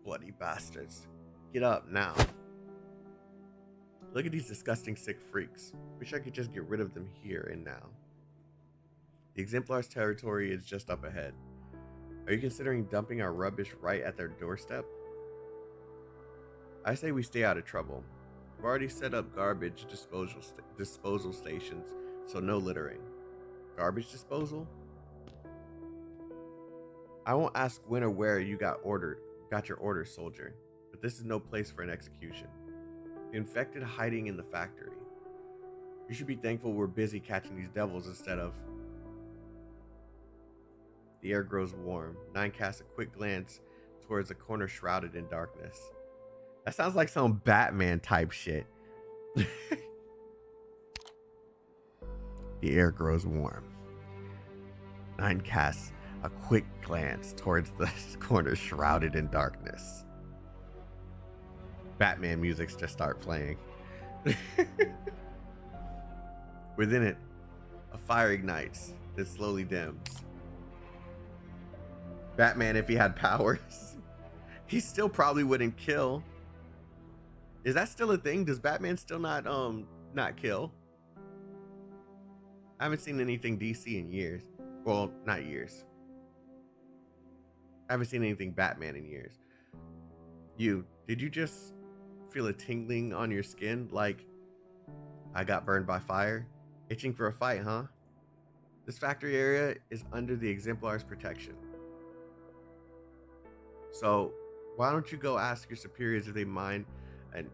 Bloody bastards. Get up now. Look at these disgusting sick freaks. Wish I could just get rid of them here and now. The Exemplar's territory is just up ahead. Are you considering dumping our rubbish right at their doorstep? I say we stay out of trouble. We've already set up garbage disposal stations, so no littering. Garbage disposal? I won't ask when or where you got your order, soldier, but this is no place for an execution. The infected hiding in the factory. You should be thankful we're busy catching these devils instead of... The air grows warm. 9 casts a quick glance towards a corner shrouded in darkness. That sounds like some Batman type shit. The air grows warm. 9 casts a quick glance towards the corner shrouded in darkness. Batman musics just start playing. Within it, a fire ignites, then slowly dims. Batman, if he had powers, he still probably wouldn't kill. Is that still a thing? Does Batman still not kill? I haven't seen anything DC in years. Well, not years. I haven't seen anything Batman in years. Did you just feel a tingling on your skin? Like I got burned by fire? Itching for a fight, huh? This factory area is under the Exemplar's protection. So, why don't you go ask your superiors if they mind an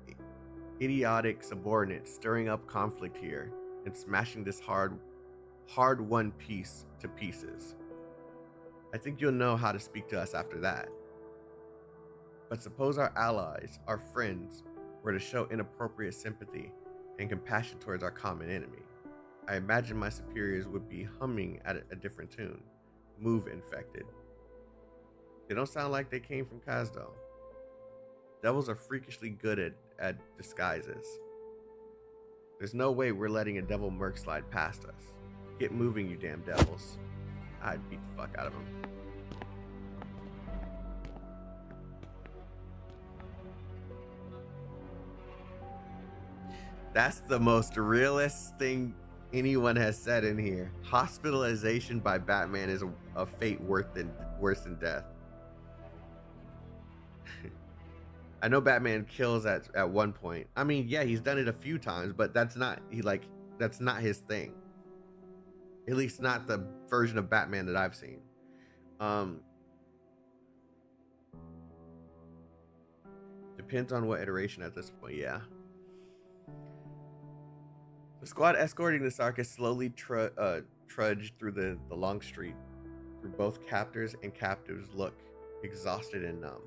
idiotic subordinate stirring up conflict here and smashing this hard-won piece to pieces? I think you'll know how to speak to us after that. But suppose our allies, our friends, were to show inappropriate sympathy and compassion towards our common enemy. I imagine my superiors would be humming at a different tune. Move, infected. They don't sound like they came from Kazdo. Devils are freakishly good at disguises. There's no way we're letting a devil merc slide past us. Get moving, you damn devils. I'd beat the fuck out of them. That's the most realist thing anyone has said in here. Hospitalization by Batman is a fate worse than death. I know Batman kills at one point. I mean, yeah, he's done it a few times, but that's not his thing. At least not the version of Batman that I've seen. Depends on what iteration at this point, yeah. The squad escorting the Sarkis slowly trudged through the long street. Through both captors and captives look exhausted and numb.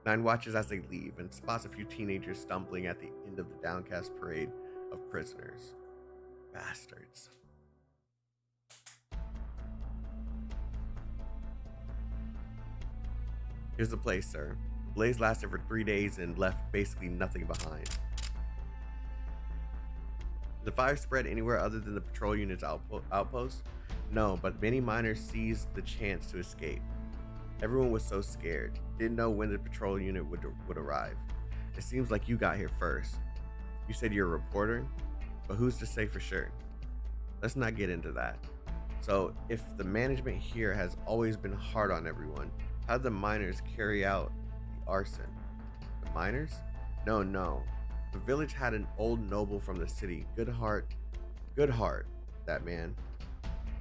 Nine watches as they leave and spots a few teenagers stumbling at the end of the downcast parade of prisoners. Bastards. Here's the place, sir. The blaze lasted for 3 days and left basically nothing behind. Did the fire spread anywhere other than the patrol unit's outpost? No, but many miners seized the chance to escape. Everyone was so scared, didn't know when the patrol unit would arrive. It seems like you got here first. You said you're a reporter, but who's to say for sure? Let's not get into that. So, if the management here has always been hard on everyone, how did the miners carry out the arson? The miners? No. The village had an old noble from the city. Good heart, that man.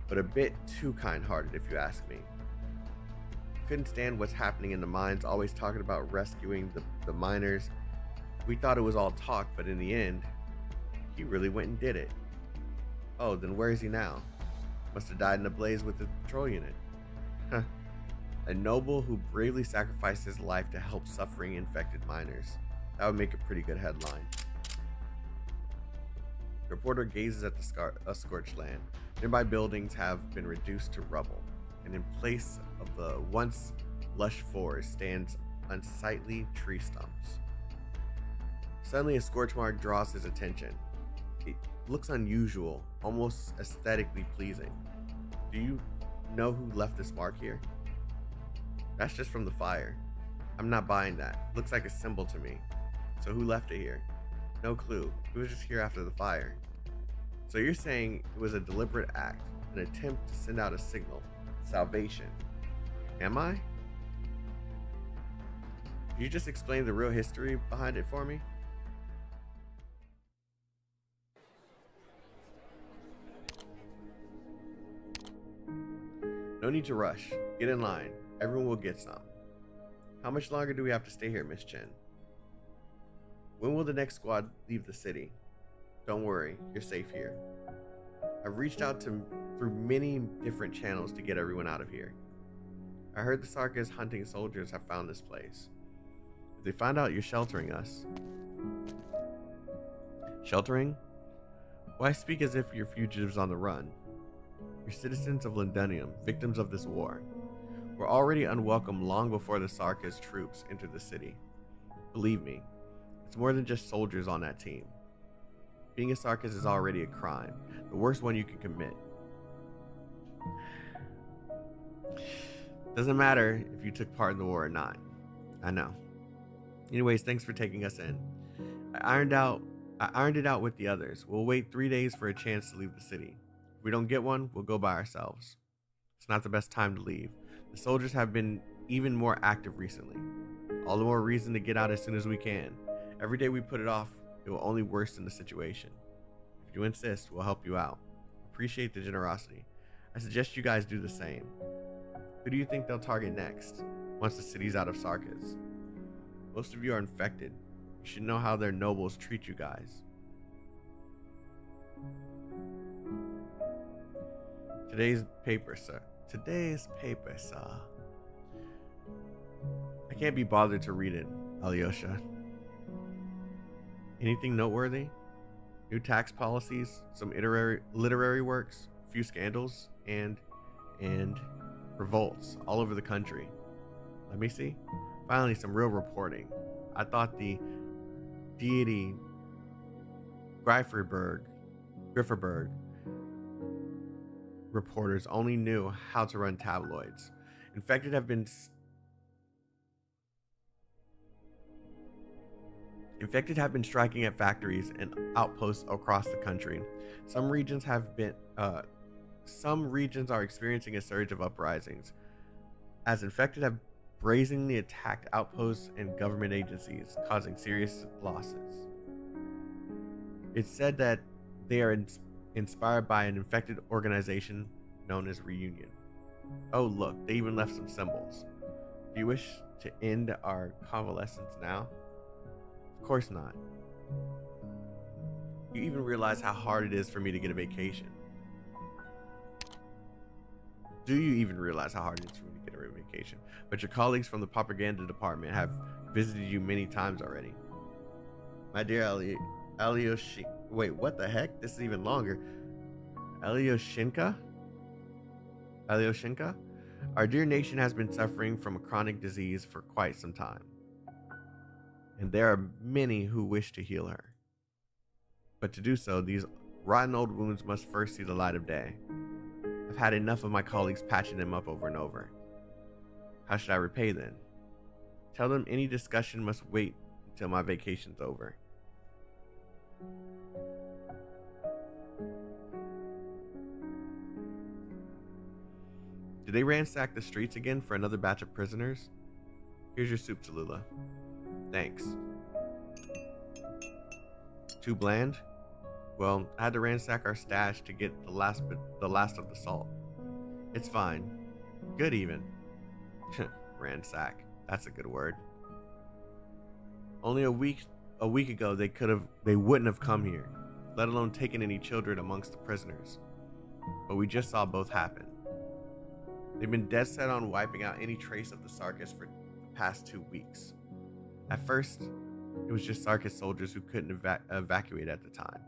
But a bit too kind-hearted, if you ask me. Couldn't stand what's happening in the mines, always talking about rescuing the miners. We thought it was all talk, but in the end, he really went and did it. Oh, then where is he now? Must have died in a blaze with the patrol unit. Huh. A noble who bravely sacrificed his life to help suffering infected miners. That would make a pretty good headline. The reporter gazes at the scorched land. Nearby buildings have been reduced to rubble, and in place of the once lush forest stands unsightly tree stumps. Suddenly a scorch mark draws his attention. It looks unusual, almost aesthetically pleasing. Do you know who left this mark here? That's just from the fire. I'm not buying that. Looks like a symbol to me. So who left it here? No clue. It was just here after the fire. So you're saying it was a deliberate act, an attempt to send out a signal. Salvation. Am I? Can you just explain the real history behind it for me? No need to rush. Get in line. Everyone will get some. How much longer do we have to stay here, Miss Chen? When will the next squad leave the city? Don't worry, you're safe here. I've reached out through many different channels to get everyone out of here. I heard the Sarkis hunting soldiers have found this place. If they find out you're sheltering us... Sheltering? Why speak as if you're fugitives on the run? You're citizens of Londonium, victims of this war. We're already unwelcome long before the Sarkis troops entered the city. Believe me, it's more than just soldiers on that team. Being a Sarkis is already a crime, the worst one you can commit. Doesn't matter if you took part in the war or not. I know. Anyways, thanks for taking us in. I ironed it out with the others. We'll wait 3 days for a chance to leave the city. If we don't get one, we'll go by ourselves. It's not the best time to leave. The soldiers have been even more active recently. All the more reason to get out as soon as we can. Every day we put it off, It will only worsen the situation. If you insist, we'll help you out. Appreciate the generosity. I suggest you guys do the same. Who do you think they'll target next, once the city's out of Sarkis? Most of you are infected. You should know how their nobles treat you guys. Today's paper, sir. I can't be bothered to read it, Alyosha. Anything noteworthy? New tax policies, some literary works, a few scandals, and revolts all over the country. Let me see. Finally, some real reporting. I thought the deity Grifferberg reporters only knew how to run tabloids. Infected have been striking at factories and outposts across the country. Some regions are experiencing a surge of uprisings, as infected have brazenly attacked outposts and government agencies, causing serious losses. It's said that they are inspired by an infected organization known as Reunion. Oh look, they even left some symbols. Do you wish to end our convalescence now? Of course not. You even realize how hard it is for me to get a vacation. Do you even realize how hard it is for me to get a vacation? But your colleagues from the propaganda department have visited you many times already. My dear Alyoshinka. Wait, what the heck? This is even longer. Alyoshinka? Our dear nation has been suffering from a chronic disease for quite some time. And there are many who wish to heal her. But to do so, these rotten old wounds must first see the light of day. I've had enough of my colleagues patching them up over and over. How should I repay then? Tell them any discussion must wait until my vacation's over. Did they ransack the streets again for another batch of prisoners? Here's your soup, Tallulah. Thanks. Too bland? Well, I had to ransack our stash to get the last of the salt. It's fine. Good even. Ransack. That's a good word. Only a week ago they wouldn't have come here, let alone taken any children amongst the prisoners. But we just saw both happen. They've been dead set on wiping out any trace of the Sarkis for the past 2 weeks. At first, it was just Sarkis soldiers who couldn't evacuate at the time.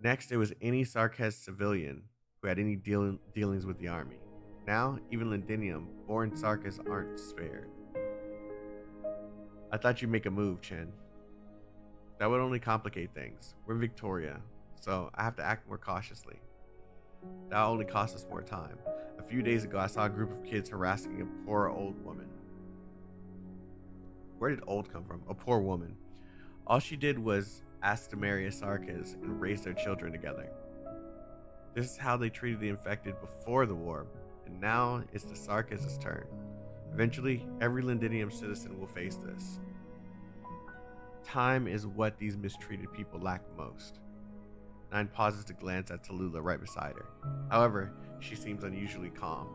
Next, it was any Sarkis civilian who had any dealings with the army. Now, even Lindinium-born Sarkis aren't spared. I thought you'd make a move, Chen. That would only complicate things. We're Victoria, so I have to act more cautiously. That'll only cost us more time. A few days ago, I saw a group of kids harassing a poor old woman. Where did old come from? A poor woman. All she did was ask to marry a Sarkis and raise their children together. This is how they treated the infected before the war, and now it's the Sarkis' turn. Eventually, every Lindinium citizen will face this. Time is what these mistreated people lack most. Nine pauses to glance at Tallulah right beside her. However, she seems unusually calm,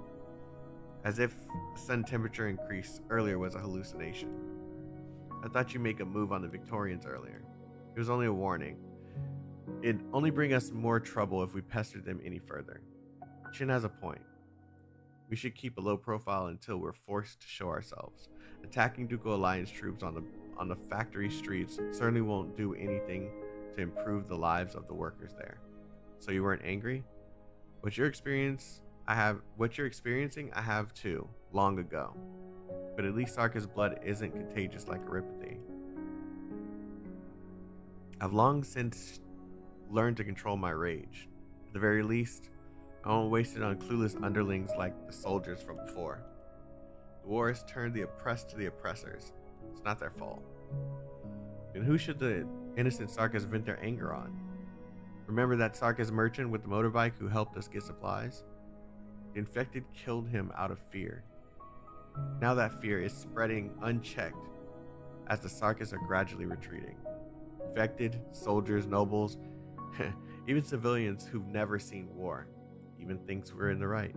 as if the sun temperature increase earlier was a hallucination. I thought you'd make a move on the Victorians earlier. It was only a warning. It'd only bring us more trouble if we pestered them any further. Chin has a point. We should keep a low profile until we're forced to show ourselves. Attacking Ducal Alliance troops on the factory streets certainly won't do anything to improve the lives of the workers there. So you weren't angry? What you're experiencing, I have too, long ago. But at least Sarkis' blood isn't contagious like Erypathy. I've long since learned to control my rage. At the very least, I won't waste it on clueless underlings like the soldiers from before. The war has turned the oppressed to the oppressors. It's not their fault. And who should the innocent Sarkis vent their anger on? Remember that Sarkis merchant with the motorbike who helped us get supplies? The infected killed him out of fear. Now that fear is spreading unchecked as the Sarkis are gradually retreating. Infected, soldiers, nobles, even civilians who've never seen war, even thinks we're in the right.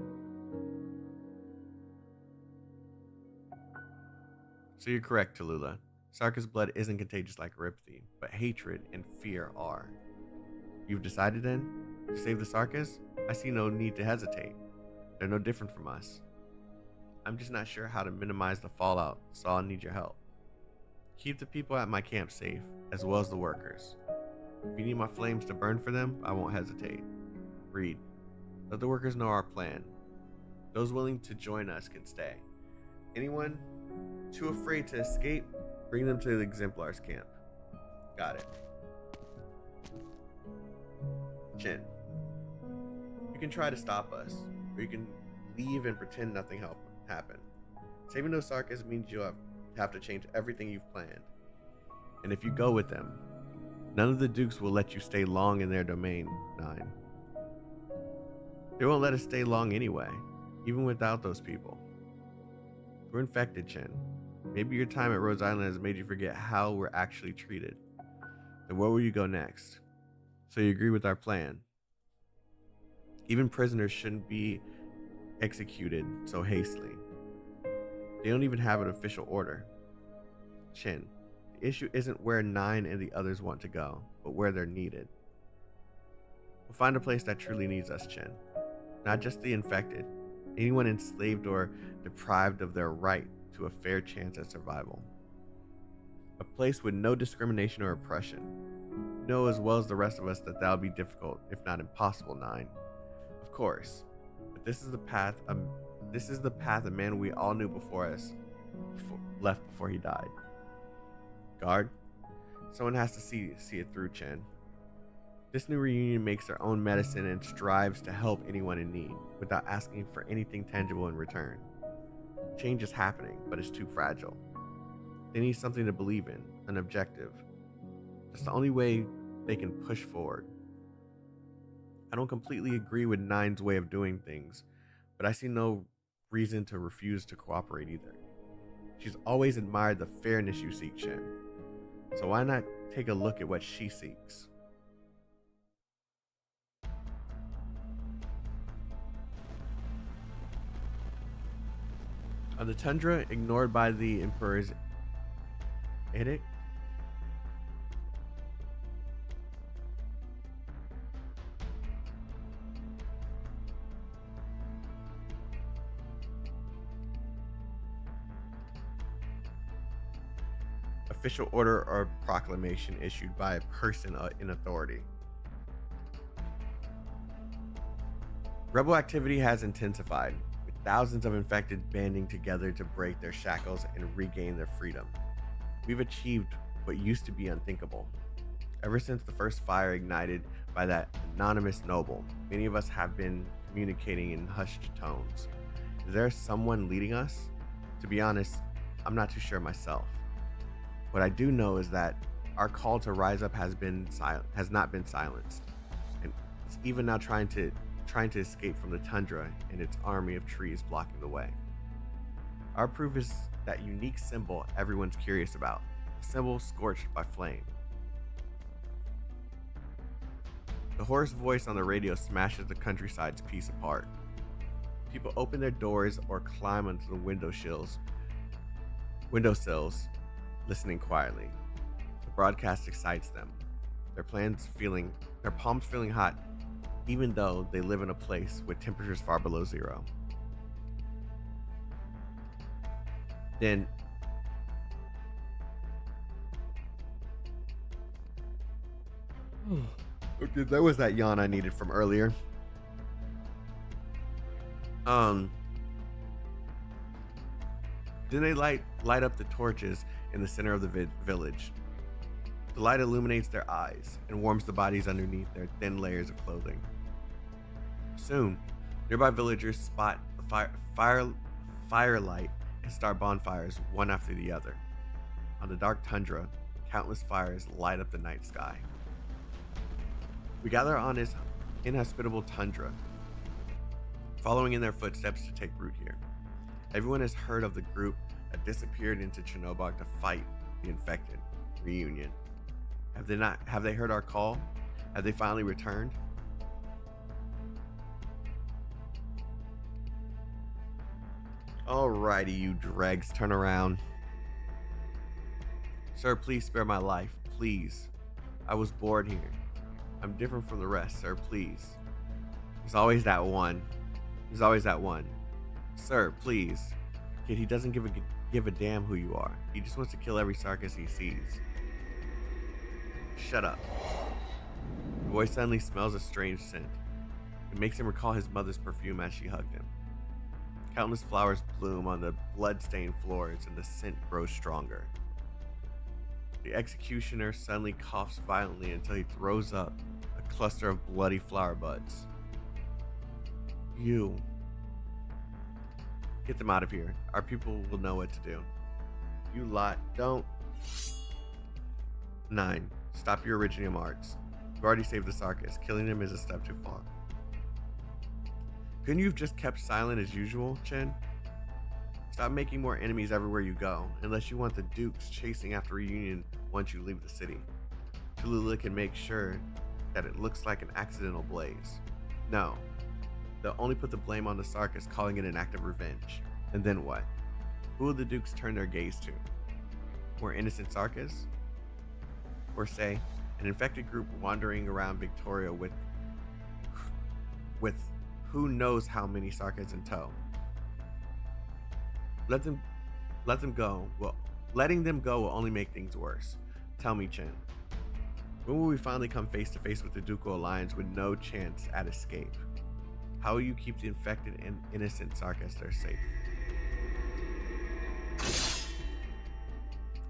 So you're correct, Tallulah. Sarka's blood isn't contagious like Ripthy, but hatred and fear are. You've decided then? To save the Sarkas? I see no need to hesitate. They're no different from us. I'm just not sure how to minimize the fallout, so I'll need your help. Keep the people at my camp safe, as well as the workers. If you need my flames to burn for them, I won't hesitate. Reed, let the workers know our plan. Those willing to join us can stay. Anyone too afraid to escape, bring them to the Exemplars camp. Got it. Chin, you can try to stop us, or you can leave and pretend nothing happened. Saving those Sarkas means you'll have to change everything you've planned. And if you go with them, none of the Dukes will let you stay long in their domain, 9. They won't let us stay long anyway, even without those people. We're infected, Chen. Maybe your time at Rhodes Island has made you forget how we're actually treated. Then where will you go next? So you agree with our plan? Even prisoners shouldn't be executed so hastily. They don't even have an official order. Chen, the issue isn't where 9 and the others want to go, but where they're needed. We'll find a place that truly needs us, Chen. Not just the infected, anyone enslaved or deprived of their right to a fair chance at survival. A place with no discrimination or oppression. You know as well as the rest of us that that'll be difficult, if not impossible, 9. Of course, but this is the path a man we all knew before us left before he died. Guard, someone has to see it through, Chen. This new reunion makes their own medicine and strives to help anyone in need without asking for anything tangible in return. Change is happening, but it's too fragile. They need something to believe in, an objective. That's the only way they can push forward. I don't completely agree with 9's way of doing things, but I see no reason to refuse to cooperate either. She's always admired the fairness you seek, Chen. So why not take a look at what she seeks? On the tundra, ignored by the Emperor's edict, official order or proclamation issued by a person in authority. Rebel activity has intensified, with thousands of infected banding together to break their shackles and regain their freedom. We've achieved what used to be unthinkable. Ever since the first fire ignited by that anonymous noble, many of us have been communicating in hushed tones. Is there someone leading us? To be honest, I'm not too sure myself. What I do know is that our call to rise up has not been silenced, and it's even now trying to escape from the tundra and its army of trees blocking the way. Our proof is that unique symbol everyone's curious about, the symbol scorched by flame. The hoarse voice on the radio smashes the countryside's peace apart. People open their doors or climb onto the windowsills, listening quietly. The broadcast excites them, their palms feeling hot, even though they live in a place with temperatures far below zero. Then, okay, that was that yawn I needed from earlier. Then they light up the torches in the center of the village. The light illuminates their eyes and warms the bodies underneath their thin layers of clothing. Soon, nearby villagers spot the firelight and start bonfires one after the other. On the dark tundra, countless fires light up the night sky. We gather on this inhospitable tundra, following in their footsteps to take root here. Everyone has heard of the group that disappeared into Chernobog to fight the infected. Reunion. Have they heard our call? Have they finally returned? Alrighty, you dregs, turn around. Sir, please spare my life, please. I was bored here. I'm different from the rest, sir, please. There's always that one. There's always that one. Sir, please. Kid, he doesn't give a damn who you are. He just wants to kill every Sarkis he sees. Shut up. The boy suddenly smells a strange scent. It makes him recall his mother's perfume as she hugged him. Countless flowers bloom on the blood-stained floors, and the scent grows stronger. The executioner suddenly coughs violently until he throws up a cluster of bloody flower buds. You. Get them out of here. Our people will know what to do. You lot, don't. 9. Stop your Originium arts. You've already saved the Sarkis. Killing them is a step too far. Couldn't you have just kept silent as usual, Chen? Stop making more enemies everywhere you go, unless you want the Dukes chasing after Reunion once you leave the city. Tallulah can make sure that it looks like an accidental blaze. No. They'll only put the blame on the Sarkis, calling it an act of revenge. And then what? Who will the Dukes turn their gaze to? More innocent Sarkis? Or say, an infected group wandering around Victoria with who knows how many Sarkis in tow? Let them go. Well, letting them go will only make things worse. Tell me, Chen, when will we finally come face to face with the Ducal Alliance with no chance at escape? How will you keep the infected and innocent Sarkis there safe?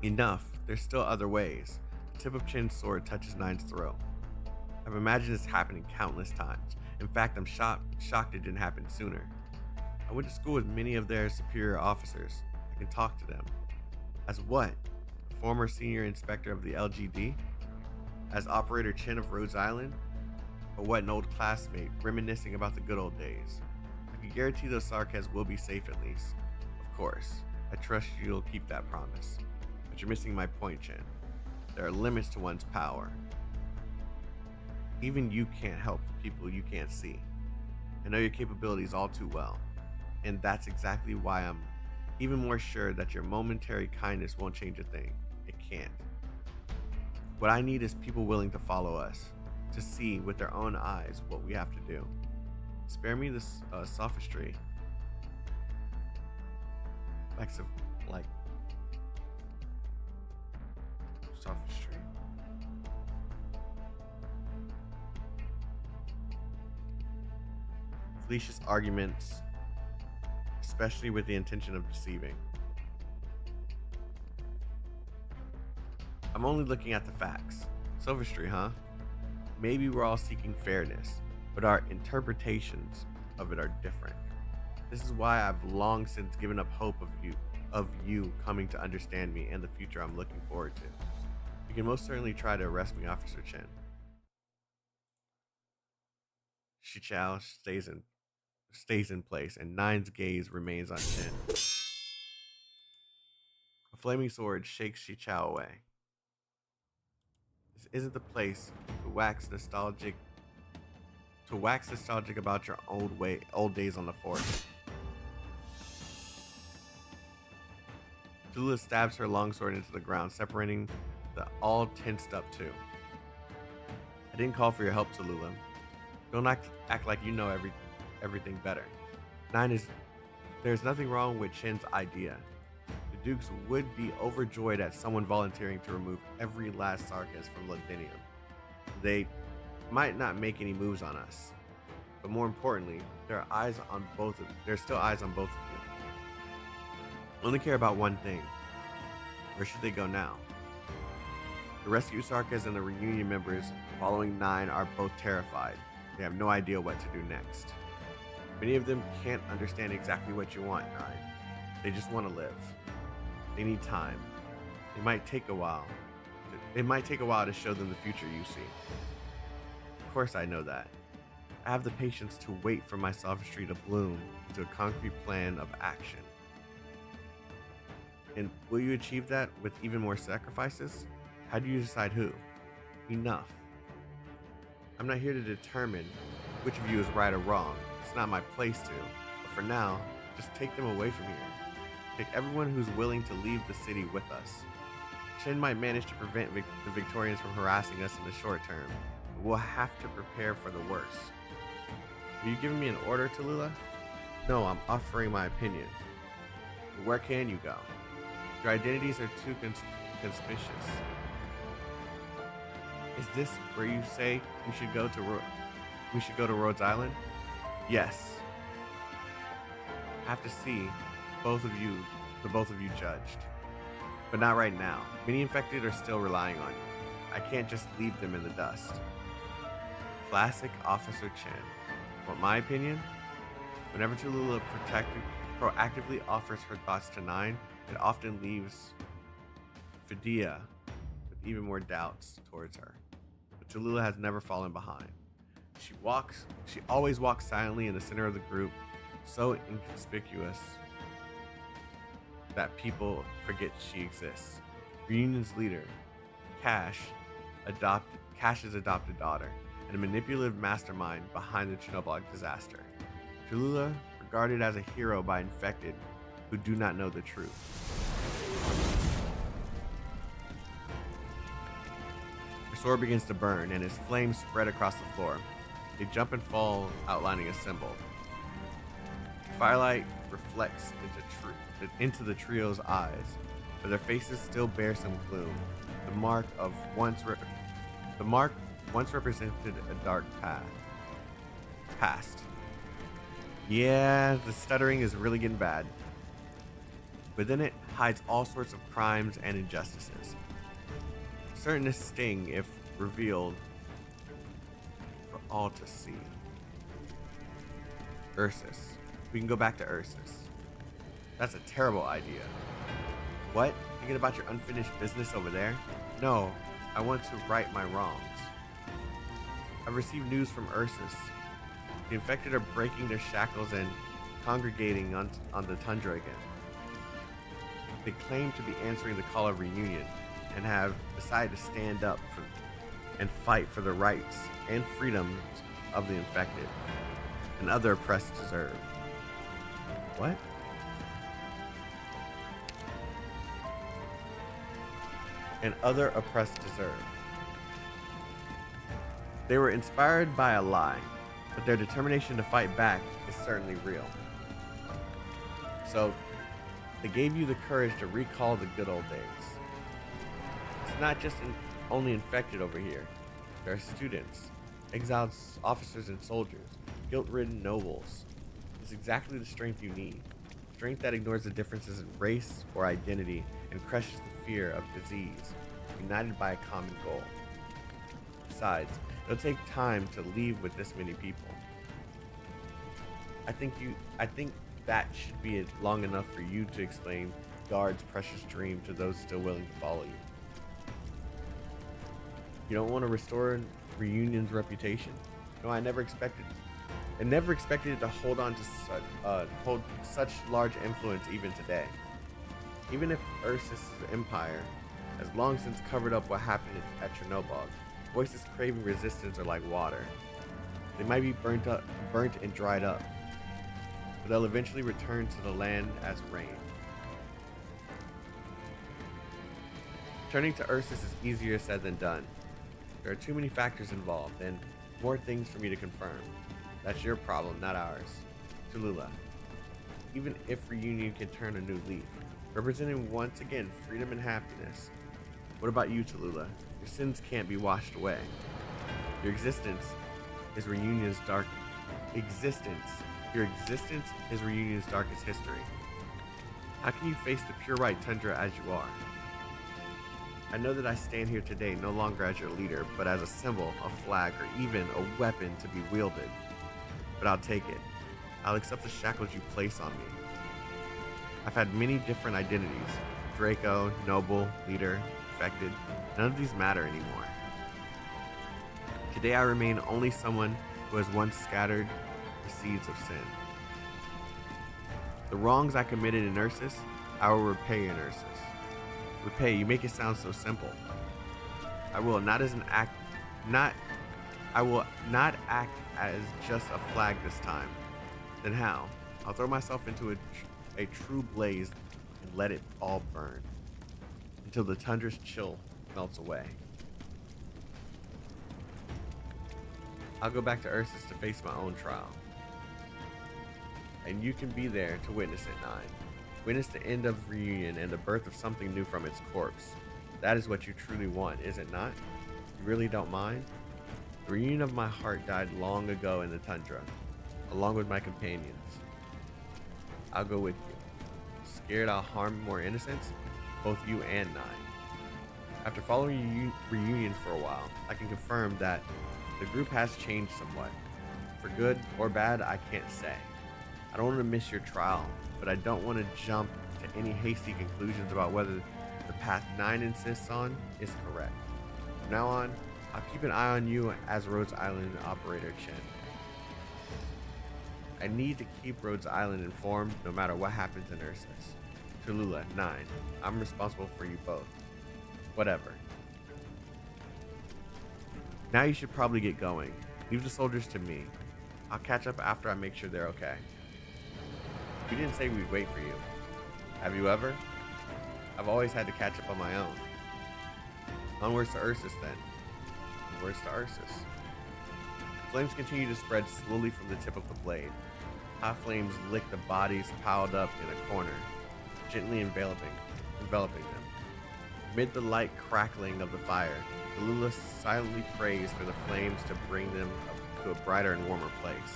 Enough. There's still other ways. The tip of Chen's sword touches Nine's throat. I've imagined this happening countless times. In fact, I'm shocked it didn't happen sooner. I went to school with many of their superior officers. I can talk to them. As what? A former senior inspector of the LGD? As Operator Chen of Rhodes Island? Or what, an old classmate reminiscing about the good old days? I can guarantee those Sarkis will be safe at least. Of course, I trust you'll keep that promise. But you're missing my point, Chen. There are limits to one's power. Even you can't help the people you can't see. I know your capabilities all too well. And that's exactly why I'm even more sure that your momentary kindness won't change a thing. It can't. What I need is people willing to follow us, to see with their own eyes what we have to do. Spare me this sophistry. Like sophistry. Felicious arguments, especially with the intention of deceiving. I'm only looking at the facts. Sophistry, huh? Maybe we're all seeking fairness, but our interpretations of it are different. This is why I've long since given up hope of you coming to understand me and the future I'm looking forward to. You can most certainly try to arrest me, Officer Chen. Shichao stays in place, and Nine's gaze remains on Chen. A flaming sword shakes Shichao away. This isn't the place to wax nostalgic about your old days on the force. Tallulah stabs her longsword into the ground, separating the all tensed up two. I didn't call for your help, Tallulah. Don't act like you know everything better. There's nothing wrong with Chen's idea. The Dukes would be overjoyed at someone volunteering to remove every last Sarkis from Londinium. They might not make any moves on us, but more importantly, there's still eyes on both of you. Only care about one thing. Where should they go now? The rescue Sarkis and the reunion members following 9 are both terrified. They have no idea what to do next. Many of them can't understand exactly what you want, 9. They just want to live. They need time. It might take a while to show them the future you see. Of course I know that. I have the patience to wait for my sophistry to bloom into a concrete plan of action. And will you achieve that with even more sacrifices? How do you decide who? Enough. I'm not here to determine which of you is right or wrong. It's not my place to. But for now, just take them away from here. Take everyone who's willing to leave the city with us. Shin might manage to prevent the Victorians from harassing us in the short term, but we'll have to prepare for the worst. Are you giving me an order, Tallulah? No, I'm offering my opinion. But where can you go? Your identities are too conspicuous. Is this where you say we should go to Rhodes Island? Yes. Have to see the both of you judged. But not right now. Many infected are still relying on you. I can't just leave them in the dust. Classic Officer Chen. Want my opinion? Whenever Tallulah proactively offers her thoughts to Nine, it often leaves Fidia with even more doubts towards her. But Tallulah has never fallen behind. She always walks silently in the center of the group, so inconspicuous that people forget she exists. Reunion's leader, Cash's adopted daughter, and a manipulative mastermind behind the Chernobyl disaster. Tallulah, regarded as a hero by infected who do not know the truth. Her sword begins to burn, and its flames spread across the floor. They jump and fall, outlining a symbol. Firelight reflects into the trio's eyes, but their faces still bear some gloom. The mark once represented a dark past. Yeah, the stuttering is really getting bad. Within it hides all sorts of crimes and injustices, certain to sting if revealed for all to see. Ursus. We can go back to Ursus. That's a terrible idea. What? Thinking about your unfinished business over there? No, I want to right my wrongs. I've received news from Ursus. The infected are breaking their shackles and congregating on the tundra again. They claim to be answering the call of reunion and have decided to stand up and fight for the rights and freedoms of the infected and other oppressed deserve. What? And other oppressed deserve. They were inspired by a lie, but their determination to fight back is certainly real. So, they gave you the courage to recall the good old days. It's not just only infected over here. There are students, exiled officers and soldiers, guilt-ridden nobles. It's exactly the strength you need. Strength that ignores the differences in race or identity and crushes the fear of disease, united by a common goal. Besides, it'll take time to leave with this many people. I think that should be long enough for you to explain Guard's precious dream to those still willing to follow you. You don't want to restore Reunion's reputation? No, I never expected it to hold on to hold such large influence even today. Even if Ursus' empire has long since covered up what happened at Chernobyl, voices craving resistance are like water. They might be burnt and dried up, but they'll eventually return to the land as rain. Turning to Ursus is easier said than done. There are too many factors involved and more things for me to confirm. That's your problem, not ours. Tallulah. Even if Reunion can turn a new leaf, representing once again freedom and happiness. What about you, Tallulah? Your sins can't be washed away. Your existence is Reunion's darkest history. How can you face the pure white tundra as you are? I know that I stand here today no longer as your leader, but as a symbol, a flag, or even a weapon to be wielded. But I'll take it. I'll accept the shackles you place on me. I've had many different identities. Draco, noble, leader, infected. None of these matter anymore. Today I remain only someone who has once scattered the seeds of sin. The wrongs I committed in Ursus, I will repay in Ursus. Repay, you make it sound so simple. I will, not as an act I will not act as just a flag this time. Then how? I'll throw myself into a true blaze and let it all burn until the tundra's chill melts away. I'll go back to Ursus to face my own trial. And you can be there to witness it, 9. Witness the end of reunion and the birth of something new from its corpse. That is what you truly want, is it not? You really don't mind? The reunion of my heart died long ago in the tundra, along with my companions. I'll go with you. Scared I'll harm more innocents? Both you and 9. After following reunion for a while, I can confirm that the group has changed somewhat. For good or bad, I can't say. I don't want to miss your trial, but I don't want to jump to any hasty conclusions about whether the path 9 insists on is correct. From now on, I'll keep an eye on you as Rhodes Island operator Chen. I need to keep Rhodes Island informed no matter what happens in Ursus. Tallulah, 9. I'm responsible for you both. Whatever. Now you should probably get going. Leave the soldiers to me. I'll catch up after I make sure they're okay. We didn't say we'd wait for you. Have you ever? I've always had to catch up on my own. Onwards to Ursus then. Onwards to Ursus. Flames continue to spread slowly from the tip of the blade. Hot flames lick the bodies piled up in a corner, gently enveloping them. Amid the light crackling of the fire, Tallulah silently prays for the flames to bring them to a brighter and warmer place.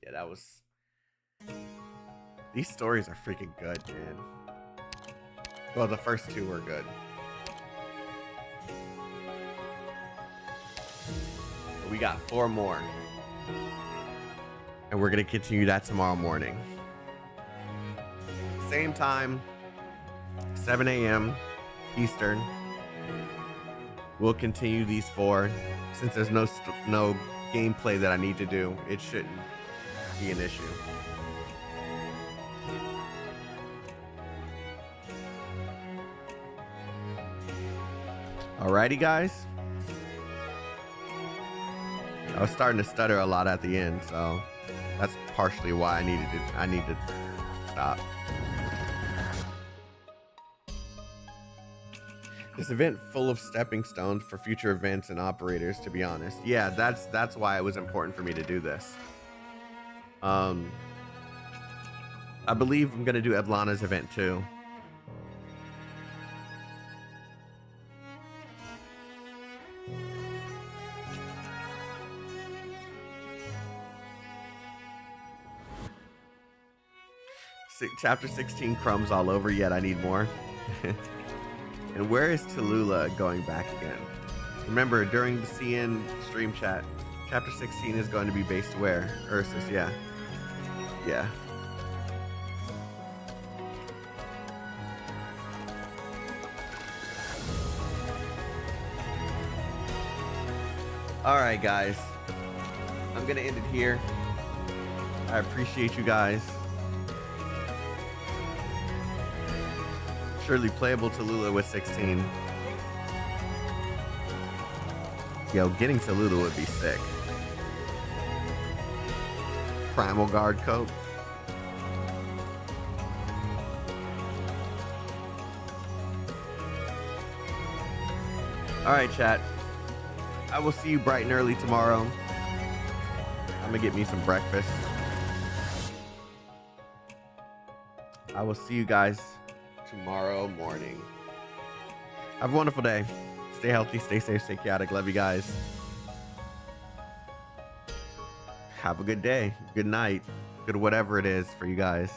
Yeah, that was... These stories are freaking good, man. Well, the first 2 were good. But we got 4 more. And we're going to continue that tomorrow morning. Same time, 7 a.m. Eastern. We'll continue these 4. Since there's no gameplay that I need to do, it shouldn't be an issue. Alrighty, guys. I was starting to stutter a lot at the end, so that's partially why I need to stop. This event full of stepping stones for future events and operators, to be honest. Yeah, that's why it was important for me to do this. I believe I'm gonna do Eblana's event too. Chapter 16 crumbs all over, yet I need more. And where is Tallulah going back again? Remember, during the CN stream chat, chapter 16 is going to be based where? Ursus, yeah. Yeah. Alright, guys. I'm going to end it here. I appreciate you guys. Surely playable Tallulah with 16. Yo, getting Tallulah would be sick. Primal Guard coat. Alright, chat. I will see you bright and early tomorrow. I'm gonna get me some breakfast. I will see you guys tomorrow morning. Have a wonderful day. Stay healthy, stay safe, stay chaotic. Love you guys. Have a good day, good night, good whatever it is for you guys.